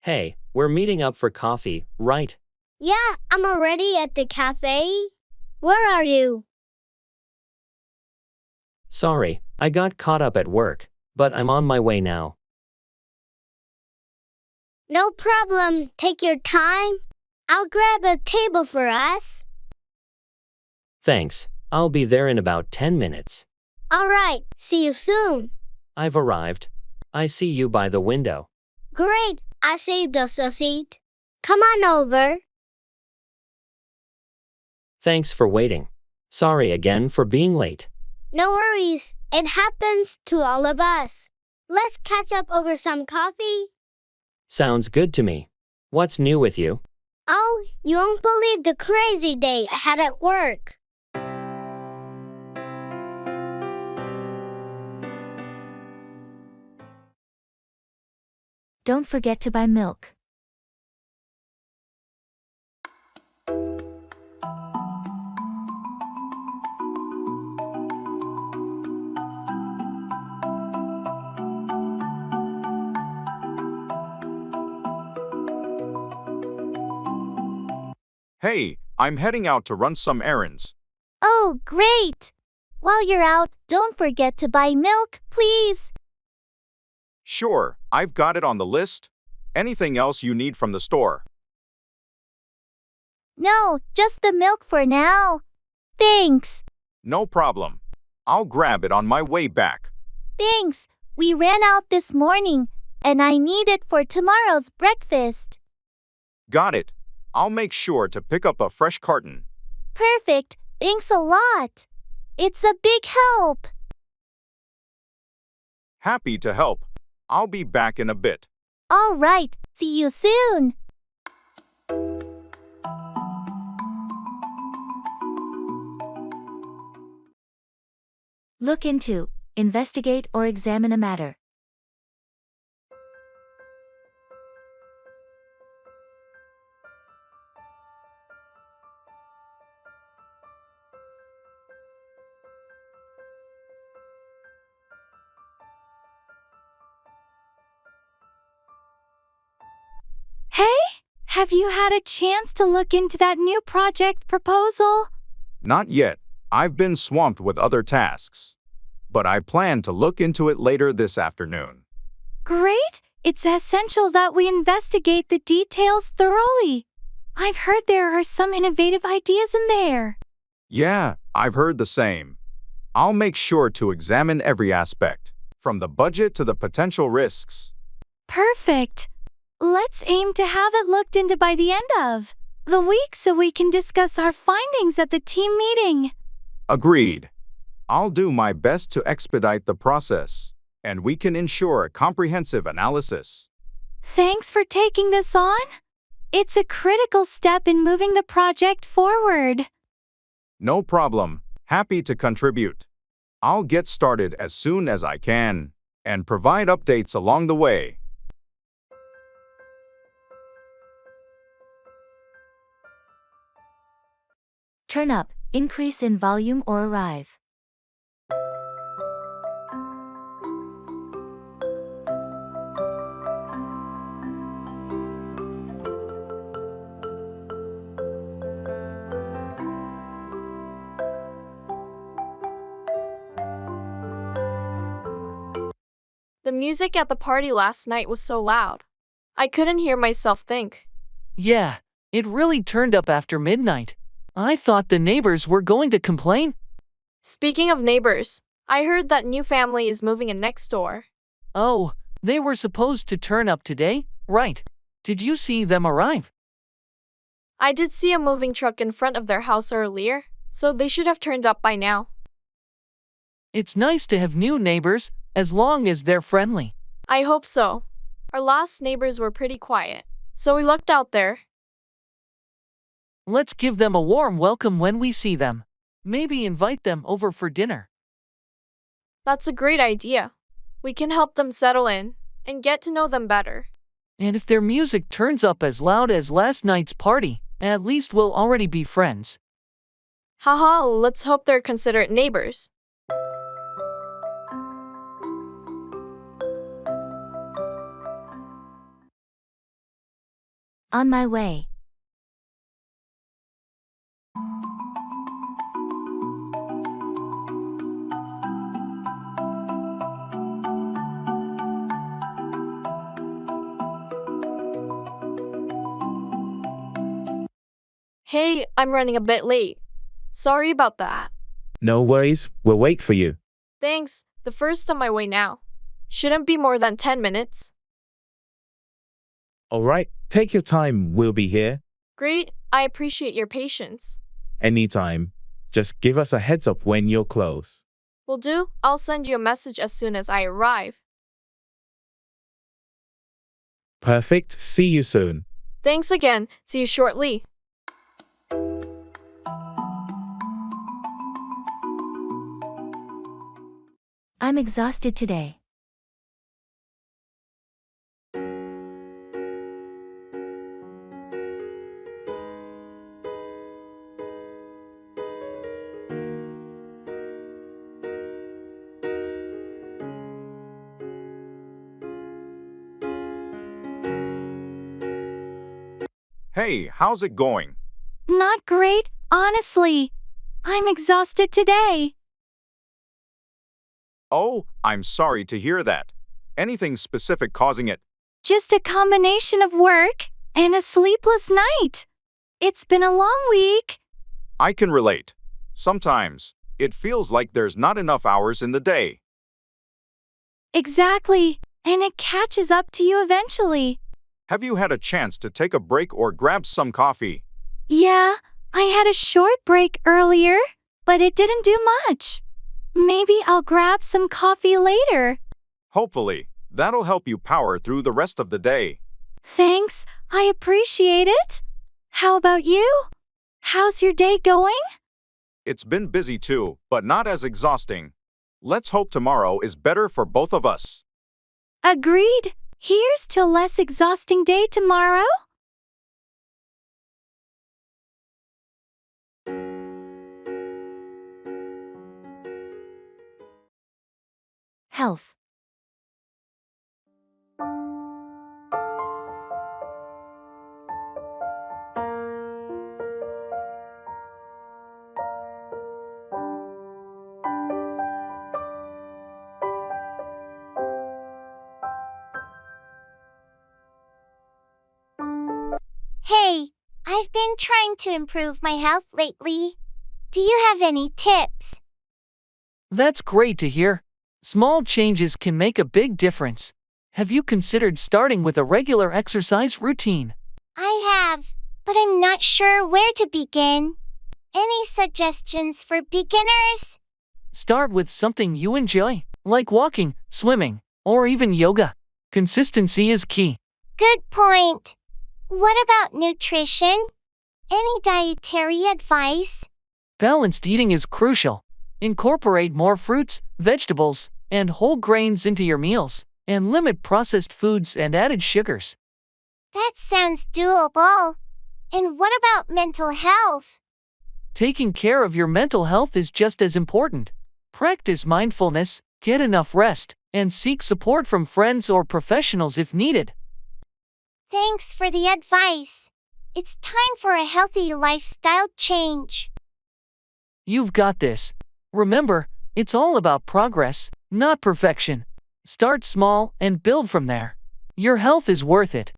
Speaker 6: Hey, we're meeting up for coffee, right?
Speaker 12: Yeah, I'm already at the cafe. Where are you?
Speaker 6: Sorry, I got caught up at work, but I'm on my way now.
Speaker 12: No problem. Take your time. I'll grab a table for us.
Speaker 6: Thanks, I'll be there in about 10 minutes.
Speaker 12: All right, see you soon.
Speaker 6: I've arrived. I see you by the window.
Speaker 12: Great, I saved us a seat. Come on over.
Speaker 6: Thanks for waiting. Sorry again for being late.
Speaker 12: No worries, it happens to all of us. Let's catch up over some coffee.
Speaker 6: Sounds good to me. What's new with you?
Speaker 12: Oh, you won't believe the crazy day I had at work.
Speaker 1: Don't forget to buy milk.
Speaker 7: Hey, I'm heading out to run some errands.
Speaker 4: Oh, great! While you're out, don't forget to buy milk, please.
Speaker 7: Sure, I've got it on the list. Anything else you need from the store?
Speaker 4: No, just the milk for now. Thanks.
Speaker 7: No problem. I'll grab it on my way back.
Speaker 4: Thanks. We ran out this morning, and I need it for tomorrow's breakfast.
Speaker 7: Got it. I'll make sure to pick up a fresh carton.
Speaker 4: Perfect. Thanks a lot. It's a big help.
Speaker 7: Happy to help. I'll be back in a bit.
Speaker 4: All right. See you soon.
Speaker 1: Look into, investigate or examine a matter.
Speaker 5: Hey, have you had a chance to look into that new project proposal?
Speaker 7: Not yet. I've been swamped with other tasks. But I plan to look into it later this afternoon.
Speaker 5: Great! It's essential that we investigate the details thoroughly. I've heard there are some innovative ideas in there.
Speaker 7: Yeah, I've heard the same. I'll make sure to examine every aspect, from the budget to the potential risks.
Speaker 5: Perfect. Let's aim to have it looked into by the end of the week so we can discuss our findings at the team meeting.
Speaker 7: Agreed. I'll do my best to expedite the process, and we can ensure a comprehensive analysis.
Speaker 5: Thanks for taking this on. It's a critical step in moving the project forward.
Speaker 7: No problem. Happy to contribute. I'll get started as soon as I can, and provide updates along the way.
Speaker 1: Turn up, increase in volume or arrive.
Speaker 8: The music at the party last night was so loud. I couldn't hear myself think.
Speaker 10: Yeah, it really turned up after midnight. I thought the neighbors were going to complain.
Speaker 8: Speaking of neighbors, I heard that new family is moving in next door.
Speaker 10: Oh, they were supposed to turn up today, right? Did you see them arrive?
Speaker 8: I did see a moving truck in front of their house earlier, so they should have turned up by now.
Speaker 10: It's nice to have new neighbors, as long as they're friendly.
Speaker 8: I hope so. Our last neighbors were pretty quiet, so we looked out there.
Speaker 10: Let's give them a warm welcome when we see them. Maybe invite them over for dinner.
Speaker 8: That's a great idea. We can help them settle in and get to know them better.
Speaker 10: And if their music turns up as loud as last night's party, at least we'll already be friends.
Speaker 8: Haha, let's hope they're considerate neighbors.
Speaker 1: On my way.
Speaker 8: Hey, I'm running a bit late. Sorry about that.
Speaker 3: No worries, we'll wait for you.
Speaker 8: Thanks, the first on my way now. Shouldn't be more than 10 minutes.
Speaker 3: Alright, take your time, we'll be here.
Speaker 8: Great, I appreciate your patience.
Speaker 3: Anytime. Just give us a heads up when you're close.
Speaker 8: Will do, I'll send you a message as soon as I arrive.
Speaker 3: Perfect, see you soon.
Speaker 8: Thanks again, see you shortly.
Speaker 1: I'm exhausted today.
Speaker 7: Hey, how's it going?
Speaker 5: Not great, honestly. I'm exhausted today.
Speaker 7: Oh, I'm sorry to hear that. Anything specific causing it?
Speaker 5: Just a combination of work and a sleepless night. It's been a long week.
Speaker 7: I can relate. Sometimes, it feels like there's not enough hours in the day.
Speaker 5: Exactly, and it catches up to you eventually.
Speaker 7: Have you had a chance to take a break or grab some coffee?
Speaker 5: Yeah, I had a short break earlier, but it didn't do much. Maybe I'll grab some coffee later.
Speaker 7: Hopefully, that'll help you power through the rest of the day.
Speaker 5: Thanks, I appreciate it. How about you? How's your day going?
Speaker 7: It's been busy too, but not as exhausting. Let's hope tomorrow is better for both of us.
Speaker 5: Agreed. Here's to a less exhausting day tomorrow.
Speaker 1: Health.
Speaker 4: Hey, I've been trying to improve my health lately. Do you have any tips?
Speaker 10: That's great to hear. Small changes can make a big difference. Have you considered starting with a regular exercise routine?
Speaker 4: I have, but I'm not sure where to begin. Any suggestions for beginners?
Speaker 10: Start with something you enjoy, like walking, swimming, or even yoga. Consistency is key.
Speaker 4: Good point. What about nutrition? Any dietary advice?
Speaker 10: Balanced eating is crucial. Incorporate more fruits, vegetables, and whole grains into your meals, and limit processed foods and added sugars.
Speaker 4: That sounds doable. And what about mental health?
Speaker 10: Taking care of your mental health is just as important. Practice mindfulness, get enough rest, and seek support from friends or professionals if needed.
Speaker 4: Thanks for the advice. It's time for a healthy lifestyle change.
Speaker 10: You've got this. Remember, it's all about progress, not perfection. Start small and build from there. Your health is worth it.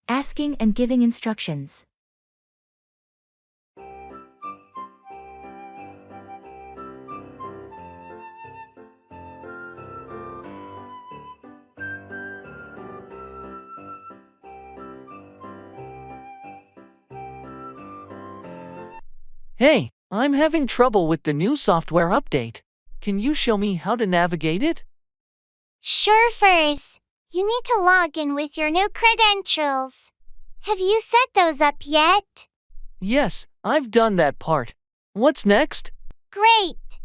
Speaker 1: Asking and giving instructions.
Speaker 10: Hey, I'm having trouble with the new software update. Can you show me how to navigate it?
Speaker 4: Sure, Furs. You need to log in with your new credentials. Have you set those up yet?
Speaker 10: Yes, I've done that part. What's next?
Speaker 4: Great!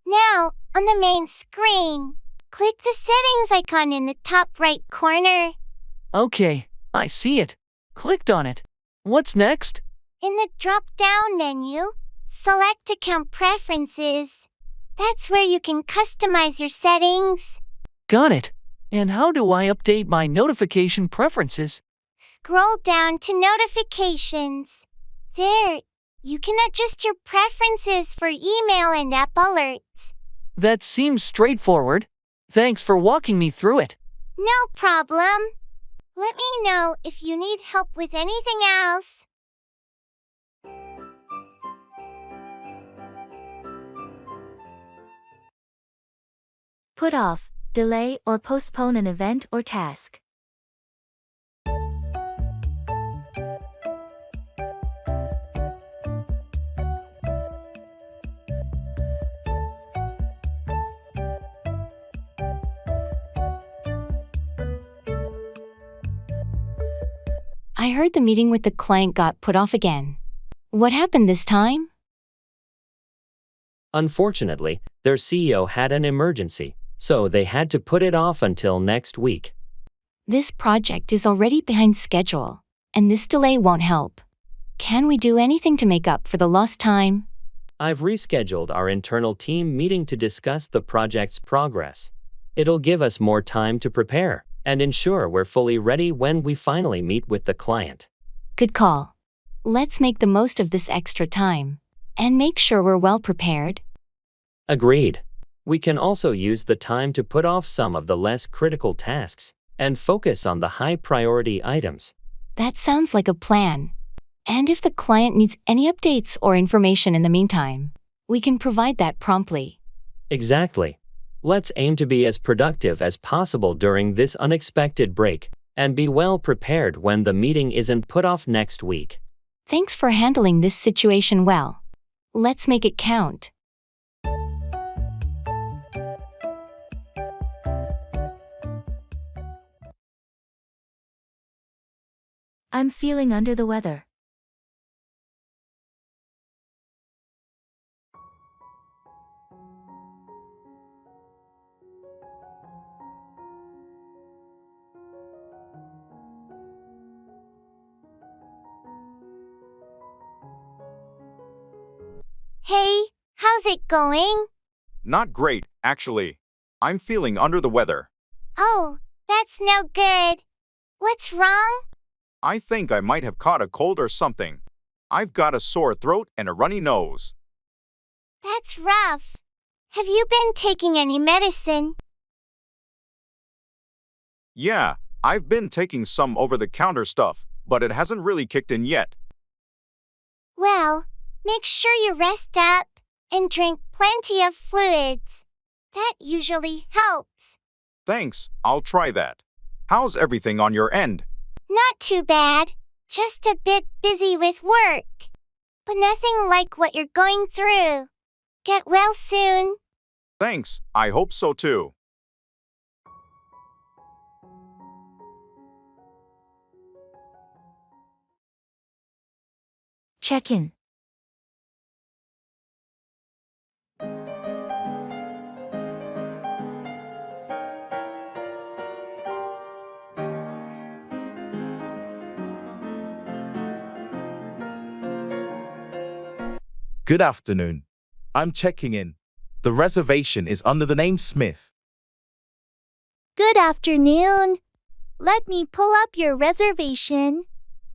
Speaker 4: Now, on the main screen, click the settings icon in the top right corner.
Speaker 10: Okay, I see it. Clicked on it. What's next?
Speaker 4: In the drop-down menu, select Account Preferences. That's where you can customize your settings.
Speaker 10: Got it. And how do I update my notification preferences?
Speaker 4: Scroll down to Notifications. There, you can adjust your preferences for email and app alerts.
Speaker 10: That seems straightforward. Thanks for walking me through it.
Speaker 4: No problem. Let me know if you need help with anything else.
Speaker 1: Put off, delay or postpone an event or task.
Speaker 9: I heard the meeting with the client got put off again. What happened this time?
Speaker 6: Unfortunately, their CEO had an emergency, so they had to put it off until next week.
Speaker 9: This project is already behind schedule, and this delay won't help. Can we do anything to make up for the lost time?
Speaker 6: I've rescheduled our internal team meeting to discuss the project's progress. It'll give us more time to prepare and ensure we're fully ready when we finally meet with the client.
Speaker 9: Good call. Let's make the most of this extra time and make sure we're well prepared.
Speaker 6: Agreed. We can also use the time to put off some of the less critical tasks and focus on the high-priority items.
Speaker 9: That sounds like a plan. And if the client needs any updates or information in the meantime, we can provide that promptly.
Speaker 6: Exactly. Let's aim to be as productive as possible during this unexpected break and be well prepared when the meeting isn't put off next week.
Speaker 9: Thanks for handling this situation well. Let's make it count.
Speaker 1: I'm feeling under the weather.
Speaker 4: Hey, how's it going?
Speaker 7: Not great, actually. I'm feeling under the weather.
Speaker 4: Oh, that's no good. What's wrong?
Speaker 7: I think I might have caught a cold or something. I've got a sore throat and a runny nose.
Speaker 4: That's rough. Have you been taking any medicine?
Speaker 7: Yeah, I've been taking some over-the-counter stuff, but it hasn't really kicked in yet.
Speaker 4: Well, make sure you rest up and drink plenty of fluids. That usually helps.
Speaker 7: Thanks, I'll try that. How's everything on your end?
Speaker 4: Not too bad. Just a bit busy with work. But nothing like what you're going through. Get well soon.
Speaker 7: Thanks, I hope so too.
Speaker 1: Check in.
Speaker 3: Good afternoon. I'm checking in. The reservation is under the name Smith.
Speaker 4: Good afternoon. Let me pull up your reservation.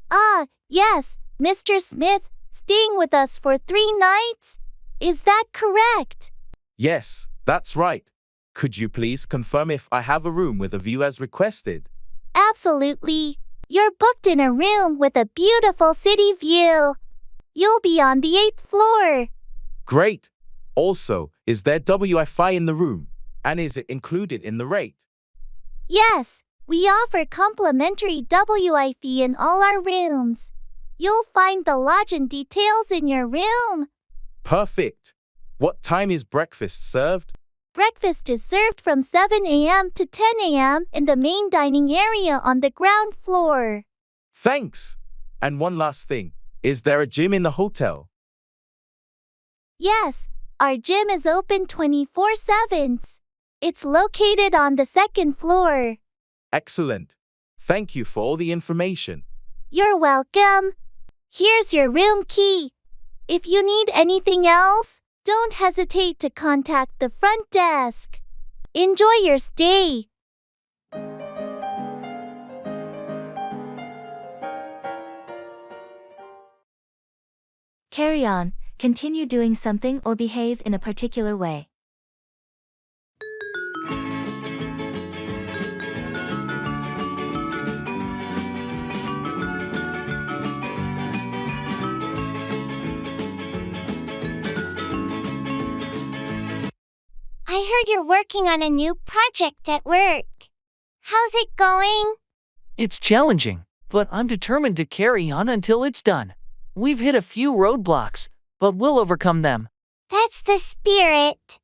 Speaker 4: Ah, yes, Mr. Smith, staying with us for 3 nights? Is that correct?
Speaker 3: Yes, that's right. Could you please confirm if I have a room with a view as requested?
Speaker 4: Absolutely. You're booked in a room with a beautiful city view. You'll be on the 8th floor.
Speaker 3: Great. Also, is there Wi-Fi in the room? And is it included in the rate?
Speaker 4: Yes, we offer complimentary Wi-Fi in all our rooms. You'll find the lodging details in your room.
Speaker 3: Perfect. What time is breakfast served?
Speaker 4: Breakfast is served from 7 a.m. to 10 a.m. in the main dining area on the ground floor.
Speaker 3: Thanks. And one last thing. Is there a gym in the hotel?
Speaker 4: Yes, our gym is open 24/7. It's located on the second floor.
Speaker 3: Excellent. Thank you for all the information.
Speaker 4: You're welcome. Here's your room key. If you need anything else, don't hesitate to contact the front desk. Enjoy your stay.
Speaker 1: Carry on, continue doing something or behave in a particular way.
Speaker 12: I heard you're working on a new project at work. How's it going?
Speaker 10: It's challenging, but I'm determined to carry on until it's done. We've hit a few roadblocks, but we'll overcome them.
Speaker 12: That's the spirit.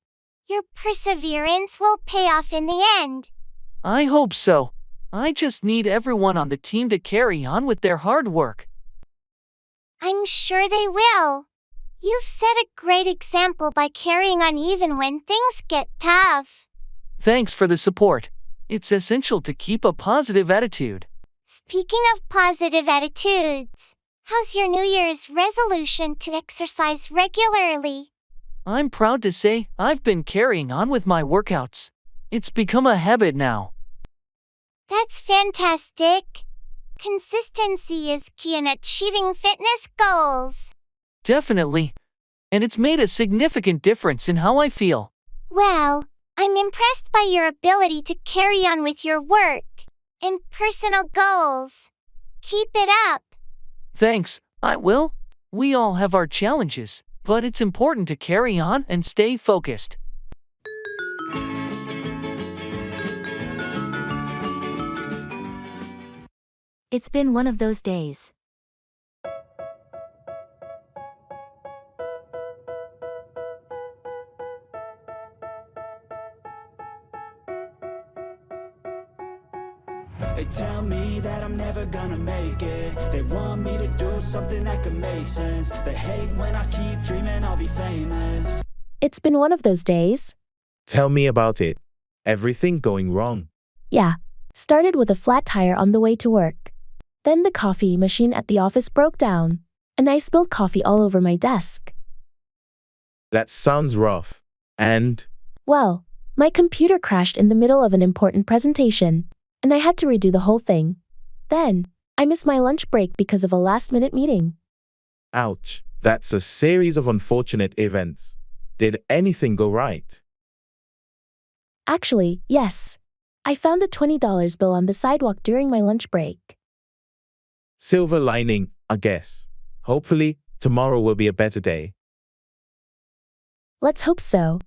Speaker 12: Your perseverance will pay off in the end.
Speaker 10: I hope so. I just need everyone on the team to carry on with their hard work.
Speaker 12: I'm sure they will. You've set a great example by carrying on even when things get tough.
Speaker 10: Thanks for the support. It's essential to keep a positive attitude.
Speaker 12: Speaking of positive attitudes, how's your New Year's resolution to exercise regularly?
Speaker 10: I'm proud to say I've been carrying on with my workouts. It's become a habit now.
Speaker 12: That's fantastic. Consistency is key in achieving fitness goals.
Speaker 10: Definitely. And it's made a significant difference in how I feel.
Speaker 12: Well, I'm impressed by your ability to carry on with your work and personal goals. Keep it up.
Speaker 10: Thanks, I will. We all have our challenges, but it's important to carry on and stay focused.
Speaker 1: It's been one of those days.
Speaker 2: They tell me that I'm never gonna make it. They want me to do something that could make sense. They hate when I keep dreaming I'll be famous.
Speaker 13: It's been one of those days.
Speaker 3: Tell me about it. Everything going wrong?
Speaker 13: Yeah. Started with a flat tire on the way to work. Then the coffee machine at the office broke down, and I spilled coffee all over my desk.
Speaker 3: That sounds rough. And?
Speaker 13: Well, my computer crashed in the middle of an important presentation, and I had to redo the whole thing. Then, I missed my lunch break because of a last-minute meeting.
Speaker 3: Ouch. That's a series of unfortunate events. Did anything go right?
Speaker 13: Actually, yes. I found a $20 bill on the sidewalk during my lunch break.
Speaker 3: Silver lining, I guess. Hopefully, tomorrow will be a better day.
Speaker 13: Let's hope so.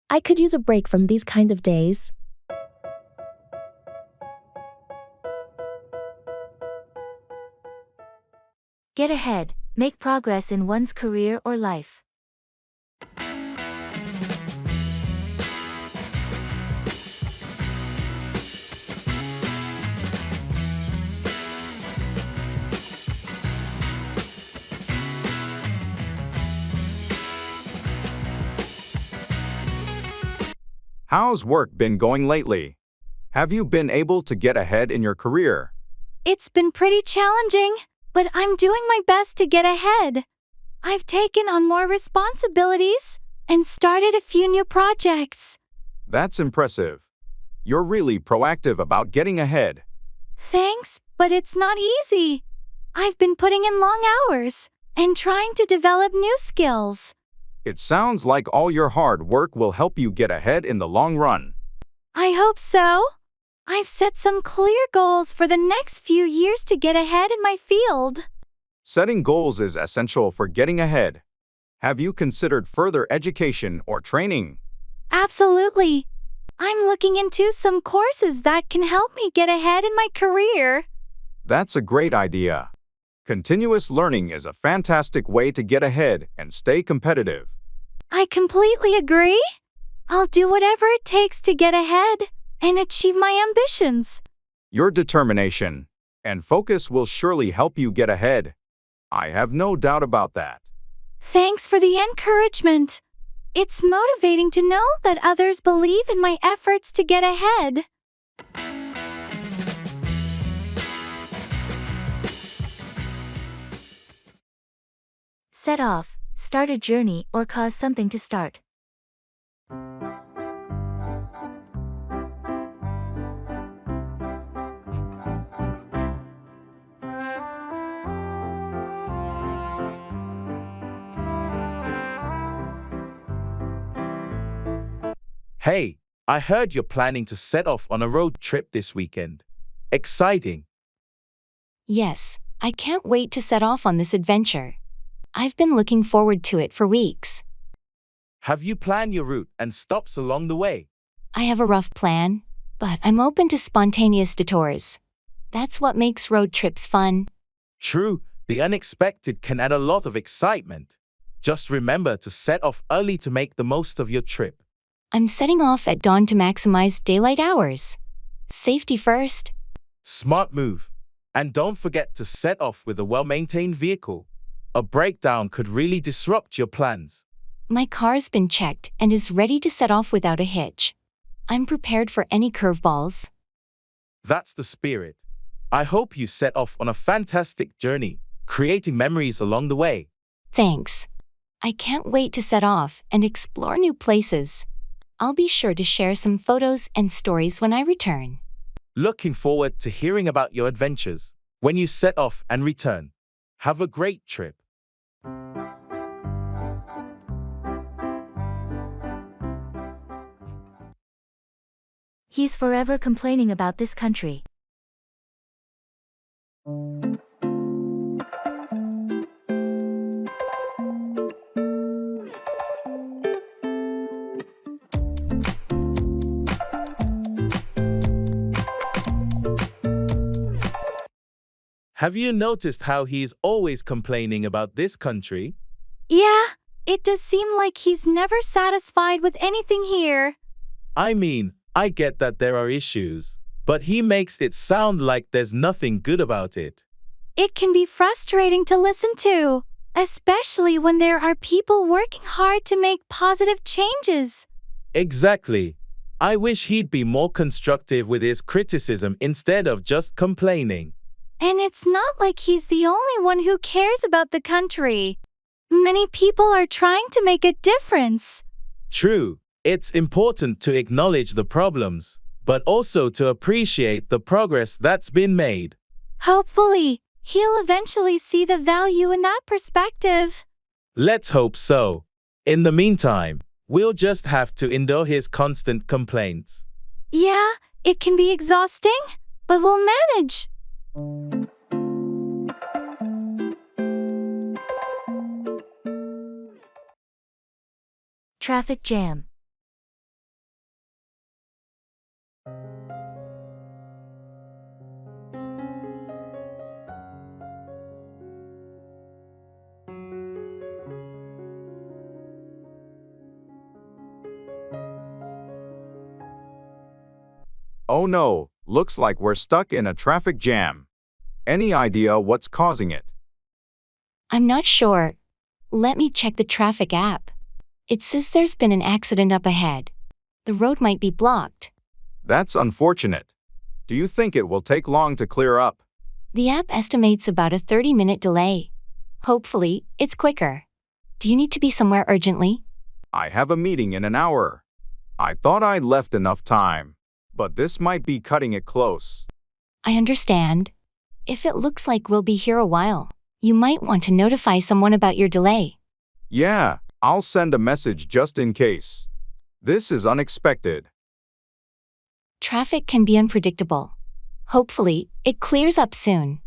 Speaker 13: I could use a break from these kind of days.
Speaker 1: Get ahead, make progress in one's career or life.
Speaker 7: How's work been going lately? Have you been able to get ahead in your career?
Speaker 5: It's been pretty challenging, but I'm doing my best to get ahead. I've taken on more responsibilities and started a few new projects.
Speaker 7: That's impressive. You're really proactive about getting ahead.
Speaker 5: Thanks, but it's not easy. I've been putting in long hours and trying to develop new skills.
Speaker 7: It sounds like all your hard work will help you get ahead in the long run.
Speaker 5: I hope so. I've set some clear goals for the next few years to get ahead in my field.
Speaker 7: Setting goals is essential for getting ahead. Have you considered further education or training?
Speaker 5: Absolutely. I'm looking into some courses that can help me get ahead in my career.
Speaker 7: That's a great idea. Continuous learning is a fantastic way to get ahead and stay competitive.
Speaker 5: I completely agree. I'll do whatever it takes to get ahead and achieve my ambitions.
Speaker 7: Your determination and focus will surely help you get ahead. I have no doubt about that.
Speaker 5: Thanks for the encouragement. It's motivating to know that others believe in my efforts to get ahead.
Speaker 1: Set off, start a journey or cause something to start.
Speaker 3: Hey, I heard you're planning to set off on a road trip this weekend. Exciting.
Speaker 9: Yes, I can't wait to set off on this adventure. I've been looking forward to it for weeks.
Speaker 3: Have you planned your route and stops along the way?
Speaker 9: I have a rough plan, but I'm open to spontaneous detours. That's what makes road trips fun.
Speaker 3: True, the unexpected can add a lot of excitement. Just remember to set off early to make the most of your trip.
Speaker 9: I'm setting off at dawn to maximize daylight hours. Safety first.
Speaker 3: Smart move. And don't forget to set off with a well-maintained vehicle. A breakdown could really disrupt your plans.
Speaker 9: My car's been checked and is ready to set off without a hitch. I'm prepared for any curveballs.
Speaker 3: That's the spirit. I hope you set off on a fantastic journey, creating memories along the way.
Speaker 9: Thanks. I can't wait to set off and explore new places. I'll be sure to share some photos and stories when I return.
Speaker 3: Looking forward to hearing about your adventures when you set off and return. Have a great trip.
Speaker 1: He's forever complaining about this country.
Speaker 3: Have you noticed how he's always complaining about this country?
Speaker 5: Yeah, it does seem like he's never satisfied with anything here.
Speaker 3: I mean, I get that there are issues, but he makes it sound like there's nothing good about it.
Speaker 5: It can be frustrating to listen to, especially when there are people working hard to make positive changes.
Speaker 3: Exactly. I wish he'd be more constructive with his criticism instead of just complaining.
Speaker 5: And it's not like he's the only one who cares about the country. Many people are trying to make a difference.
Speaker 3: True, it's important to acknowledge the problems, but also to appreciate the progress that's been made.
Speaker 5: Hopefully, he'll eventually see the value in that perspective.
Speaker 3: Let's hope so. In the meantime, we'll just have to endure his constant complaints.
Speaker 5: Yeah, it can be exhausting, but we'll manage.
Speaker 1: Traffic jam.
Speaker 7: Oh no, looks like we're stuck in a traffic jam. Any idea what's causing it?
Speaker 9: I'm not sure. Let me check the traffic app. It says there's been an accident up ahead. The road might be blocked.
Speaker 7: That's unfortunate. Do you think it will take long to clear up?
Speaker 9: The app estimates about a 30-minute delay. Hopefully, it's quicker. Do you need to be somewhere urgently?
Speaker 7: I have a meeting in an hour. I thought I'd left enough time, but this might be cutting it close.
Speaker 9: I understand. If it looks like we'll be here a while, you might want to notify someone about your delay.
Speaker 7: Yeah, I'll send a message just in case. This is unexpected.
Speaker 9: Traffic can be unpredictable. Hopefully, it clears up soon.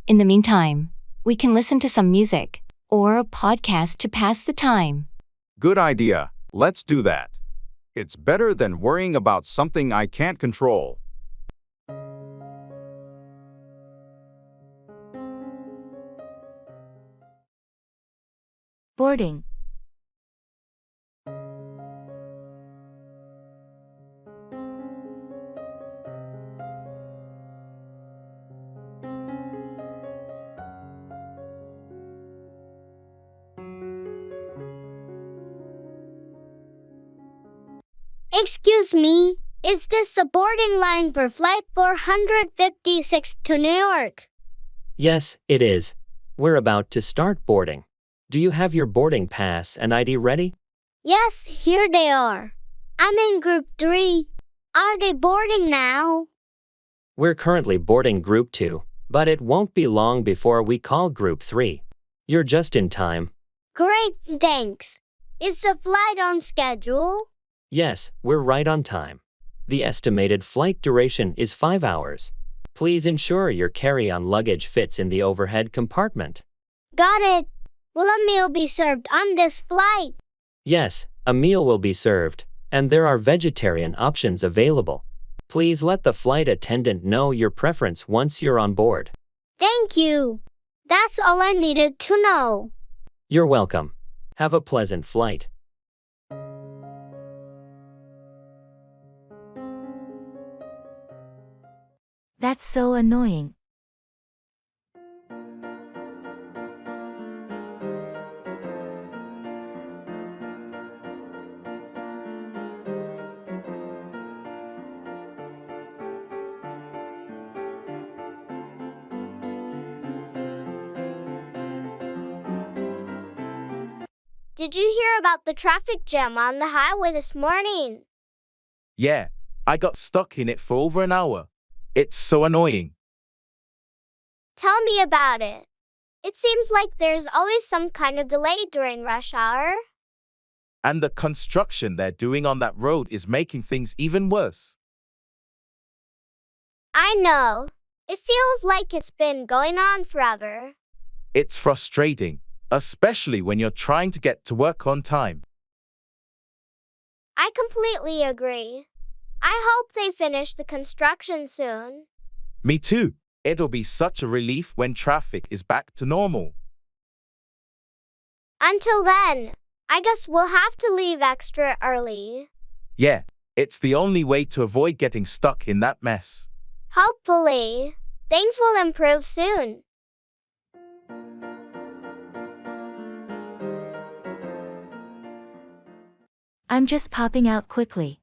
Speaker 9: In the meantime, we can listen to some music or a podcast to pass the time.
Speaker 7: Good idea. Let's do that. It's better than worrying about something I can't control.
Speaker 1: Boarding.
Speaker 12: Excuse me, is this the boarding line for Flight 456 to New York?
Speaker 6: Yes, it is. We're about to start boarding. Do you have your boarding pass and ID ready?
Speaker 12: Yes, here they are. I'm in Group 3. Are they boarding now?
Speaker 6: We're currently boarding Group 2, but it won't be long before we call Group 3. You're just in time.
Speaker 12: Great, thanks. Is the flight on schedule?
Speaker 6: Yes, we're right on time. The estimated flight duration is 5 hours. Please ensure your carry-on luggage fits in the overhead compartment.
Speaker 12: Got it. Will a meal be served on this flight?
Speaker 6: Yes, a meal will be served, and there are vegetarian options available. Please let the flight attendant know your preference once you're on board.
Speaker 12: Thank you. That's all I needed to know.
Speaker 6: You're welcome. Have a pleasant flight.
Speaker 1: That's so annoying.
Speaker 12: Did you hear about the traffic jam on the highway this morning?
Speaker 3: Yeah, I got stuck in it for over an hour. It's so annoying.
Speaker 12: Tell me about it. It seems like there's always some kind of delay during rush hour.
Speaker 3: And the construction they're doing on that road is making things even worse.
Speaker 12: I know. It feels like it's been going on forever.
Speaker 3: It's frustrating, especially when you're trying to get to work on time.
Speaker 12: I completely agree. I hope they finish the construction soon.
Speaker 3: Me too. It'll be such a relief when traffic is back to normal.
Speaker 12: Until then, I guess we'll have to leave extra early.
Speaker 3: Yeah, it's the only way to avoid getting stuck in that mess.
Speaker 12: Hopefully, things will improve soon.
Speaker 1: I'm just popping out quickly.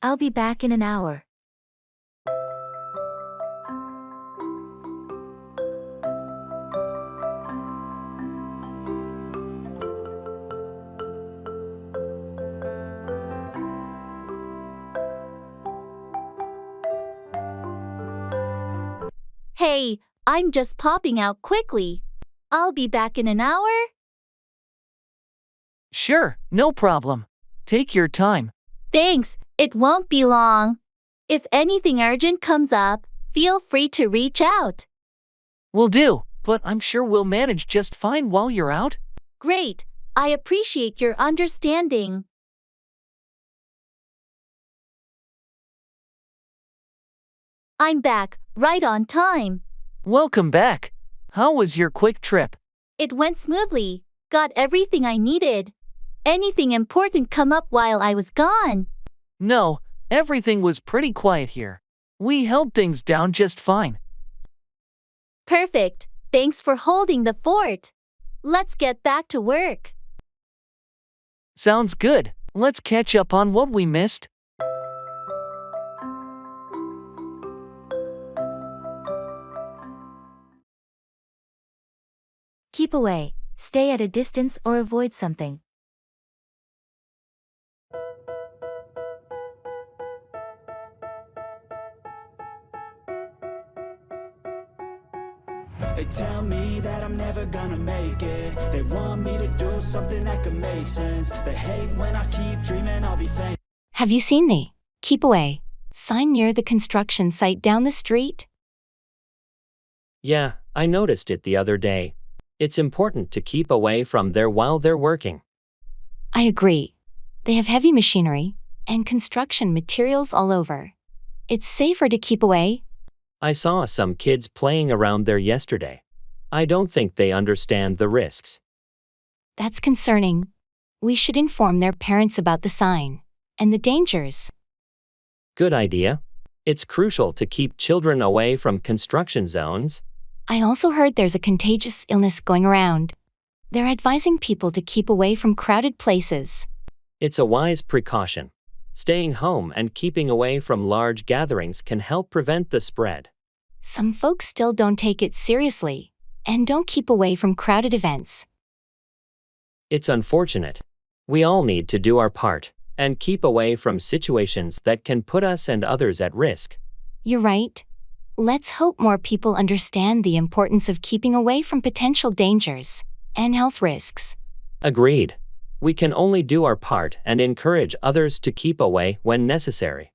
Speaker 1: I'll be back in an hour.
Speaker 5: Hey, I'm just popping out quickly. I'll be back in an hour.
Speaker 10: Sure, no problem. Take your time.
Speaker 5: Thanks, it won't be long. If anything urgent comes up, feel free to reach out.
Speaker 10: Will do, but I'm sure we'll manage just fine while you're out.
Speaker 5: Great, I appreciate your understanding. I'm back, right on time.
Speaker 10: Welcome back. How was your quick trip?
Speaker 5: It went smoothly, got everything I needed. Anything important come up while I was gone?
Speaker 10: No, everything was pretty quiet here. We held things down just fine.
Speaker 5: Perfect, thanks for holding the fort. Let's get back to work.
Speaker 10: Sounds good. Let's catch up on what we missed.
Speaker 1: Keep away, stay at a distance or avoid something.
Speaker 2: They tell me that I'm never gonna make it. They want me to do something that could make sense. They hate when I keep dreaming I'll be famous.
Speaker 9: Have you seen the "Keep Away" sign near the construction site down the street?
Speaker 6: Yeah, I noticed it the other day. It's important to keep away from there while they're working.
Speaker 9: I agree. They have heavy machinery and construction materials all over. It's safer to keep away.
Speaker 6: I saw some kids playing around there yesterday. I don't think they understand the risks.
Speaker 9: That's concerning. We should inform their parents about the sign and the dangers.
Speaker 6: Good idea. It's crucial to keep children away from construction zones.
Speaker 9: I also heard there's a contagious illness going around. They're advising people to keep away from crowded places.
Speaker 6: It's a wise precaution. Staying home and keeping away from large gatherings can help prevent the spread.
Speaker 9: Some folks still don't take it seriously and don't keep away from crowded events.
Speaker 6: It's unfortunate. We all need to do our part and keep away from situations that can put us and others at risk.
Speaker 9: You're right. Let's hope more people understand the importance of keeping away from potential dangers and health risks.
Speaker 6: Agreed. We can only do our part and encourage others to keep away when necessary.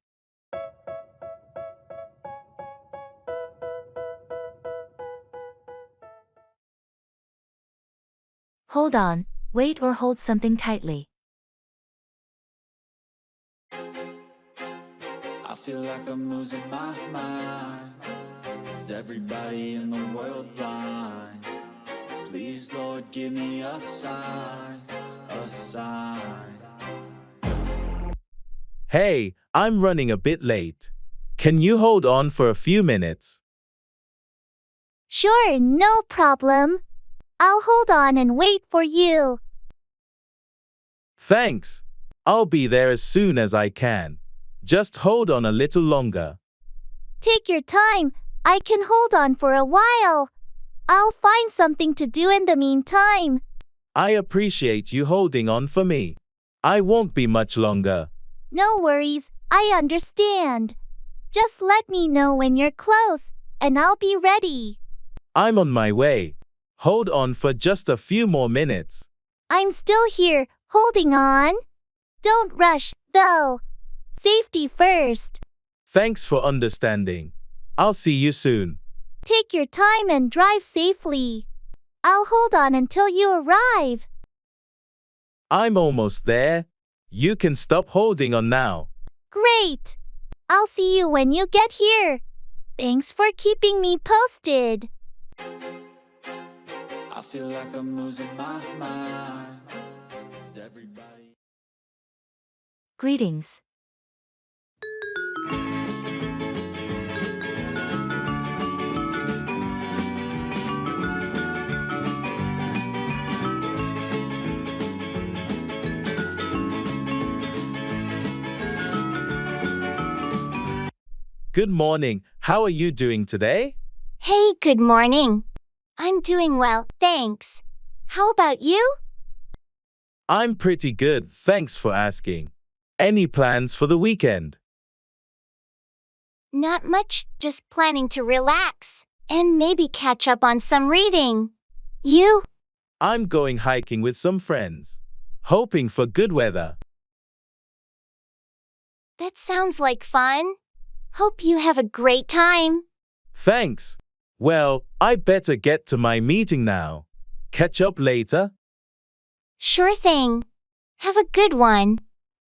Speaker 1: Hold on, wait or hold something tightly.
Speaker 2: I feel like I'm losing my mind. Is everybody in the world blind? Please, Lord, give me a sign, a sign.
Speaker 3: Hey, I'm running a bit late. Can you hold on for a few minutes?
Speaker 4: Sure, no problem. I'll hold on and wait for you.
Speaker 3: Thanks. I'll be there as soon as I can. Just hold on a little longer.
Speaker 4: Take your time. I can hold on for a while. I'll find something to do in the meantime.
Speaker 3: I appreciate you holding on for me. I won't be much longer.
Speaker 4: No worries, I understand. Just let me know when you're close, and I'll be ready.
Speaker 3: I'm on my way. Hold on for just a few more minutes.
Speaker 4: I'm still here, holding on. Don't rush, though. Safety first.
Speaker 3: Thanks for understanding. I'll see you soon.
Speaker 4: Take your time and drive safely. I'll hold on until you arrive.
Speaker 3: I'm almost there. You can stop holding on now.
Speaker 4: Great. I'll see you when you get here. Thanks for keeping me posted.
Speaker 2: I feel like I'm losing my mind. Is everybody...
Speaker 1: Greetings.
Speaker 3: Good morning. How are you doing today?
Speaker 4: Hey, good morning. I'm doing well, thanks. How about you?
Speaker 3: I'm pretty good, thanks for asking. Any plans for the weekend?
Speaker 4: Not much, just planning to relax and maybe catch up on some reading. You?
Speaker 3: I'm going hiking with some friends, hoping for good weather.
Speaker 4: That sounds like fun. Hope you have a great time.
Speaker 3: Thanks. Well, I better get to my meeting now. Catch up later.
Speaker 4: Sure thing. Have a good one.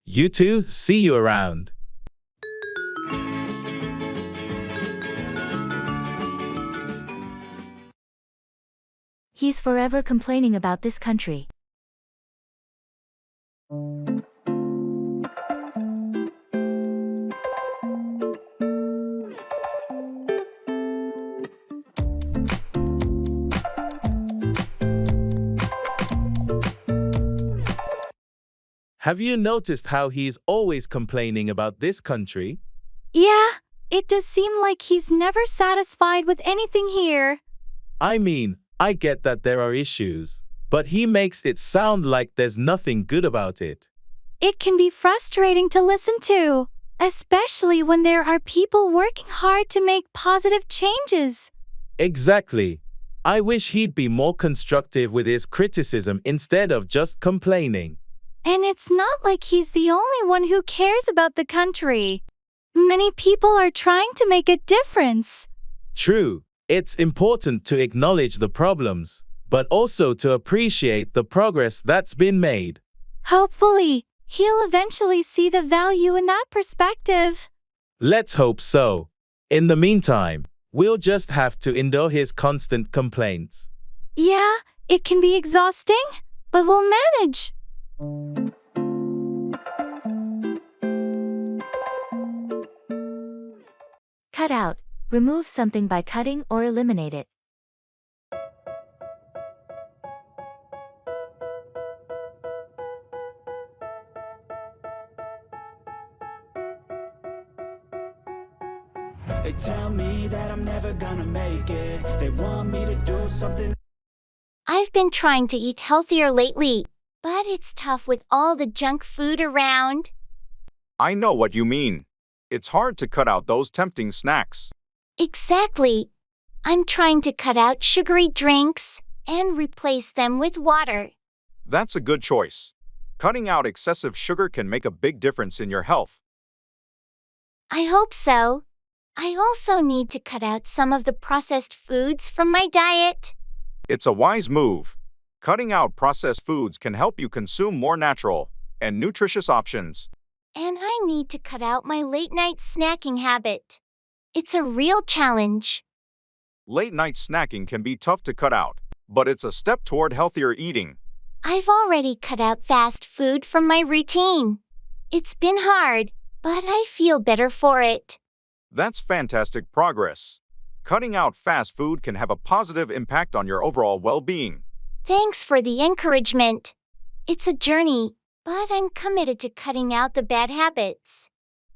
Speaker 3: You too, see you around.
Speaker 1: He's forever complaining about this country.
Speaker 3: Have you noticed how he's always complaining about this country?
Speaker 5: Yeah, it does seem like he's never satisfied with anything here.
Speaker 3: I mean, I get that there are issues, but he makes it sound like there's nothing good about it.
Speaker 5: It can be frustrating to listen to, especially when there are people working hard to make positive changes.
Speaker 3: Exactly. I wish he'd be more constructive with his criticism instead of just complaining.
Speaker 5: And it's not like he's the only one who cares about the country. Many people are trying to make a difference.
Speaker 3: True, it's important to acknowledge the problems, but also to appreciate the progress that's been made.
Speaker 5: Hopefully, he'll eventually see the value in that perspective.
Speaker 3: Let's hope so. In the meantime, we'll just have to endure his constant complaints.
Speaker 5: Yeah, it can be exhausting, but we'll manage.
Speaker 1: Cut out. Remove something by cutting or eliminate it.
Speaker 2: They tell me that I'm never gonna make it. They want me to do something.
Speaker 4: I've been trying to eat healthier lately, but it's tough with all the junk food around.
Speaker 7: I know what you mean. It's hard to cut out those tempting snacks.
Speaker 4: Exactly. I'm trying to cut out sugary drinks and replace them with water.
Speaker 7: That's a good choice. Cutting out excessive sugar can make a big difference in your health.
Speaker 4: I hope so. I also need to cut out some of the processed foods from my diet.
Speaker 7: It's a wise move. Cutting out processed foods can help you consume more natural and nutritious options.
Speaker 4: And I need to cut out my late-night snacking habit. It's a real challenge.
Speaker 7: Late-night snacking can be tough to cut out, but it's a step toward healthier eating.
Speaker 4: I've already cut out fast food from my routine. It's been hard, but I feel better for it.
Speaker 7: That's fantastic progress. Cutting out fast food can have a positive impact on your overall well-being.
Speaker 4: Thanks for the encouragement. It's a journey, but I'm committed to cutting out the bad habits.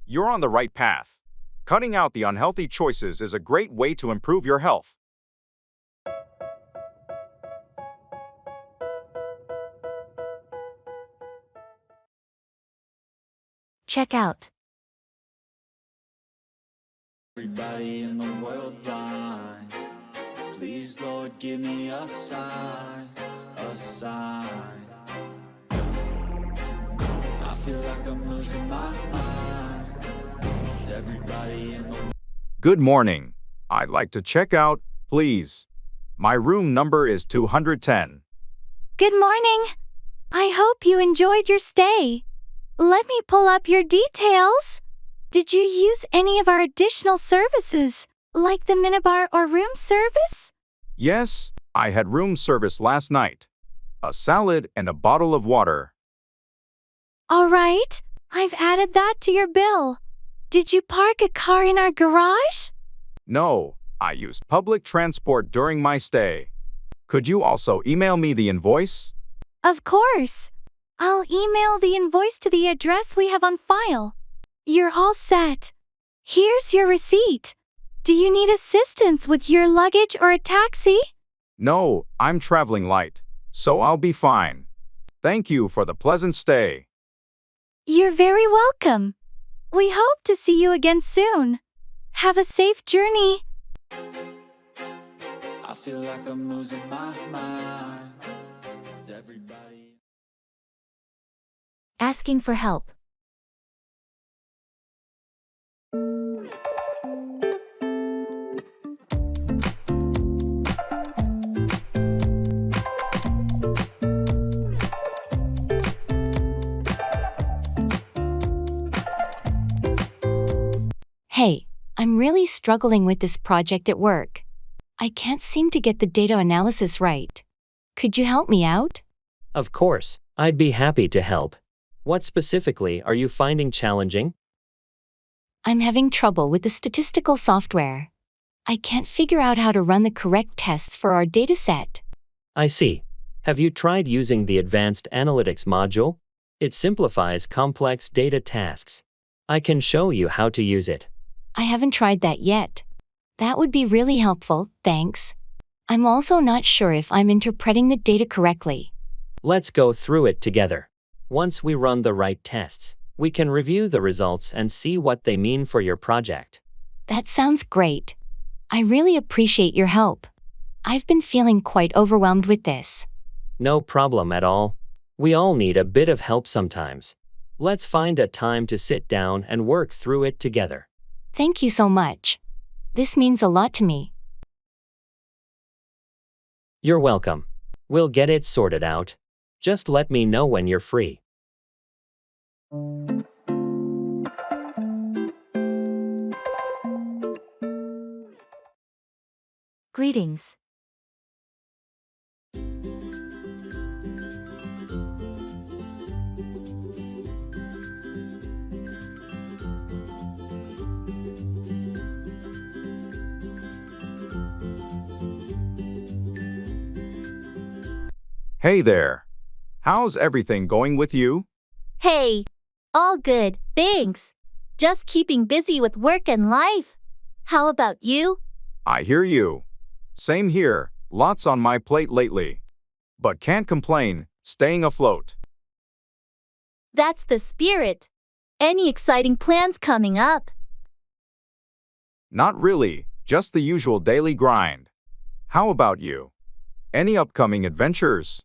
Speaker 7: You're on the right path. Cutting out the unhealthy choices is a great way to improve your health.
Speaker 1: Check out.
Speaker 2: Everybody in the world blind. Please, Lord, give me a sign, a sign. I feel like I'm losing my mind. Is everybody in the
Speaker 7: Good morning. I'd like to check out, please. My room number is 210.
Speaker 5: Good morning. I hope you enjoyed your stay. Let me pull up your details. Did you use any of our additional services, like the minibar or room service?
Speaker 7: Yes, I had room service last night. A salad and a bottle of water.
Speaker 5: All right, I've added that to your bill. Did you park a car in our garage?
Speaker 7: No, I used public transport during my stay. Could you also email me the invoice?
Speaker 5: Of course. I'll email the invoice to the address we have on file. You're all set. Here's your receipt. Do you need assistance with your luggage or a taxi?
Speaker 7: No, I'm traveling light, so I'll be fine. Thank you for the pleasant stay.
Speaker 5: You're very welcome. We hope to see you again soon. Have a safe journey.
Speaker 2: I feel like I'm losing my mind. Is everybody
Speaker 1: Asking for help.
Speaker 9: Hey, I'm really struggling with this project at work. I can't seem to get the data analysis right. Could you help me out?
Speaker 6: Of course, I'd be happy to help. What specifically are you finding challenging?
Speaker 9: I'm having trouble with the statistical software. I can't figure out how to run the correct tests for our dataset.
Speaker 6: I see. Have you tried using the Advanced Analytics module? It simplifies complex data tasks. I can show you how to use it.
Speaker 9: I haven't tried that yet. That would be really helpful, thanks. I'm also not sure if I'm interpreting the data correctly.
Speaker 6: Let's go through it together. Once we run the right tests, we can review the results and see what they mean for your project.
Speaker 9: That sounds great. I really appreciate your help. I've been feeling quite overwhelmed with this.
Speaker 6: No problem at all. We all need a bit of help sometimes. Let's find a time to sit down and work through it together.
Speaker 9: Thank you so much. This means a lot to me.
Speaker 6: You're welcome. We'll get it sorted out. Just let me know when you're free.
Speaker 1: Greetings.
Speaker 7: Hey there. How's everything going with you?
Speaker 4: Hey, all good, thanks. Just keeping busy with work and life. How about you?
Speaker 7: I hear you. Same here, lots on my plate lately. But can't complain, staying afloat.
Speaker 4: That's the spirit. Any exciting plans coming up?
Speaker 7: Not really, just the usual daily grind. How about you? Any upcoming adventures?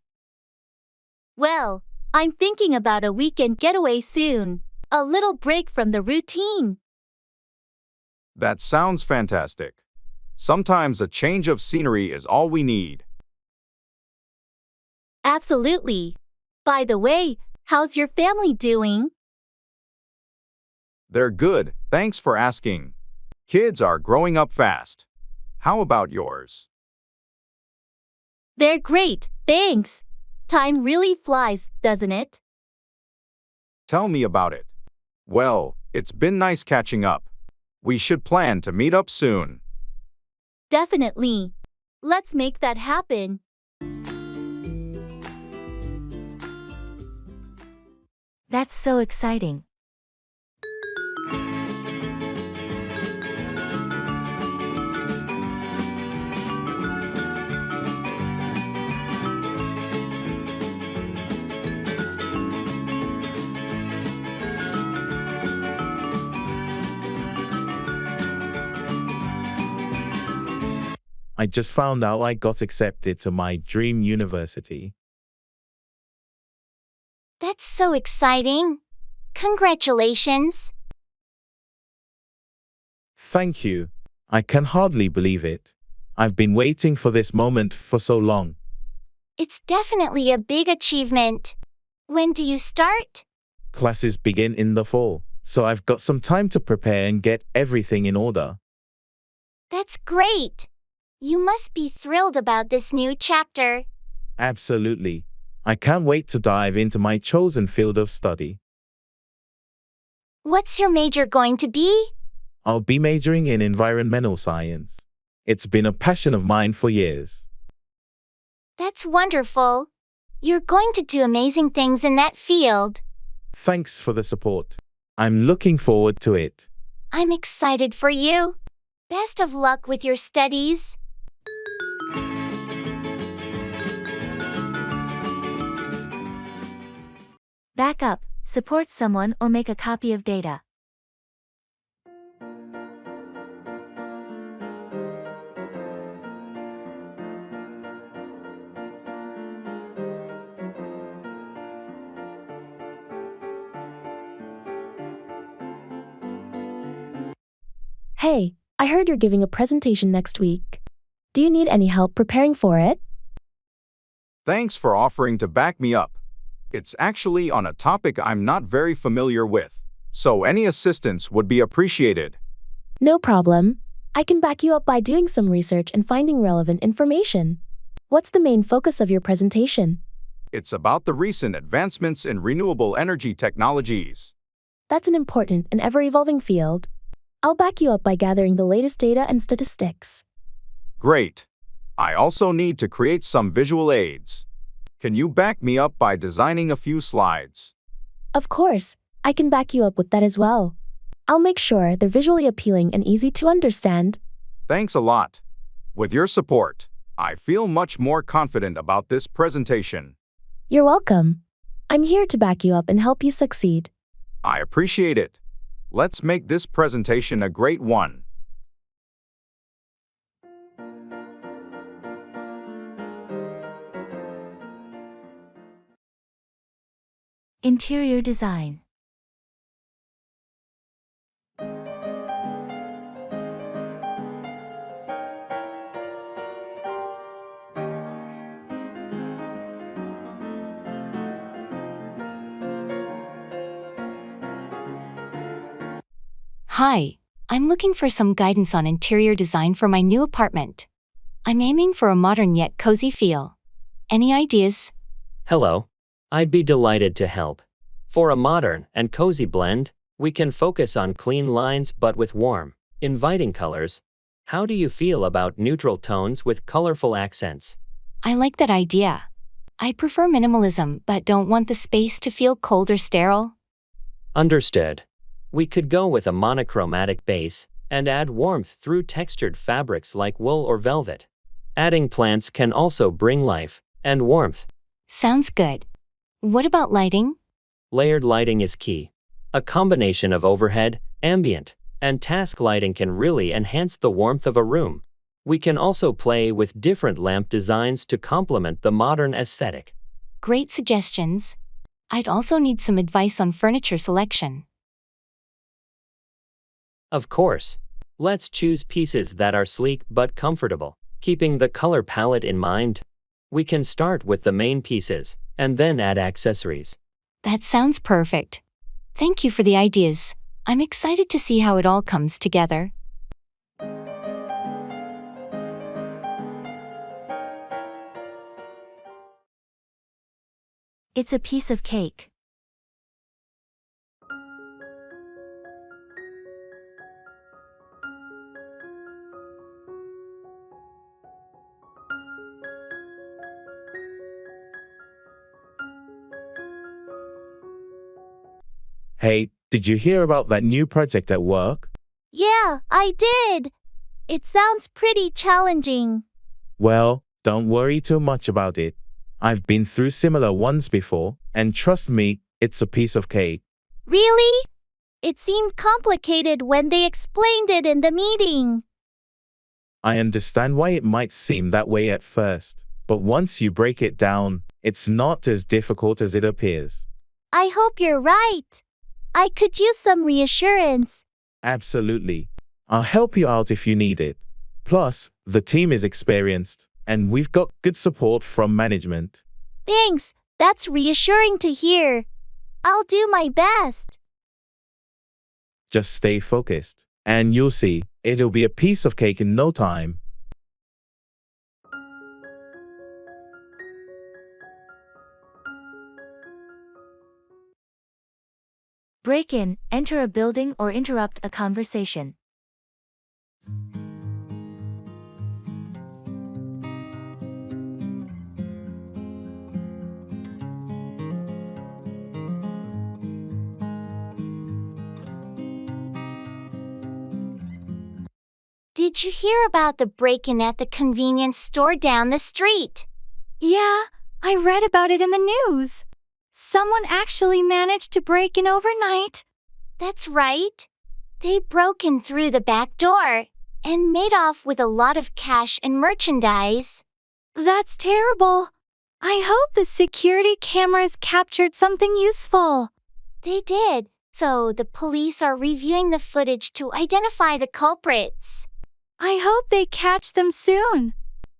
Speaker 4: Well, I'm thinking about a weekend getaway soon. A little break from the routine.
Speaker 7: That sounds fantastic. Sometimes a change of scenery is all we need.
Speaker 4: Absolutely. By the way, how's your family doing?
Speaker 7: They're good, thanks for asking. Kids are growing up fast. How about yours?
Speaker 4: They're great, thanks. Time really flies, doesn't it?
Speaker 7: Tell me about it. Well, it's been nice catching up. We should plan to meet up soon.
Speaker 4: Definitely. Let's make that happen.
Speaker 1: That's so exciting.
Speaker 3: I just found out I got accepted to my dream university.
Speaker 4: That's so exciting. Congratulations.
Speaker 3: Thank you. I can hardly believe it. I've been waiting for this moment for so long.
Speaker 4: It's definitely a big achievement. When do you start?
Speaker 3: Classes begin in the fall, so I've got some time to prepare and get everything in order.
Speaker 4: That's great. You must be thrilled about this new chapter.
Speaker 3: Absolutely. I can't wait to dive into my chosen field of study.
Speaker 4: What's your major going to be?
Speaker 3: I'll be majoring in environmental science. It's been a passion of mine for years.
Speaker 4: That's wonderful. You're going to do amazing things in that field.
Speaker 3: Thanks for the support. I'm looking forward to it.
Speaker 4: I'm excited for you. Best of luck with your studies.
Speaker 1: Back up, support someone or make a copy of data.
Speaker 13: Hey, I heard you're giving a presentation next week. Do you need any help preparing for it?
Speaker 7: Thanks for offering to back me up. It's actually on a topic I'm not very familiar with, so any assistance would be appreciated.
Speaker 13: No problem. I can back you up by doing some research and finding relevant information. What's the main focus of your presentation?
Speaker 7: It's about the recent advancements in renewable energy technologies.
Speaker 13: That's an important and ever-evolving field. I'll back you up by gathering the latest data and statistics.
Speaker 7: Great. I also need to create some visual aids. Can you back me up by designing a few slides?
Speaker 13: Of course, I can back you up with that as well. I'll make sure they're visually appealing and easy to understand.
Speaker 7: Thanks a lot. With your support, I feel much more confident about this presentation.
Speaker 13: You're welcome. I'm here to back you up and help you succeed.
Speaker 7: I appreciate it. Let's make this presentation a great one.
Speaker 1: Interior design.
Speaker 9: Hi, I'm looking for some guidance on interior design for my new apartment. I'm aiming for a modern yet cozy feel. Any ideas?
Speaker 6: Hello. I'd be delighted to help. For a modern and cozy blend, we can focus on clean lines but with warm, inviting colors. How do you feel about neutral tones with colorful accents?
Speaker 9: I like that idea. I prefer minimalism but don't want the space to feel cold or sterile.
Speaker 6: Understood. We could go with a monochromatic base and add warmth through textured fabrics like wool or velvet. Adding plants can also bring life and warmth.
Speaker 9: Sounds good. What about lighting?
Speaker 6: Layered lighting is key. A combination of overhead, ambient, and task lighting can really enhance the warmth of a room. We can also play with different lamp designs to complement the modern aesthetic.
Speaker 9: Great suggestions. I'd also need some advice on furniture selection.
Speaker 6: Of course. Let's choose pieces that are sleek but comfortable, keeping the color palette in mind. We can start with the main pieces, and then add accessories.
Speaker 9: That sounds perfect. Thank you for the ideas. I'm excited to see how it all comes together.
Speaker 1: It's a piece of cake.
Speaker 3: Hey, did you hear about that new project at work?
Speaker 4: Yeah, I did. It sounds pretty challenging.
Speaker 3: Well, don't worry too much about it. I've been through similar ones before, and trust me, it's a piece of cake.
Speaker 4: Really? It seemed complicated when they explained it in the meeting.
Speaker 3: I understand why it might seem that way at first, but once you break it down, it's not as difficult as it appears.
Speaker 4: I hope you're right. I could use some reassurance.
Speaker 3: Absolutely. I'll help you out if you need it. Plus, the team is experienced, and we've got good support from management.
Speaker 4: Thanks, that's reassuring to hear. I'll do my best.
Speaker 3: Just stay focused, and you'll see, it'll be a piece of cake in no time.
Speaker 1: Break in, enter a building or interrupt a conversation.
Speaker 4: Did you hear about the break-in at the convenience store down the street?
Speaker 5: Yeah, I read about it in the news. Someone actually managed to break in overnight.
Speaker 4: That's right. They broke in through the back door and made off with a lot of cash and merchandise.
Speaker 5: That's terrible. I hope the security cameras captured something useful.
Speaker 4: They did, so the police are reviewing the footage to identify the culprits.
Speaker 5: I hope they catch them soon.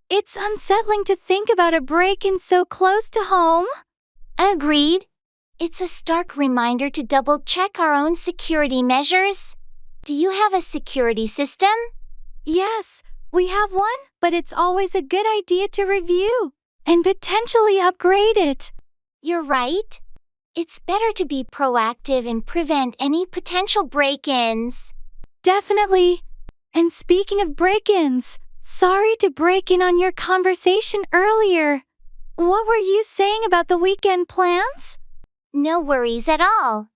Speaker 5: It's unsettling to think about a break-in so close to home.
Speaker 4: Agreed. It's a stark reminder to double-check our own security measures. Do you have a security system?
Speaker 5: Yes, we have one, but it's always a good idea to review and potentially upgrade it.
Speaker 4: You're right. It's better to be proactive and prevent any potential break-ins.
Speaker 5: Definitely. And speaking of break-ins, sorry to break in on your conversation earlier. What were you saying about the weekend plans?
Speaker 4: No worries at all.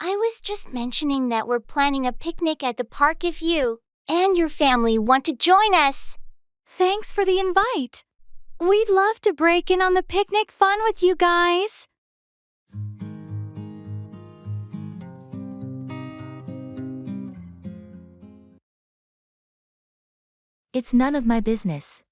Speaker 4: I was just mentioning that we're planning a picnic at the park if you and your family want to join us.
Speaker 5: Thanks for the invite. We'd love to break in on the picnic fun with you guys.
Speaker 1: It's none of my business.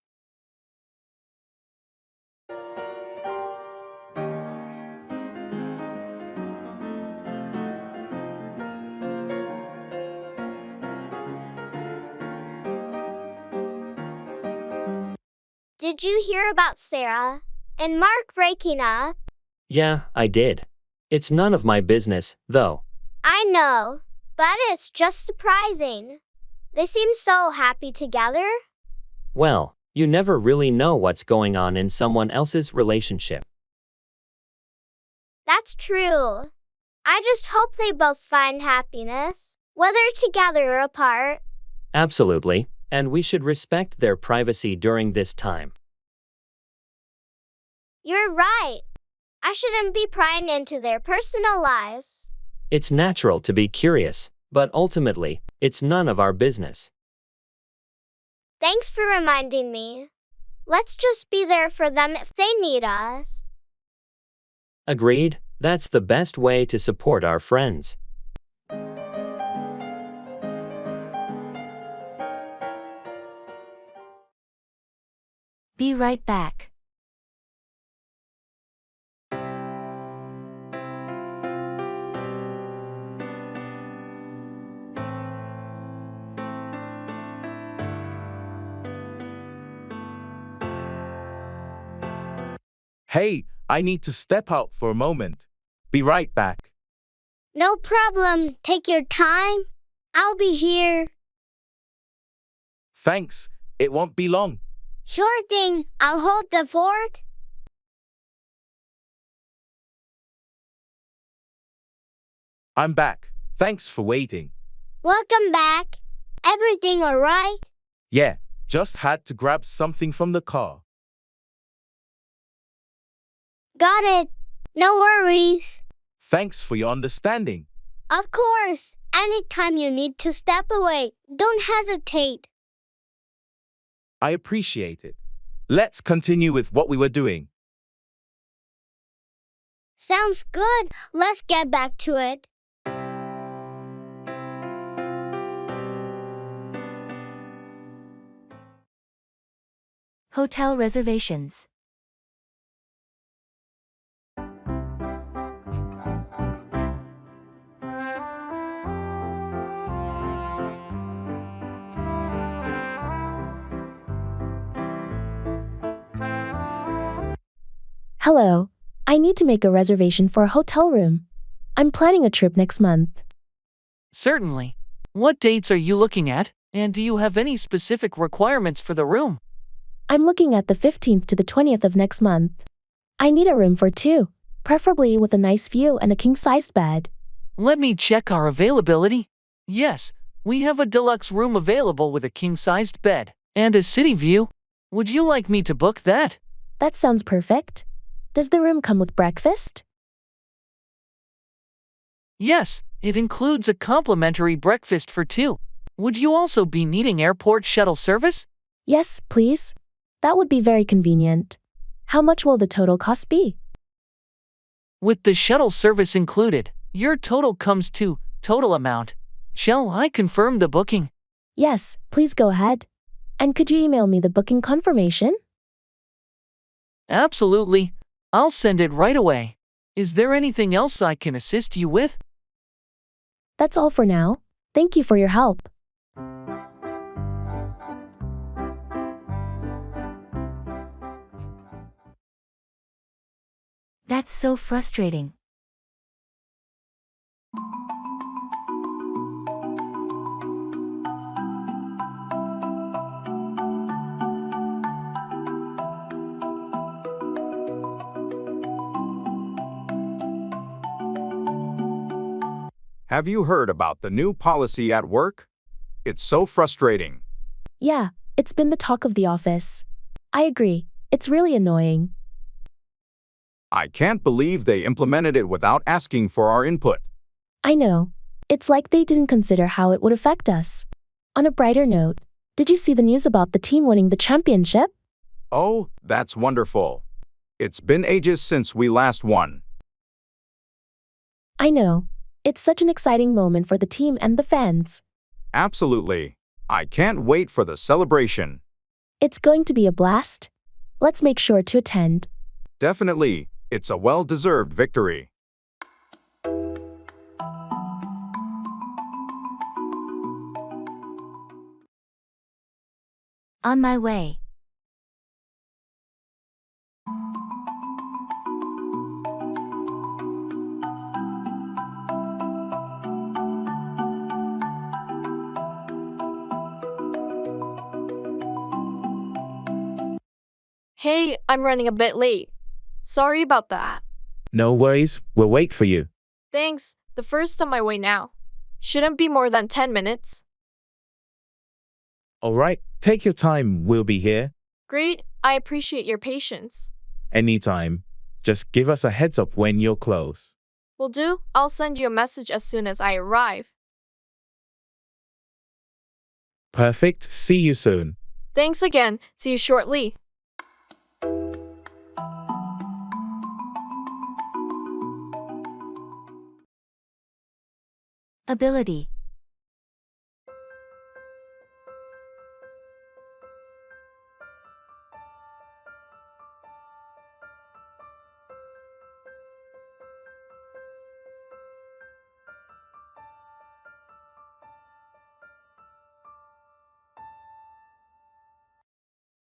Speaker 12: Did you hear about Sarah and Mark breaking up?
Speaker 6: Yeah, I did. It's none of my business, though.
Speaker 12: I know, but it's just surprising. They seem so happy together.
Speaker 6: Well, you never really know what's going on in someone else's relationship.
Speaker 12: That's true. I just hope they both find happiness, whether together or apart.
Speaker 6: Absolutely, and we should respect their privacy during this time.
Speaker 12: You're right. I shouldn't be prying into their personal lives.
Speaker 6: It's natural to be curious, But ultimately, it's none of our business.
Speaker 12: Thanks for reminding me. Let's just be there for them if they need us.
Speaker 6: Agreed? That's the best way to support our friends.
Speaker 1: Be right back.
Speaker 3: Hey, I need to step out for a moment. Be right back.
Speaker 12: No problem. Take your time. I'll be here.
Speaker 3: Thanks, it won't be long.
Speaker 12: Sure thing. I'll hold the fort.
Speaker 3: I'm back. Thanks for waiting.
Speaker 12: Welcome back. Everything alright?
Speaker 3: Yeah, just had to grab something from the car.
Speaker 12: Got it. No worries.
Speaker 3: Thanks for your understanding.
Speaker 12: Of course. Anytime you need to step away, don't hesitate.
Speaker 3: I appreciate it. Let's continue with what we were doing.
Speaker 12: Sounds good. Let's get back to it.
Speaker 1: Hotel reservations.
Speaker 13: Hello. I need to make a reservation for a hotel room. I'm planning a trip next month.
Speaker 10: Certainly. What dates are you looking at, and do you have any specific requirements for the room?
Speaker 13: I'm looking at the 15th to the 20th of next month. I need a room for two, preferably with a nice view and a king-sized bed.
Speaker 10: Let me check our availability. Yes, we have a deluxe room available with a king-sized bed and a city view. Would you like me to book that?
Speaker 13: That sounds perfect. Does the room come with breakfast?
Speaker 10: Yes, it includes a complimentary breakfast for two. Would you also be needing airport shuttle service?
Speaker 13: Yes, please. That would be very convenient. How much will the total cost be?
Speaker 10: With the shuttle service included, your total comes to total amount. Shall I confirm the booking?
Speaker 13: Yes, please go ahead. And could you email me the booking confirmation?
Speaker 10: Absolutely. I'll send it right away. Is there anything else I can assist you with?
Speaker 13: That's all for now. Thank you for your help.
Speaker 1: That's so frustrating.
Speaker 7: Have you heard about the new policy at work? It's so frustrating.
Speaker 13: Yeah, it's been the talk of the office. I agree. It's really annoying.
Speaker 7: I can't believe they implemented it without asking for our input.
Speaker 13: I know. It's like they didn't consider how it would affect us. On a brighter note, did you see the news about the team winning the championship?
Speaker 7: Oh, that's wonderful. It's been ages since we last won.
Speaker 13: I know. It's such an exciting moment for the team and the fans.
Speaker 7: Absolutely. I can't wait for the celebration.
Speaker 13: It's going to be a blast. Let's make sure to attend.
Speaker 7: Definitely, it's a well-deserved victory.
Speaker 1: On my way.
Speaker 8: Hey, I'm running a bit late. Sorry about that.
Speaker 3: No worries, we'll wait for you.
Speaker 8: Thanks. The first on my way now. Shouldn't be more than 10 minutes.
Speaker 3: Alright, take your time, we'll be here.
Speaker 8: Great. I appreciate your patience.
Speaker 3: Anytime. Just give us a heads up when you're close.
Speaker 8: Will do. I'll send you a message as soon as I arrive.
Speaker 3: Perfect. See you soon.
Speaker 8: Thanks again. See you shortly.
Speaker 1: Ability.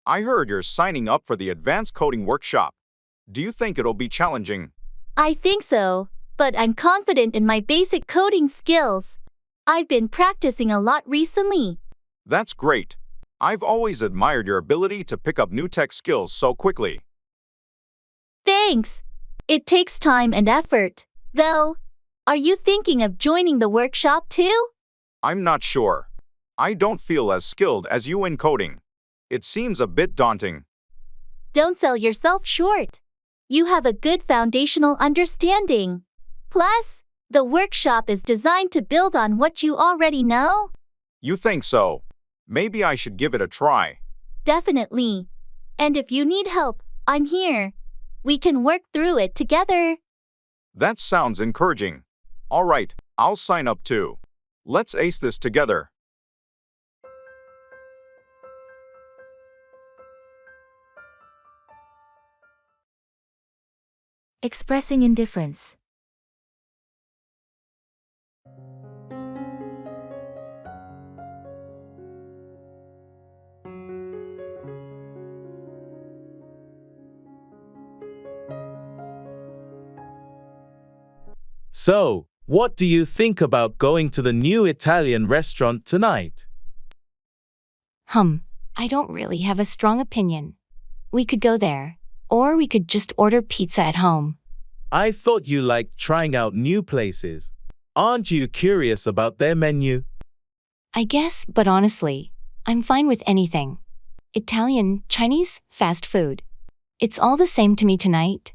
Speaker 7: I heard you're signing up for the advanced coding workshop. Do you think it'll be challenging?
Speaker 4: I think so, but I'm confident in my basic coding skills. I've been practicing a lot recently.
Speaker 7: That's great. I've always admired your ability to pick up new tech skills so quickly.
Speaker 4: Thanks. It takes time and effort, though. Are you thinking of joining the workshop too?
Speaker 7: I'm not sure. I don't feel as skilled as you in coding. It seems a bit daunting.
Speaker 4: Don't sell yourself short. You have a good foundational understanding. Plus, the workshop is designed to build on what you already know.
Speaker 7: You think so? Maybe I should give it a try.
Speaker 4: Definitely. And if you need help, I'm here. We can work through it together.
Speaker 7: That sounds encouraging. All right, I'll sign up too. Let's ace this together.
Speaker 1: Expressing indifference.
Speaker 3: So, what do you think about going to the new Italian restaurant tonight?
Speaker 9: I don't really have a strong opinion. We could go there, or we could just order pizza at home.
Speaker 3: I thought you liked trying out new places. Aren't you curious about their menu?
Speaker 9: I guess, but honestly, I'm fine with anything. Italian, Chinese, fast food. It's all the same to me tonight.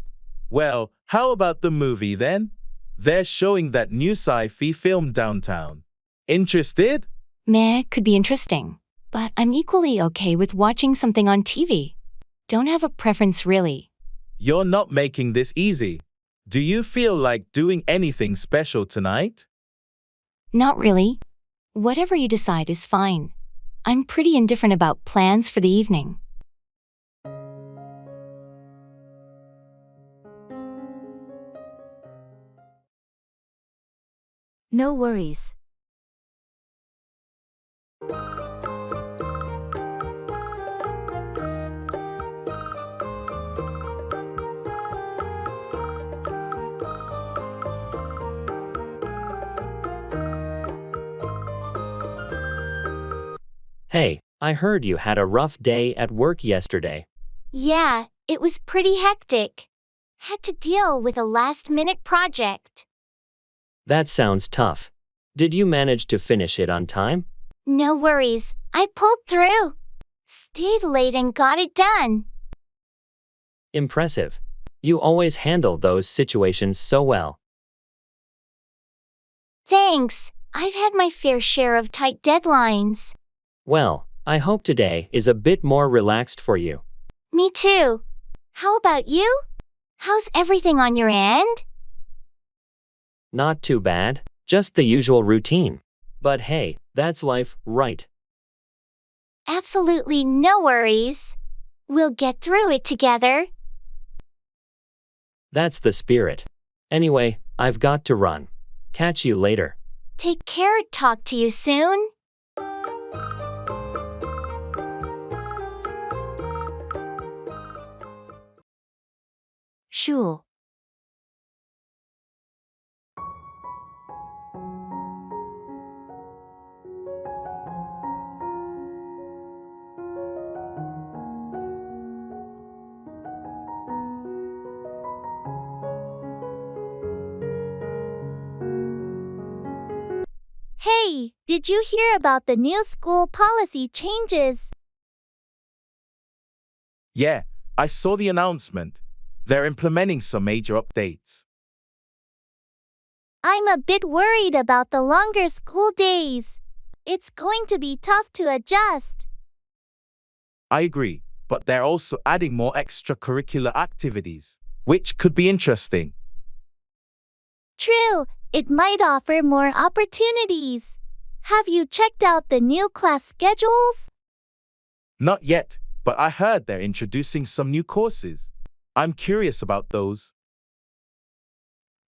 Speaker 3: Well, how about the movie then? They're showing that new sci-fi film downtown. Interested?
Speaker 9: Meh, could be interesting. But I'm equally okay with watching something on TV. Don't have a preference really.
Speaker 3: You're not making this easy. Do you feel like doing anything special tonight?
Speaker 9: Not really. Whatever you decide is fine. I'm pretty indifferent about plans for the evening.
Speaker 1: No worries.
Speaker 6: Hey, I heard you had a rough day at work yesterday.
Speaker 4: Yeah, it was pretty hectic. Had to deal with a last-minute project.
Speaker 6: That sounds tough. Did you manage to finish it on time?
Speaker 4: No worries, I pulled through. Stayed late and got it done.
Speaker 6: Impressive. You always handle those situations so well.
Speaker 4: Thanks. I've had my fair share of tight deadlines.
Speaker 6: Well, I hope today is a bit more relaxed for you.
Speaker 4: Me too. How about you? How's everything on your end?
Speaker 6: Not too bad, just the usual routine. But hey, that's life, right?
Speaker 4: Absolutely no worries. We'll get through it together.
Speaker 6: That's the spirit. Anyway, I've got to run. Catch you later.
Speaker 4: Take care. Talk to you soon.
Speaker 1: Sure.
Speaker 4: Hey, did you hear about the new school policy changes?
Speaker 3: Yeah, I saw the announcement. They're implementing some major updates.
Speaker 4: I'm a bit worried about the longer school days. it's going to be tough to adjust.
Speaker 3: I agree, but they're also adding more extracurricular activities, which could be interesting.
Speaker 4: True, it might offer more opportunities. Have you checked out the new class schedules?
Speaker 3: Not yet, but I heard they're introducing some new courses. I'm curious about those.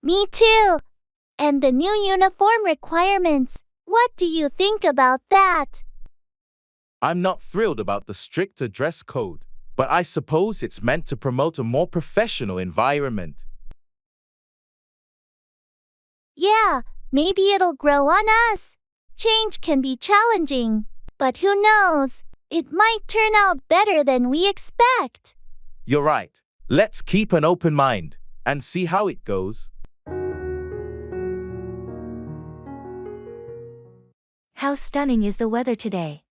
Speaker 4: Me too. And the new uniform requirements. What do you think about that?
Speaker 3: I'm not thrilled about the stricter dress code, but I suppose it's meant to promote a more professional environment.
Speaker 4: Yeah, maybe it'll grow on us. Change can be challenging, but who knows? It might turn out better than we expect.
Speaker 3: You're right. Let's keep an open mind and see how it goes.
Speaker 1: How stunning is the weather today?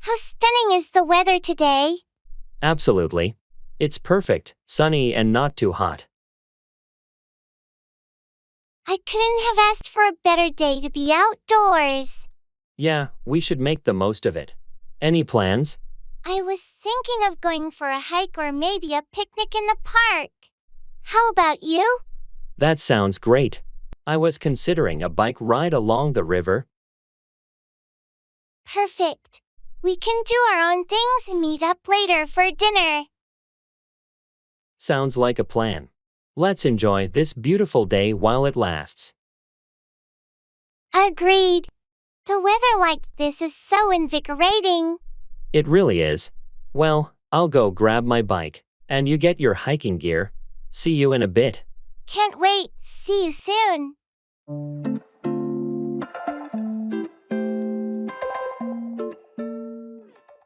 Speaker 4: How stunning is the weather today?
Speaker 6: Absolutely. It's perfect, sunny and not too hot.
Speaker 4: I couldn't have asked for a better day to be outdoors.
Speaker 6: Yeah, we should make the most of it. Any plans?
Speaker 4: I was thinking of going for a hike or maybe a picnic in the park. How about you?
Speaker 6: That sounds great. I was considering a bike ride along the river.
Speaker 4: Perfect. We can do our own things and meet up later for dinner.
Speaker 6: Sounds like a plan. Let's enjoy this beautiful day while it lasts.
Speaker 4: Agreed. The weather like this is so invigorating.
Speaker 6: It really is. Well, I'll go grab my bike, and you get your hiking gear. See you in a bit.
Speaker 4: Can't wait. See you soon.